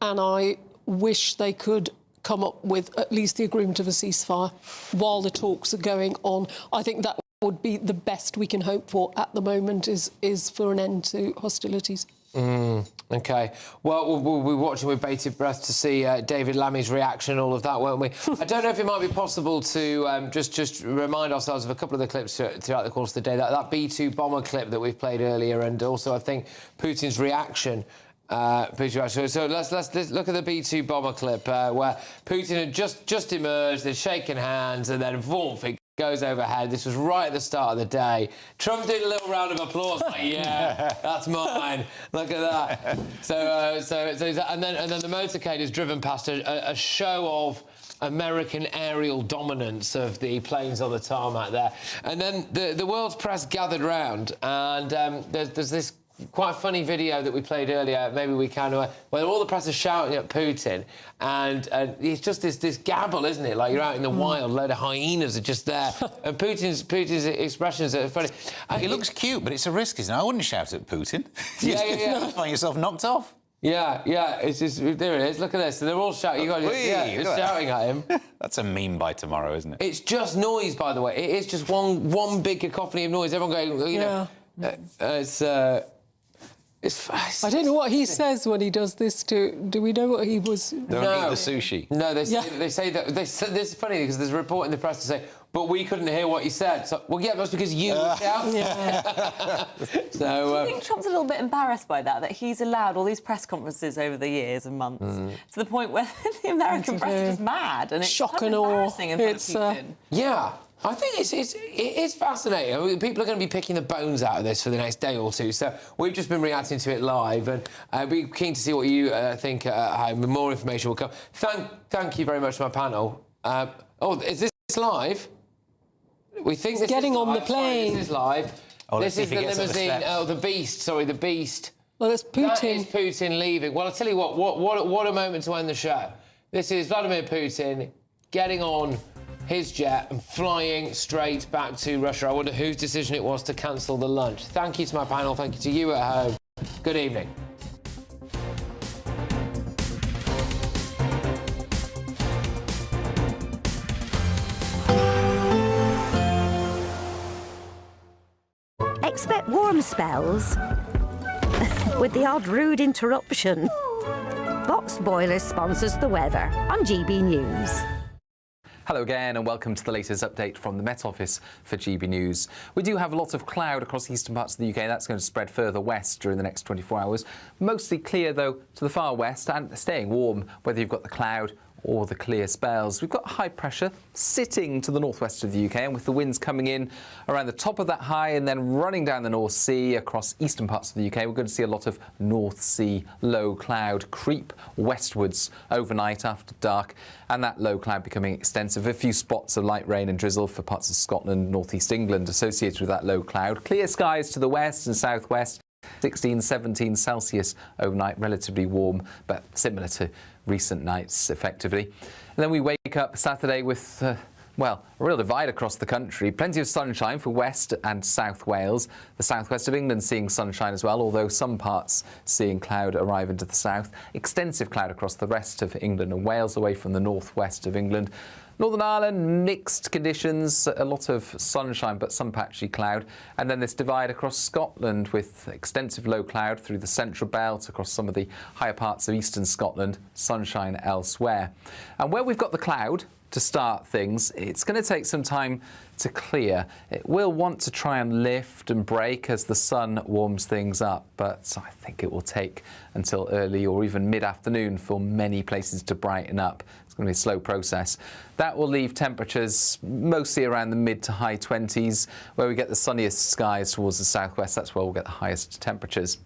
And I wish they could come up with at least the agreement of a ceasefire while the talks are going on. I think that would be the best we can hope for at the moment is for an end to hostilities. OK. Well, we'll be watching with bated breath to see David Lammy's reaction and all of that, won't we? I don't know if it might be possible to just remind ourselves of a couple of the clips throughout the course of the day. That B-2 bomber clip that we've played earlier, and also, I think, Putin's reaction. So let's look at the B-2 bomber clip where Putin had just emerged, they'd shaken hands, and then voom, it goes overhead. This was right at the start of the day. Trump did a little round of applause, like, yeah, that's mine. Look at that. And then the motorcade has driven past a show of American aerial dominance of the planes on the tarmac there. And then the world's press gathered round, and there's this quite a funny video that we played earlier, maybe we can, where all the press are shouting at Putin, and it's just this gabble, isn't it? Like you're out in the wild, a load of hyenas are just there, and Putin's expressions are funny. He looks cute, but it's a risk, isn't it? I wouldn't shout at Putin. Yeah. You find yourself knocked off. Yeah, it's just, there it is. Look at this. So they're all shouting. Just shouting at him. That's a meme by tomorrow, isn't it? It's just noise, by the way. It is just one big cacophony of noise. Everyone going, you know, I don't know what he says when he does this to... Do we know what he was... Don't eat the sushi. No, they say that... This is funny because there's a report in the press to say, but we couldn't hear what he said. So, well, yeah, that's because you were shouting. Do you think Trump's a little bit embarrassed by that he's allowed all these press conferences over the years and months to the point where the American press is just mad and it's shock and awe. Yeah. I think it is fascinating. I mean, people are going to be picking the bones out of this for the next day or two. So we've just been reacting to it live, and I'd be keen to see what you think at home. More information will come. Thank you very much to my panel. Is this live? We think this getting is on live. the plane. Sorry, this is live. This is the limousine. The beast. Sorry, the beast. Well, it's Putin. That is Putin leaving. Well, I'll tell you what a moment to end the show. This is Vladimir Putin getting on his jet and flying straight back to Russia. I wonder whose decision it was to cancel the lunch. Thank you to my panel. Thank you to you at home. Good evening. Expect warm spells with the odd rude interruption. Boxed Boilers sponsors the weather on GB News. Hello again and welcome to the latest update from the Met Office for GB News. We do have a lot of cloud across the eastern parts of the UK. That's going to spread further west during the next 24 hours. Mostly clear, though, to the far west and staying warm, whether you've got the cloud or the clear spells. We've got high pressure sitting to the northwest of the UK, and with the winds coming in around the top of that high and then running down the North Sea across eastern parts of the UK, we're going to see a lot of North Sea low cloud creep westwards overnight after dark, and that low cloud becoming extensive. A few spots of light rain and drizzle for parts of Scotland, northeast England associated with that low cloud. Clear skies to the west and southwest. 16, 17 Celsius overnight, relatively warm, but similar to recent nights, effectively. And then we wake up Saturday with Well, a real divide across the country. Plenty of sunshine for West and South Wales. The southwest of England seeing sunshine as well, although some parts seeing cloud arrive into the south. Extensive cloud across the rest of England and Wales, away from the northwest of England. Northern Ireland, mixed conditions, a lot of sunshine but some patchy cloud. And then this divide across Scotland with extensive low cloud through the central belt, across some of the higher parts of eastern Scotland, sunshine elsewhere. And where we've got the cloud to start things, it's going to take some time to clear. It will want to try and lift and break as the sun warms things up, but I think it will take until early or even mid-afternoon for many places to brighten up. It's going to be a slow process. That will leave temperatures mostly around the mid to high 20s, where we get the sunniest skies towards the southwest. That's where we'll get the highest temperatures.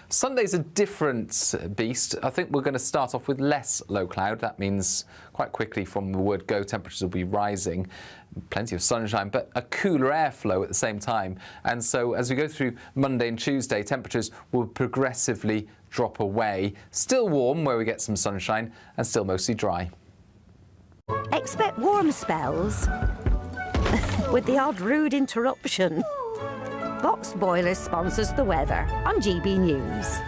Sunday's a different beast. I think we're going to start off with less low cloud. That means quite quickly from the word go, temperatures will be rising. Plenty of sunshine, but a cooler airflow at the same time. And so as we go through Monday and Tuesday, temperatures will progressively drop away. Still warm where we get some sunshine and still mostly dry. Expect warm spells with the odd rude interruption. Box Boilers sponsors the weather on GB News.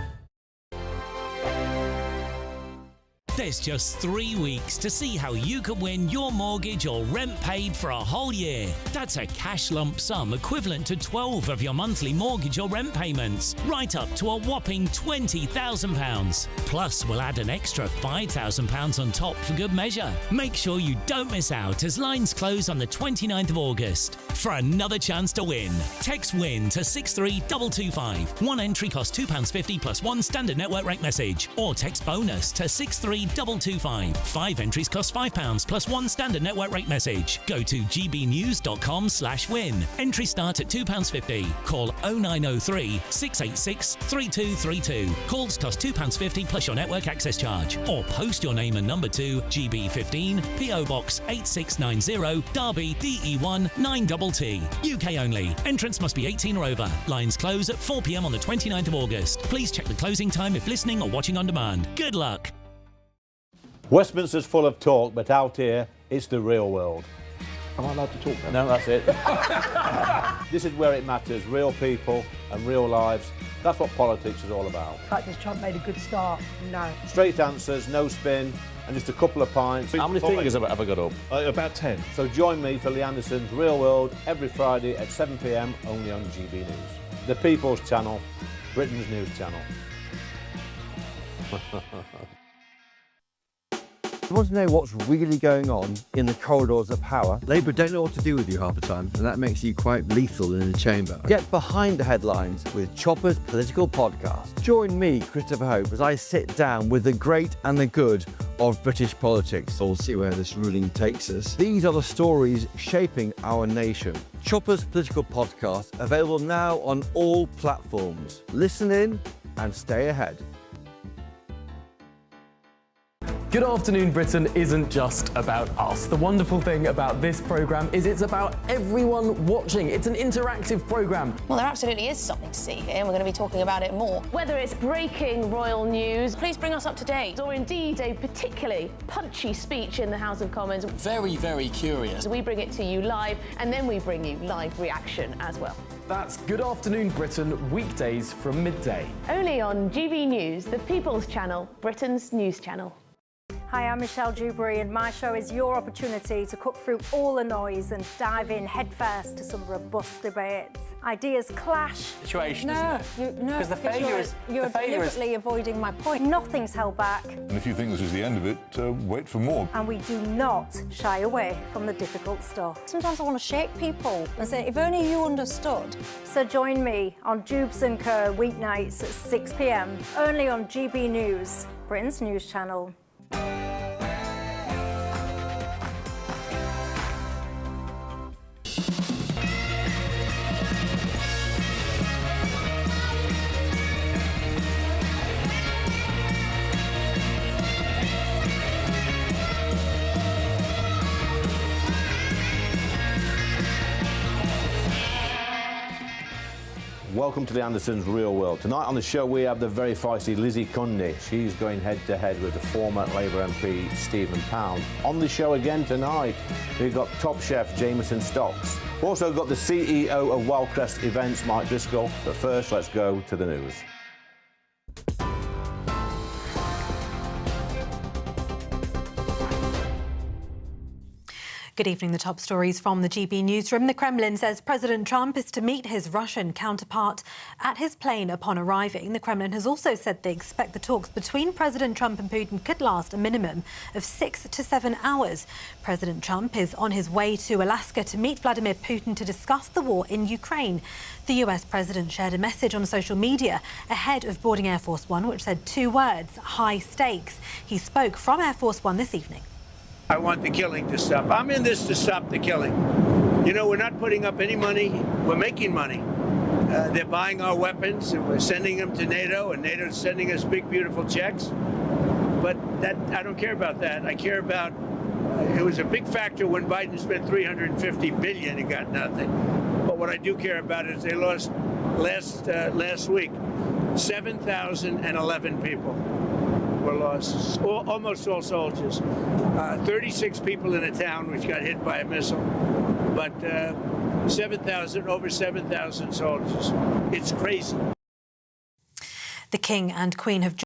There's just 3 weeks to see how you can win your mortgage or rent paid for a whole year. That's a cash lump sum equivalent to 12 of your monthly mortgage or rent payments, right up to a whopping £20,000. Plus, we'll add an extra £5,000 on top for good measure. Make sure you don't miss out as lines close on the 29th of August. For another chance to win, text WIN to 63225. One entry costs £2.50 plus one standard network rate message, or text BONUS to 63225. 5 entries cost £5 plus one standard network rate message. Go to gbnews.com/win. Entry start at £2.50. Call 0903 686 3232. Calls cost £2.50 plus your network access charge. Or post your name and number to GB15 PO Box 8690 Derby DE1 9TT. UK only. Entrance must be 18 or over. Lines close at 4 p.m. on the 29th of August. Please check the closing time if listening or watching on demand. Good luck. Westminster's full of talk, but out here, it's the real world. Am I allowed to talk now? No, that's it. This is where it matters, real people and real lives. That's what politics is all about. In fact, has Trump made a good start? No. Straight answers, no spin, and just a couple of pints. How many fingers have I got up? About 10. So join me for Lee Anderson's Real World every Friday at 7 p.m. only on GB News. The People's Channel, Britain's news channel. You want to know what's really going on in the corridors of power? Labour don't know what to do with you half the time, and that makes you quite lethal in the chamber. Get behind the headlines with Chopper's Political Podcast. Join me, Christopher Hope, as I sit down with the great and the good of British politics. We'll see where this ruling takes us. These are the stories shaping our nation. Chopper's Political Podcast, available now on all platforms. Listen in and stay ahead. Good Afternoon Britain isn't just about us. The wonderful thing about this programme is it's about everyone watching. It's an interactive programme. Well, there absolutely is something to see here, and we're going to be talking about it more. Whether it's breaking royal news, please bring us up to date, or indeed a particularly punchy speech in the House of Commons. Very, very curious. We bring it to you live, and then we bring you live reaction as well. That's Good Afternoon Britain, weekdays from midday. Only on GB News, the People's Channel, Britain's news channel. Hi, I'm Michelle Dewberry, and my show is your opportunity to cut through all the noise and dive in headfirst to some robust debates. Ideas clash. Situation, no, isn't it? No, Because the failure is... You're deliberately avoiding my point. Nothing's held back. And if you think this is the end of it, wait for more. And we do not shy away from the difficult stuff. Sometimes I want to shake people and say, if only you understood. So join me on Jubes & Co. weeknights at 6 p.m. only on GB News, Britain's news channel. welcome to the Andersons' Real World. Tonight on the show we have the very feisty Lizzie Cundy. She's going head-to-head with the former Labour MP Stephen Pound. On the show again tonight, we've got top chef Jameson Stocks. We've also got the CEO of Wildcrest Events, Mike Driscoll. But first, let's go to the news. Good evening. The top stories from the GB newsroom. The Kremlin says President Trump is to meet his Russian counterpart at his plane upon arriving. The Kremlin has also said they expect the talks between President Trump and Putin could last a minimum of 6 to 7 hours. President Trump is on his way to Alaska to meet Vladimir Putin to discuss the war in Ukraine. The US president shared a message on social media ahead of boarding Air Force One, which said 2 words: high stakes. He spoke from Air Force One this evening. I want the killing to stop. I'm in this to stop the killing. You know, we're not putting up any money. We're making money. They're buying our weapons, and we're sending them to NATO, and NATO's sending us big, beautiful checks. But that I don't care about that. I care about it was a big factor when Biden spent $350 billion and got nothing. But what I do care about is they lost last week 7,011 people. Were lost, almost all soldiers. 36 people in a town which got hit by a missile, but over 7,000 soldiers. It's crazy. The King and Queen have